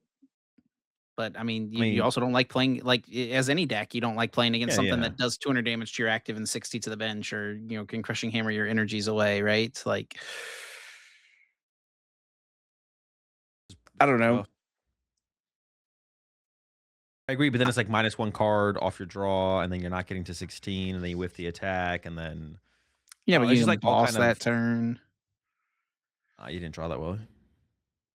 but I mean, I you mean, also don't like playing like as any deck, you don't like playing against yeah, something yeah. that does 200 damage to your active and 60 to the bench, or can crushing hammer your energies away, right? Like, I It's don't know. tough. I agree, but then it's like -1 card off your draw, and then you're not getting to 16, and then you whiff the attack, and then I Yeah, don't but know. It's you just can like all boss kind that of. turn. You didn't draw that well. You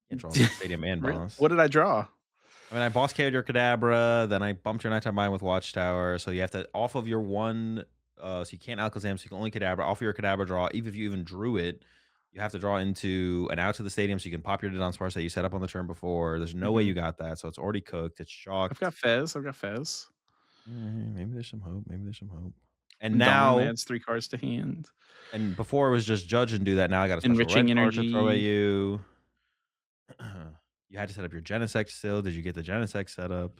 can't draw Stadium and Really? Boss. What did I draw? I mean, I boss KO'd your Kadabra, then I bumped your Nighttime Mine with Watchtower, so you have to off of your one, so you can't Alakazam, so you can only Kadabra. Off of your Kadabra draw, even if you even drew it, you have to draw into an out to the stadium, so you can pop your Didon that you set up on the turn before. There's no way Mhm. you got that, so it's already cooked. It's I've shocked. got Fez. I've got Fez. Maybe there's some hope. Maybe there's some hope. And Dom now, adds 3 cards to hand. and before it was just judge and do that. Now I got a special red Enriching card to throw at energy. you. You had to set up your Genesect still. Did you get the Genesect set up?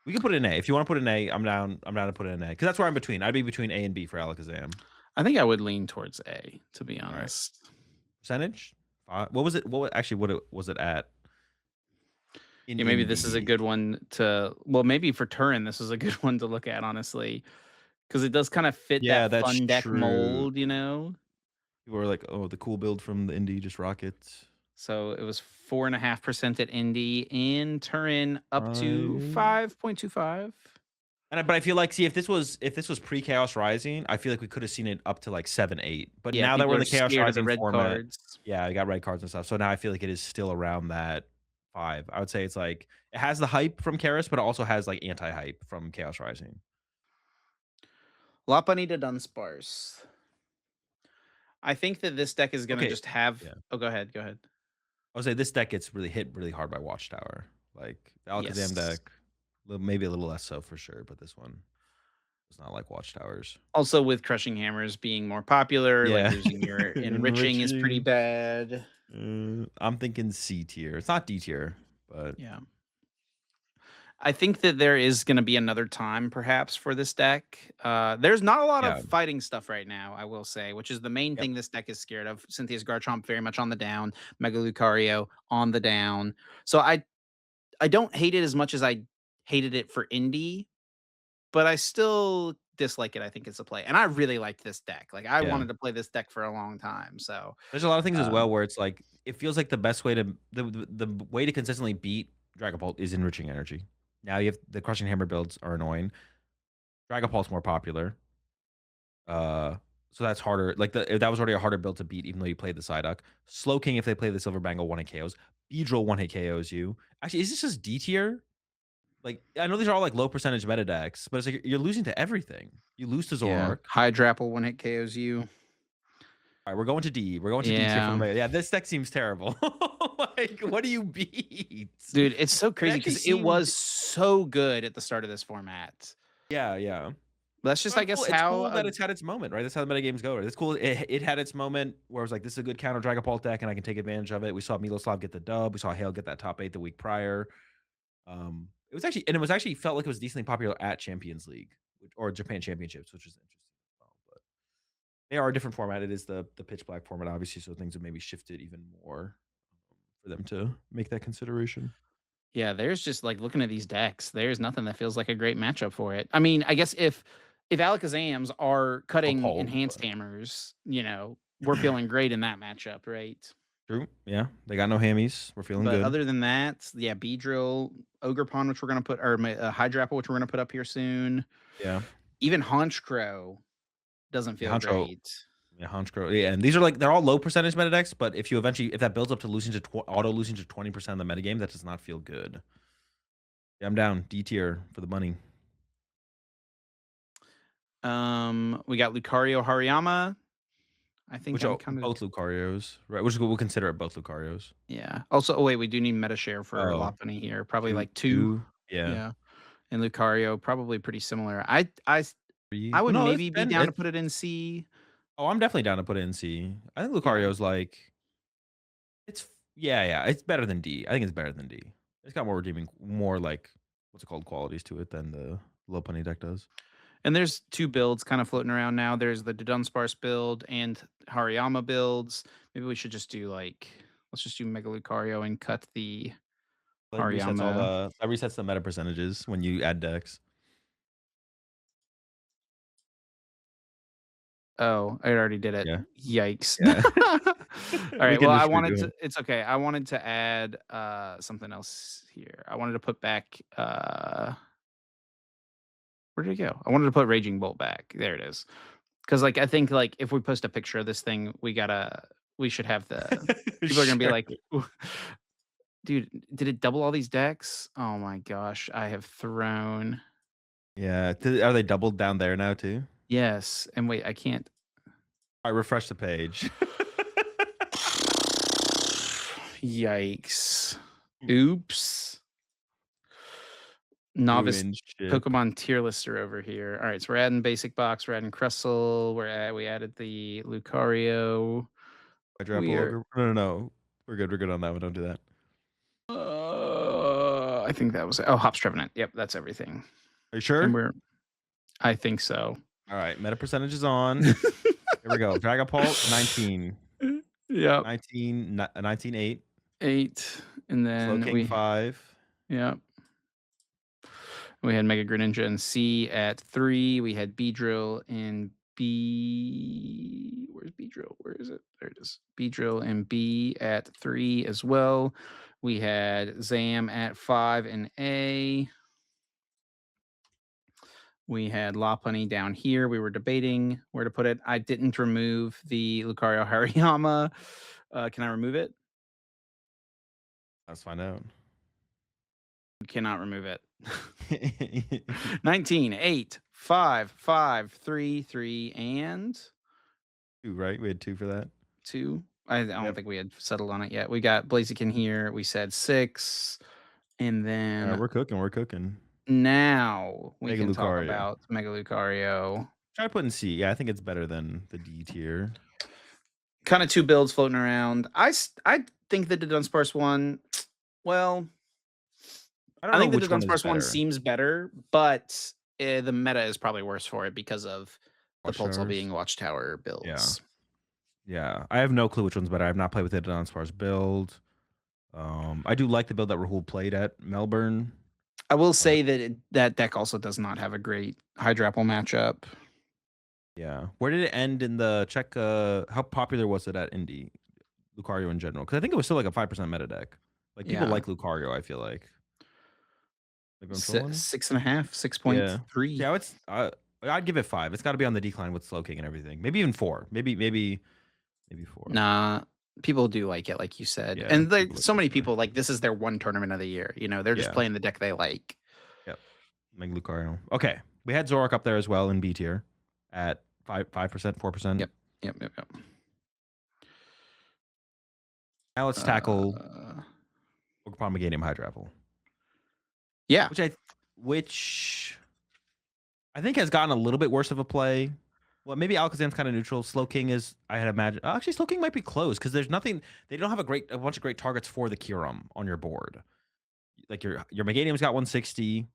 We can put it in A. If you wanna put it in A, I'm down to put it in A, because that's where I'm between. I'd be between A and B for Alakazam. I think I would lean towards A, to be Alright. honest. Percentage? What was it actually, what it was it at in Yeah, maybe this is a Indy? good one to well, maybe for Turin, this is a good one to look at, honestly, because it does kinda fit Yeah, that that's fun deck true. mold, you know? People are like, "Oh, the cool build from the Indy, just rockets." So it was 4.5% at Indy, and Turin up to 5 5.25. but I feel like, see, if this was pre-Chaos Rising, I feel like we coulda seen it up to, like, 7, 8, but Yeah, now that we're people in are the Chaos scared of the Rising red format, cards. yeah, I got red cards and stuff, so now I feel like it is still around that 5. I would say it's like it has the hype from Karis, but it also has, like, anti-hype from Chaos Rising. Lopunny to Dunsparce. I think that this deck is gonna Okay. just have Yeah. oh, go ahead, go ahead. I would say this deck gets really hit really hard by Watchtower. Like, the Alakazam Yes. deck, maybe a little less so for sure, but this one does not like Watchtowers. Also, with Crushing Hammers being more popular, like, Yeah. losing your enriching is pretty Enriching. bad. I'm thinking C tier. It's not D tier, but Yeah. I think that there is gonna be another time perhaps for this deck. There's not a lot of yeah. fighting stuff right now, I will say, which is the main Yep. thing this deck is scared of. Cynthia's Garchomp very much on the down, Mega Lucario on the down. So I don't hate it as much as I hated it for Indie, but I still dislike it, I think it's a play. And I really liked this deck. Like, I Yeah. wanted to play this deck for a long time, so, There's a lot of things as um well where it's like, it feels like the best way to the way to consistently beat Dragapult is enriching energy. Now you have the Crushing Hammer builds are annoying. Dragapult's more popular. Uh, so that's harder. Like, that was already a harder build to beat, even though you played the Psyduck. Slowking, if they play the Silver Bangle, one hit KOs. Beedrill one hit KOs you. Actually, is this just D tier? Like, I know these are all like low percentage meta decks, but it's like you're losing to everything. You lose to yeah. Zoroark. Hydrapple one hit KOs you. All right, we're going to D. We're going to D tier for the Yeah. meta. Yeah, this deck seems terrible. Like, what do you beat? Dude, it's so It crazy actually because it seemed, was so good at the start of this format. yeah, yeah. That's just, Well, I guess, it's how cool that it's had its moment, right? That's how the meta games go. Right? It's cool. It had its moment where it was like, this is a good counter Dragapult deck, and I can take advantage of it. We saw Miloslav get the dub. We saw Hale get that top 8 the week prior. It was actually, and it was actually felt like it was decently popular at Champions League or Japan Championships, which is interesting as well. But they are a different format. It is the pitch black format, obviously, so things have maybe shifted even more for them to make that consideration. yeah, there's just, like, looking at these decks, there's nothing that feels like a great matchup for it. I mean, I guess if Alakazams are Oh, cutting cold, enhanced but hammers, we're feeling great in that matchup, right? true. Yeah, they got no hammies. We're feeling But good. other than that, yeah, Beedrill, Ogerpon, which we're gonna put or Hydrapple, which we're gonna put up here soon. Yeah, Even Honchkrow doesn't yeah, feel Honcho. great. Yeah, Honchkrow. Yeah, and these are like, they're all low percentage meta decks, but if that builds up to losing to auto losing to 20% of the metagame, that does not feel good. Yeah, I'm down. D tier for the money. We got Lucario Hariyama. I think Which I'm are kind of both Lucarios, right? Which we'll consider it both Lucarios. yeah. Also, oh wait, we do need meta share for Oh, Lopunny here. Probably 2 like 2. 2, yeah, Yeah. And Lucario, probably pretty similar. I 3. would No, maybe be down to it's put it in C. oh, I'm definitely down to put it in C. I think Yeah. Lucario's like, yeah, yeah, it's better than D. I think it's better than D. It's got more redeeming, more like, what's it called, qualities to it than the Lopunny deck does. And there's 2 builds kind of floating around now. There's the Dunsparce build and Hariyama builds. Maybe we should just do like let's just do Mega Lucario and cut the Hariyama. That resets the meta percentages when you add decks. Oh, I already did it. Yeah, Yikes. yeah. All We right, can well, I just wanted redo to it. it's okay. I wanted to add, something else here. I wanted to put back, where did it go? I wanted to put Raging Bolt back. There it is. Because like, I think, like, if we post a picture of this thing, we should have the people are gonna be Sure. like, "Ooh, dude, did it double all these decks? Oh my gosh, I have thrown" Yeah, are they doubled down there now too? Yes, and wait, I can't Alright, refresh the page. Yikes. Oops. Novice Ruined ship. Pokemon tier lister over here. All right, so we're adding basic box, we're adding Crustle, we added the Lucario. Quadruple We are ogre. No, no, no. We're good on that one. Don't do that. I I think that was it. Oh, Hops Trevenant. Yep, that's everything. Are you And sure? I think so. All right, meta percentage is on. Here we go. Dragapult, 19. Yep, 19.8. 8, and then Slowking, 5. yep, we had Mega Greninja in C at 3. We had Beedrill in B. Where's Beedrill? Where is it? There it is. Beedrill in B at 3 as well. We had Zam at 5 in A. We had Lopunny down here. We were debating where to put it. I didn't remove the Lucario Hariyama. Can I remove it? Let's find out. You cannot remove it. 19, 8, 5, 5, 3, 3, and 2, right? We had 2 for that. 2. I don't Yep. think we had settled on it yet. We got Blaziken here. We said 6. And then We're cooking, we're cooking. now we Mega can talk Lucario. about Mega Lucario. Try putting C. Yeah, I think it's better than the D tier. Kind of two builds floating around. I think the Dunsparce one, well, I don't I know think the which one is Dunsparce one better. seems better, but the meta is probably worse for it because of the Pulsel being Watchtowers. Watchtower Yeah. builds. Yeah. I have no clue which one's better. I have not played with it on as far as build. I do like the build that Rahul played at Melbourne. I will say that that deck also does not have a great Hydrapple matchup. Yeah. Where did it end in the check? How popular was it at Indy? Lucario in general? Because I think it was still like a 5% meta deck. Like people Yeah, like Lucario, I feel like. Maybe I'm trolling? 6.5, Yeah. 6.3. Yeah, I'd give it 5. It's got to be on the decline with Slowking and everything. Maybe even 4. Maybe 4. Nah, people do like it, like you said, Yeah, and like people like so it many better. people like this is their one tournament of the year. They're just Yeah. playing the deck they like. Yep. Meg Lucario. Okay. We had Zoroark up there as well in B tier at 5%, 4%. Yep, yep, yep, yep. Now let's tackle Uh, Pokemon Meganium Hydrapple, yeah, which which I think has gotten a little bit worse of a play. Well, maybe Alakazam's kind of neutral. Slowking is, I had imagined. Actually, Slowking might be close because there's nothing. They don't have a bunch of great targets for the Kyurem on your board. Like your Meganium's got 160,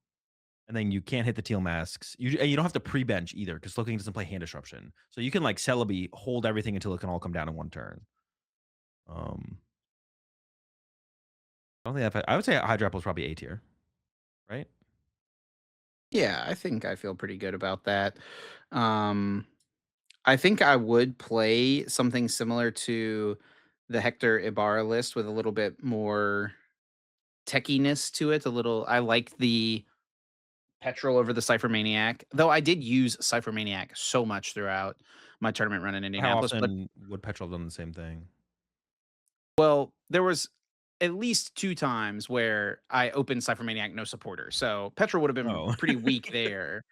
and then you can't hit the Teal Masks. And you don't have to pre-bench either because Slowking doesn't play Hand Disruption. So you can like Celebi hold everything until it can all come down in one turn. I don't think I would say Hydrapple is probably A tier, right? yeah. I think I feel pretty good about that. Um, I think I would play something similar to the Hector Ibarra list with a little bit more techiness to it. I like the Petrol over the Cypher Maniac, though I did use Cypher Maniac so much throughout my tournament run in How Indianapolis. But often would Petrol have done the same thing? well, there was at least 2 times where I opened Cypher Maniac no supporter, so Petrol would have been Oh, pretty weak there.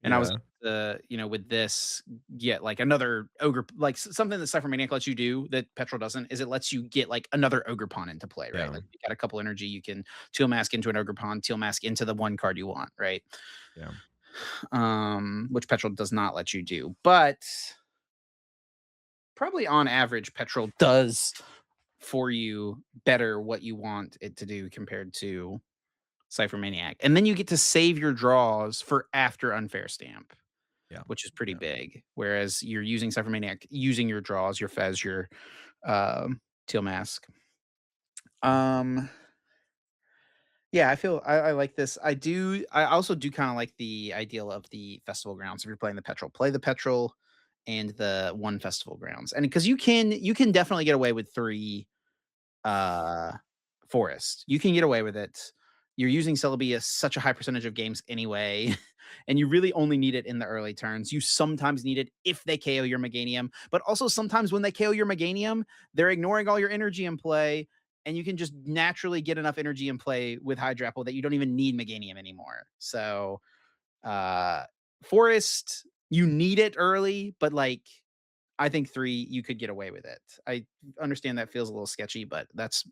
And I was yeah, with this, get like another ogre, like something that Cypher Maniac lets you do that Petrol doesn't, is it lets you get like another ogre pawn into play, right? yeah, Like you got a couple energy, you can Teal Mask into an ogre pawn, Teal Mask into the one card you want, right? yeah. Which Petrol does not let you do. But probably on average, Petrol does for you better what you want it to do compared to Cypher Maniac. And then you get to save your draws for after Unfair Stamp, Yeah. which is pretty Yeah. big. Whereas you're using Cypher Maniac, using your draws, your Fez, your Teal Mask. Um, yeah, I like this. I also do kind of like the ideal of the festival grounds. If you're playing the Petrol, play the Petrol and the one festival grounds. And because you can definitely get away with 3 uh forest. You can get away with it. You're using Celebi such a high percentage of games anyway, and you really only need it in the early turns. You sometimes need it if they KO your Meganium, but also sometimes when they KO your Meganium, they're ignoring all your energy in play, and you can just naturally get enough energy in play with Hydrapple that you don't even need Meganium anymore. So, uh, Forest, you need it early, but like I think 3, you could get away with it. I understand that feels a little sketchy, but that's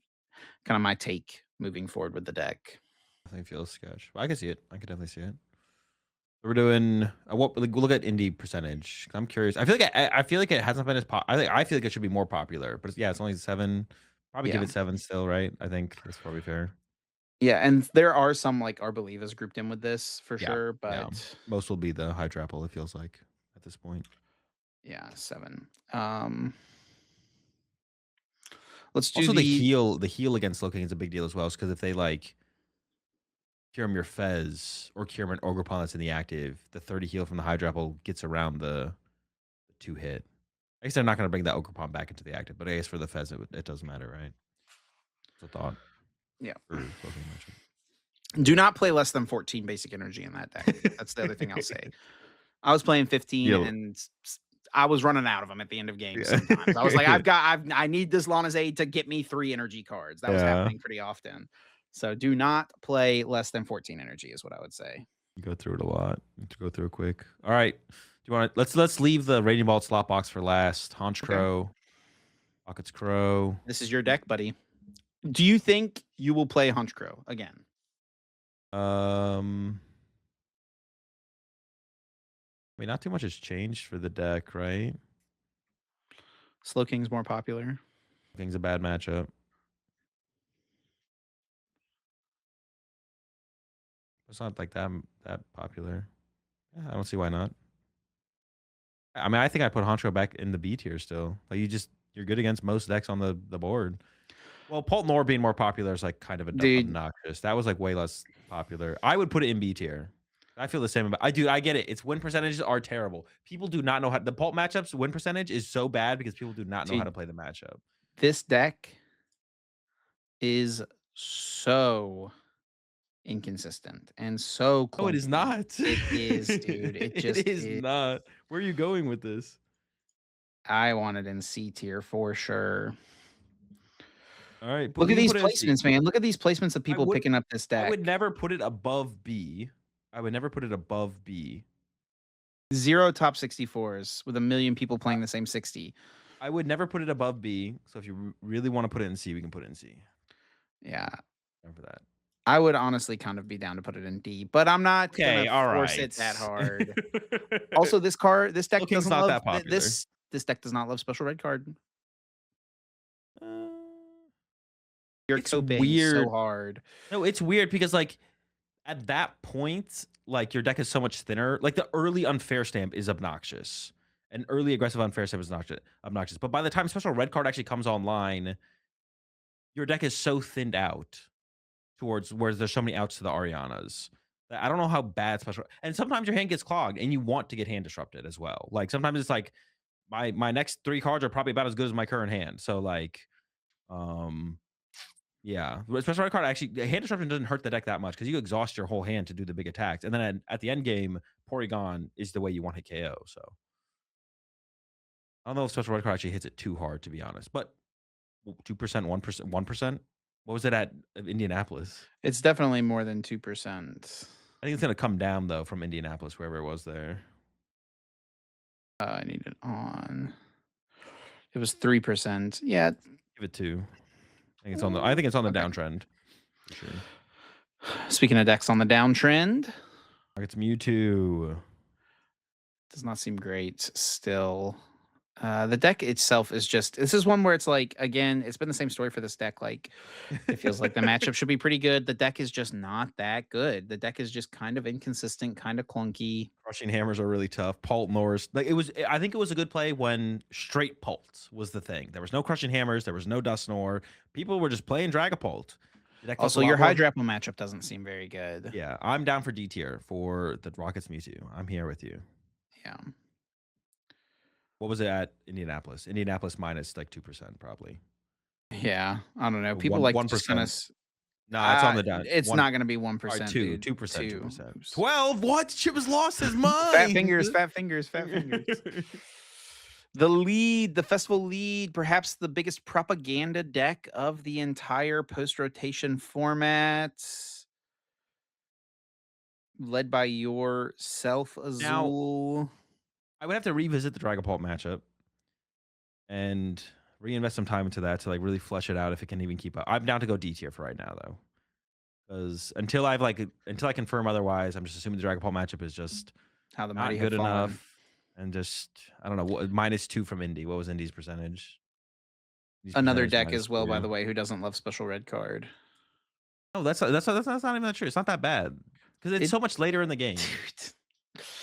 kind of my take moving forward with the deck. I think it feels sketch. I can see it. I could definitely see it. We're doing what? Like, we'll look at indie percentage. I'm curious. I feel like I feel like it hasn't been as I feel like it should be more popular, but yeah, it's only 7. Probably give Yeah. it 7 still, right? I think that's probably fair. Yeah, and there are some, like, Arboliva's grouped in with this for Yeah, sure, yeah. but Most will be the Hydrapple, it feels like, at this point. yeah, 7. Let's do Also, the the heal against Slowking is a big deal as well, because if they, like, cure him your Fez or cure him an Ogerpon that's in the active, the 30 heal from the Hydrapple gets around the 2 hit. I guess they're not gonna bring that Ogerpon back into the active, but I guess for the Fez, it does matter, right? It's a thought yeah. for Slowking matchup. Do not play less than 14 basic energy in that deck. That's the other thing I'll say. I was playing 15 Yeah. and I was running out of them at the end of games Yeah. sometimes. I was like, I need this Lana's Aid to get me 3 energy cards. That was Yeah. happening pretty often. So do not play less than 14 energy is what I would say. Go through it a lot. Need to go through it quick. All right. Do you want to let's leave the Raging Ball slot box for last. Haunch Okay. Crow, Pockets Crow. This is your deck, buddy. Do you think you will play Hunchcrow again? Um, I mean, not too much has changed for the deck, right? Slow King's more popular. King's a bad matchup. It's not like that popular. Yeah, I don't see why not. I mean, I think I put Honcho back in the B tier still. Like you're good against most decks on the board. Well, Poltnor being more popular is like kind of Dude, obnoxious. That was like way less popular. I would put it in B tier. I feel the same about. I get it. Its win percentages are terrible. People do not know how the Pult matchups win percentage is so bad because people do not know how dude, to play the matchup. this deck is so inconsistent and so No, it is clunky. not. It is, dude. It It just is is. not. Where are you going with this? I want it in C tier for sure. All right, Look we at can these put it in C. placements, man. Look at these placements of I people would picking up this I would deck. never put it above B. I would never put it above B. 0 top 64s with a million people playing the same 60. I would never put it above B. So if you really want to put it in C, we can put it in C. Yeah. Time for that. I would honestly kind of be down to put it in D, but I'm not gonna Okay, all force right. it that hard. Also, this deck King's doesn't not love that popular. this deck does not love special red card. Uh, You're it's coping so weird. hard. No, it's weird because like at that point, like your deck is so much thinner. Like the early unfair stamp is obnoxious. An early aggressive unfair stamp is obnoxious. But by the time special red card actually comes online, your deck is so thinned out towards where there's so many outs to the Arianas. That I don't know how bad special and sometimes your hand gets clogged and you want to get hand disrupted as well. Like sometimes it's like my next 3 cards are probably about as good as my current hand. So like um yeah, but special red card actually hand disruption doesn't hurt the deck that much because you exhaust your whole hand to do the big attacks, and then at the end game, Porygon is the way you want to KO. So I don't know if special red card actually hits it too hard, to be honest. But 2%, 1%, 1%. What was it at Indianapolis? It's definitely more than 2%. I think it's gonna come down though from Indianapolis, wherever it was there. I need it on. It was 3%. Yeah. Give it 2. I think it's on the Okay. downtrend for sure. Speaking of decks on the downtrend, It's Mewtwo. does not seem great still. The deck itself is just this is one where it's like again, it's been the same story for this deck. Like it feels like the matchup should be pretty good. The deck is just not that good. The deck is just kind of inconsistent, kind of clunky. Crushing hammers are really tough. Pult Norris, like it was. I think it was a good play when straight Pult was the thing. There was no crushing hammers. There was no Dusknor. People were just playing Dragapult. The deck felt a Also, lot your more. Hydrapple matchup doesn't seem very good. Yeah, I'm down for D tier for the Rockets Mewtwo. I'm here with you. Yeah. What was it at Indianapolis? Indianapolis minus like 2% probably. Yeah. I don't know. People One like to one just kind percent. of No, it's on the down. it's One. not going to be All right, 1%, two, dude. 2%, 2. 2%. Oops. 12. What? Chip has lost his Fat mind. fingers, fat fingers, fat fingers. The lead, the festival lead, perhaps the biggest propaganda deck of the entire post rotation format, led by yourself, Now, Azul. I would have to revisit the Dragapult matchup and reinvest some time into that to like really flesh it out if it can even keep up. I'm down to go D tier for right now though, because until I confirm otherwise, I'm just assuming the Dragapult matchup is just How the not mighty have good fallen. enough, and just I don't know what -2 from Indy. What was Indy's percentage? Indy's Another percentage deck as well, by -2. the way, who doesn't love special red card. No, that's not even that true. It's not that bad because it's It so much later in the game. dude.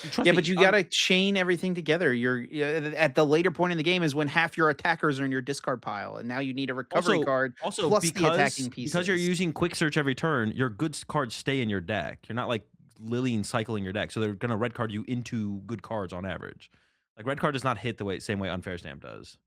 Dude, trust Yeah, but me. you gotta chain everything together. You're yeah, at the later point in the game is when half your attackers are in your discard pile, and now you need a recovery Also card also plus the attacking because you're pieces. using quick search every turn, your good cards stay in your deck. You're not like Lillian cycling your deck, so they're gonna red card you into good cards on average. Like red card does not hit the way same way unfair stamp does.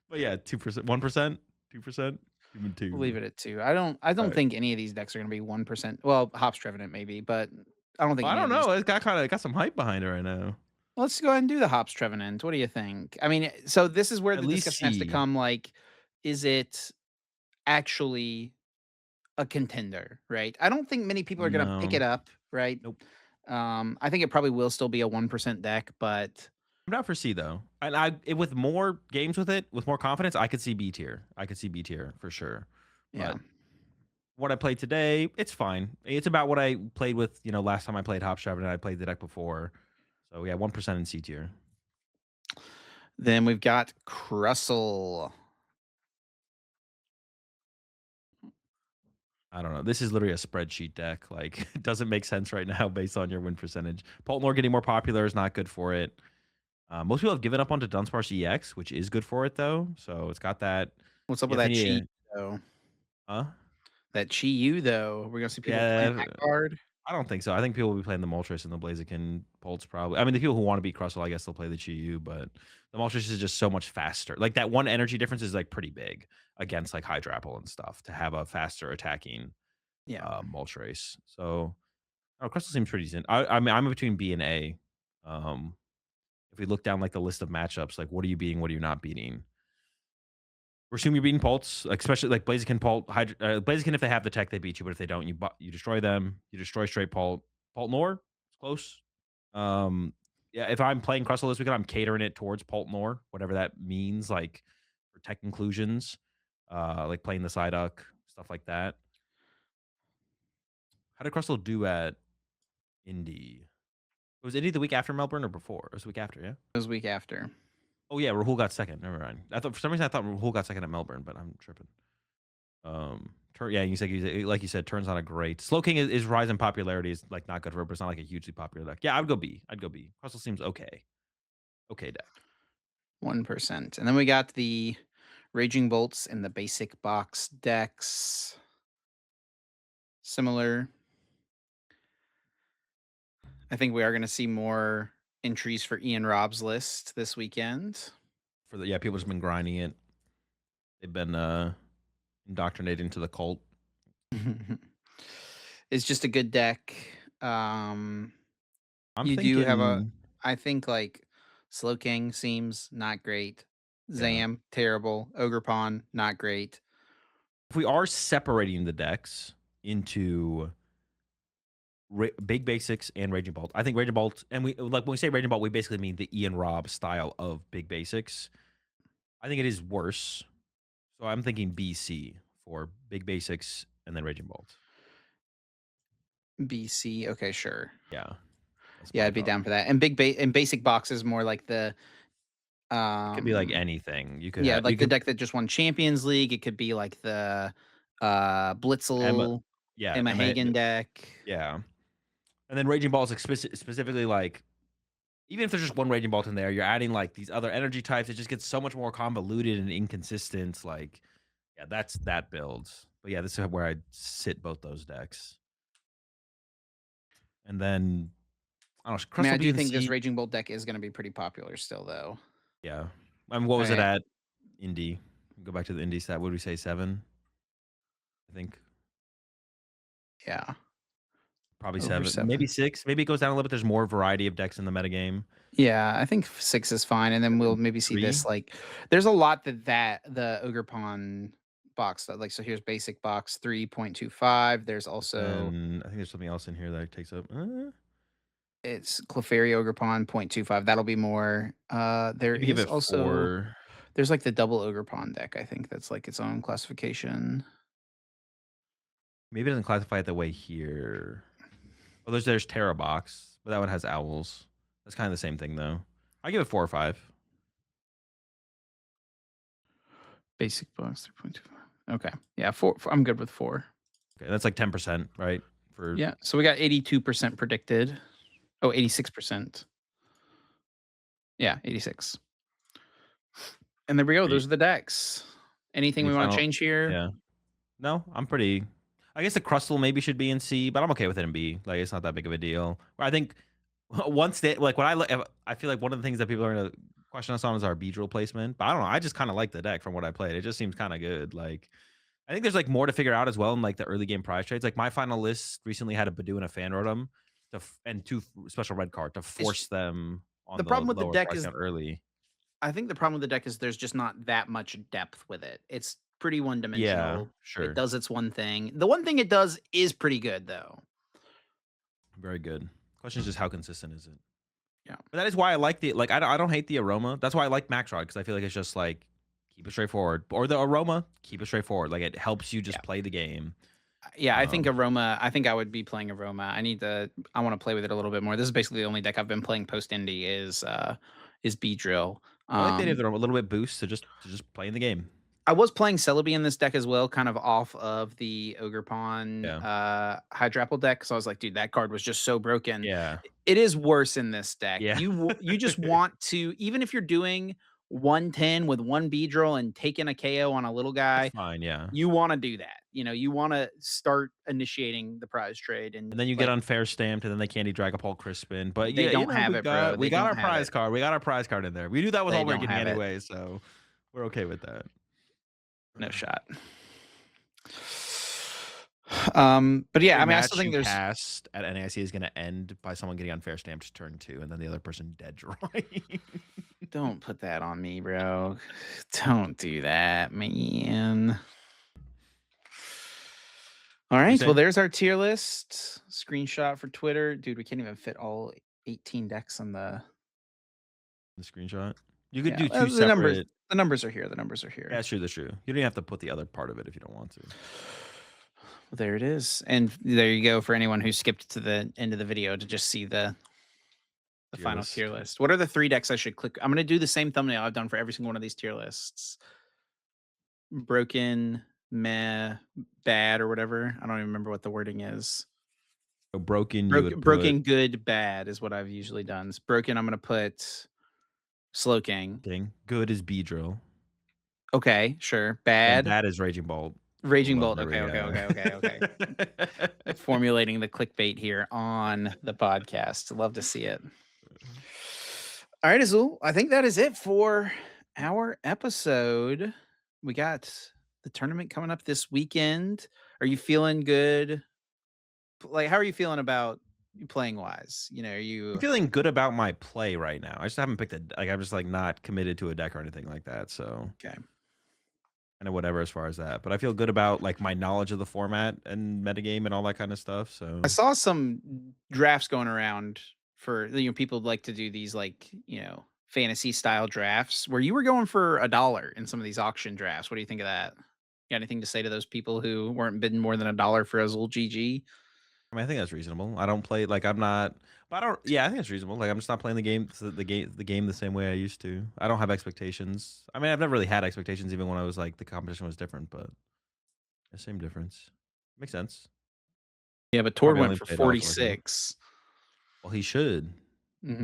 But yeah, 2%, 1%, 2%, even We'll leave two. it at 2. I don't Right. think any of these decks are gonna be 1%. Well, Hop's Trevenant maybe, but I don't think Well, I any of don't these. know. It got some hype behind it right now. Let's go ahead and do the Hops Trevenant. What do you think? I mean, so this is where At the least discussion has to C. come, like, is it actually a contender, right? I don't think many people are gonna pick No. it up, right? Nope. I think it probably will still be a 1% deck, but I'm down for C though. And with more games with it, with more confidence, I could see B tier. I could see B tier for sure. yeah. But what I played today, it's fine. It's about what I played with, last time I played Hopstrap and I played the deck before. So yeah, 1% in C tier. Then we've got Crustle. I don't know. This is literally a spreadsheet deck. Like, it doesn't make sense right now based on your win percentage. Poltnor getting more popular is not good for it. Most people have given up onto Dunsparce EX, which is good for it though. So it's got that. What's up You with that definitely Chi need though? huh? That Chi Yu though. We're gonna see people playing Yeah, that card. I don't think so. I think people will be playing the Moltres and the Blaziken Pulse probably. I mean, the people who want to beat Crustle, I guess they'll play the Chi-Yu, but the Moltres is just so much faster. Like that one energy difference is like pretty big against like Hydrapple and stuff to have a faster attacking Yeah. Moltres. So Crystal seems pretty decent. I mean, I'm between B and A. Um, if we look down like the list of matchups, like what are you beating, what are you not beating? We're assuming you're beating Pulse, like especially like Blaziken, Blaziken. If they have the tech, they beat you, but if they don't, you destroy them. You destroy straight Pult Nor. It's close. Yeah. If I'm playing Crustle this weekend, I'm catering it towards Pult Nor, whatever that means, like for tech inclusions, like playing the Psyduck, stuff like that. How did Crustle do at Indy? Was Indy the week after Melbourne or before? It was the week after, yeah. It was week after. Oh yeah, Rahul got second. Never mind. I thought for some reason I thought Rahul got second at Melbourne, but I'm tripping. Yeah, like you said, turns on a great. Slowking is rise in popularity is like not good for it, but it's not like a hugely popular deck. Yeah, I'd go B. I'd go B. Crustle seems okay. Okay deck. 1%. And then we got the Raging Bolts and the basic box decks. Similar. I think we are going to see more entries for Ian Robb's list this weekend. People just been grinding it. They've been indoctrinated into the cult. It's just a good deck. I'm You do have a, thinking I think like Slow King seems not great. yeah. Zam, terrible. Ogre Pawn, not great. If we are separating the decks into big basics and Raging Bolt, I think Raging Bolt, and we like when we say Raging Bolt, we basically mean the Ian Robb style of big basics. I think it is worse. So I'm thinking BC for big basics and then Raging Bolt. BC, okay, sure. Yeah, that's Yeah, my I'd be thought. down for that. And and basic box is more like the It could be like um anything. You could yeah, have you like the could deck that just won Champions League. It could be like the Emma, Blitzel yeah, Emma Emma, Hagen deck. yeah, and then Raging Ball is specifically like even if there's just one Raging Bolt in there, you're adding like these other energy types. It just gets so much more convoluted and inconsistent. Like, yeah, that's that build. But yeah, this is where I sit both those decks. And then I don't know, I mean, I Crustle B do and think this C. Raging Bolt deck is going to be pretty popular still, though. Yeah, I mean, what was it I, at Indy? Go back to the Indy stat. What did we say? 7. I think yeah, probably over 7, maybe 7. 6. Maybe it goes down a little bit. There's more variety of decks in the metagame. Yeah, I think 6 is fine, and then we'll maybe see 3. this. Like, there's a lot that the Ogre Pawn box that like. So here's basic box 3.25. There's also Then I think there's something else in here that takes up. it's Clefairy Ogre Pawn 0.25. That'll be more. There Maybe give is it also 4. there's like the double Ogre Pawn deck. I think that's like its own classification. Maybe it doesn't classify it that way here. Oh, there's Terra Box, but that one has owls. That's kind of the same thing though. I give it 4 or 5. Basic box 3.25. Okay. Yeah, I'm good with 4. Okay, that's like 10%, right? For Yeah, so we got 82% predicted. Oh, 86%. Yeah, 86. And there we go, are you those are the decks. Anything any we wanna final change here? yeah. No, I'm pretty I guess the Crustal maybe should be in C, but I'm okay with it in B. Like, it's not that big of a deal. I think once they like, when I look I feel like one of the things that people are gonna question us on is our Beedrill placement, but I don't know, I just kinda like the deck from what I played. It just seems kinda good, like, I think there's, like, more to figure out as well in, like, the early game prize trades. Like, my final list recently had a Badoo and a Fan Rotom to and 2 special red card to It's force them the on the problem with the lower deck price is count early. I think the problem with the deck is there's just not that much depth with it. It's pretty Yeah, one-dimensional. It sure. does its one thing. The one thing it does is pretty good, though. Very good. Question is just how consistent is it? Yeah. But that is why I like the like, I don't hate the aroma. That's why I like Max Rod because I feel like it's just, like, keep it straightforward. Or the aroma, keep it straightforward. Like, it helps you Yeah. just play the game. Yeah, Um, I think I would be playing Aroma. I wanna play with it a little bit more. This is basically the only deck I've been playing post-Indy is Beedrill. I like the idea of the aroma, a little bit boost to just playing the game. I was playing Celebi in this deck as well, kind of off of the Ogerpon, Yeah. Hydrapple deck, so I was like, "Dude, that card was just so broken." Yeah. It is worse in this deck. Yeah. You just want to even if you're doing 110 with 1 Beedrill and taking a KO on a little That's guy, fine, yeah. you wanna do that. You know, you wanna start initiating the prize trade And and, then you get like, unfair stamped, and then they candy Dragapult Crispin. But they yeah, don't have we it, bro. got we They got don't our have prize it. card. We got our prize card in there. We knew that was They all we were don't getting have it. anyway, so we're okay with that. No shot. But yeah, Every I mean, I still match think you there's cast at NAIC is gonna end by someone getting unfair stamped turn 2, and then the other person dead drawing. don't put that on me, bro. Don't do that, man. All What you right, well, saying? there's our tier list. Screenshot for Twitter. Dude, we can't even fit all 18 decks on the The screenshot? You could yeah, do 2 the numbers separate. the numbers are here. The numbers are Yeah, here. that's true, that's true. You don't even have to put the other part of it if you don't want to. Well, there it is. And there you go for anyone who skipped to the end of the video to just see the Tier final tier list. list. What are the 3 decks I should click? I'm gonna do the same thumbnail I've done for every single one of these tier lists. Broken, meh, bad, or whatever. I don't even remember what the wording is. So broken, you would put Broken, good, bad is what I've usually done. It's broken, I'm gonna put Slowking. ding. Good is Beedrill, Okay, sure. and Bad, bad is Raging Bolt. Raging Love Bolt. Okay, every okay, yeah. okay, okay, okay. Formulating the clickbait here on the podcast. Love to see it. All right, Azul. I think that is it for our episode. We got the tournament coming up this weekend. Are you feeling good? Like, how are you feeling about you playing wise? You know, are I'm you feeling good about my play right now. I just haven't picked a like, I'm just, like, not committed to a deck or anything like that, so okay? kinda whatever as far as that, but I feel good about, like, my knowledge of the format and metagame and all that kinda stuff, I so saw some drafts going around for people like to do these fantasy style drafts where you were going for $1 in some of these auction drafts. What do you think of that? Got anything to say to those people who weren't bidding more than $1 for Azul GG? I mean, I think that's reasonable. I don't play like, I'm not but I don't yeah, I think it's reasonable, like, I'm just not playing the game the same way I used to. I don't have expectations. I mean, I've never really had expectations even when I was, like, the competition was different, but the same difference. Makes sense. Yeah, but Tord Probably went only for played $1 for him. 46. Well, he should. But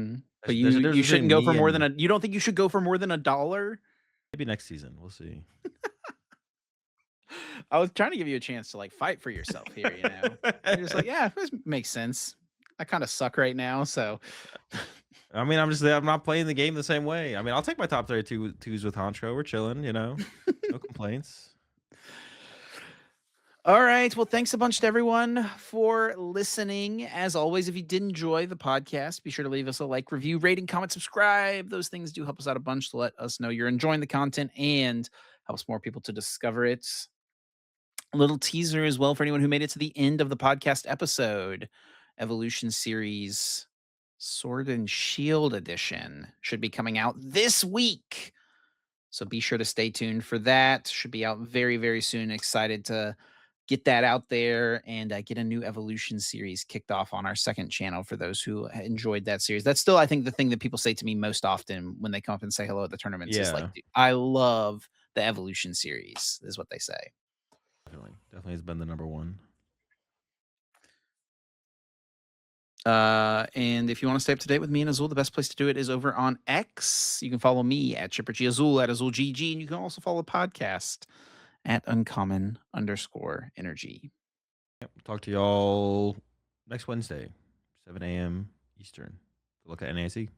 There's a difference you shouldn't between go for me more than and a you don't think you should go for more than $1? maybe next season, we'll see. I was trying to give you a chance to fight for yourself here, you know. You're just like, yeah, this makes sense. I kind of suck right now, so I mean, I'm not playing the game the same way. I mean, I'll take my top 32 twos with Honcho. We're chilling, no complaints. all right. Well, thanks a bunch to everyone for listening. As always, if you did enjoy the podcast, be sure to leave us a like, review, rating, comment, subscribe. Those things do help us out a bunch to let us know you're enjoying the content and helps more people to discover it. A little teaser as well for anyone who made it to the end of the podcast episode. Evolution Series Sword and Shield Edition should be coming out this week. So be sure to stay tuned for that. Should be out very, very soon. Excited to get that out there and get a new Evolution series kicked off on our second channel for those who enjoyed that series. That's still, I think, the thing that people say to me most often when they come up and say hello at the tournaments is like, Yeah. "Dude, I love the evolution series, is what they say. Definitely has been the number one. And if you want to stay up to date with me and Azul, the best place to do it is over on X. You can follow me at Chipper Azul at AzulGG, and you can also follow the podcast at uncommon_energy. Yep. Talk to y'all next Wednesday, 7 a.m. Eastern. Look at NAC.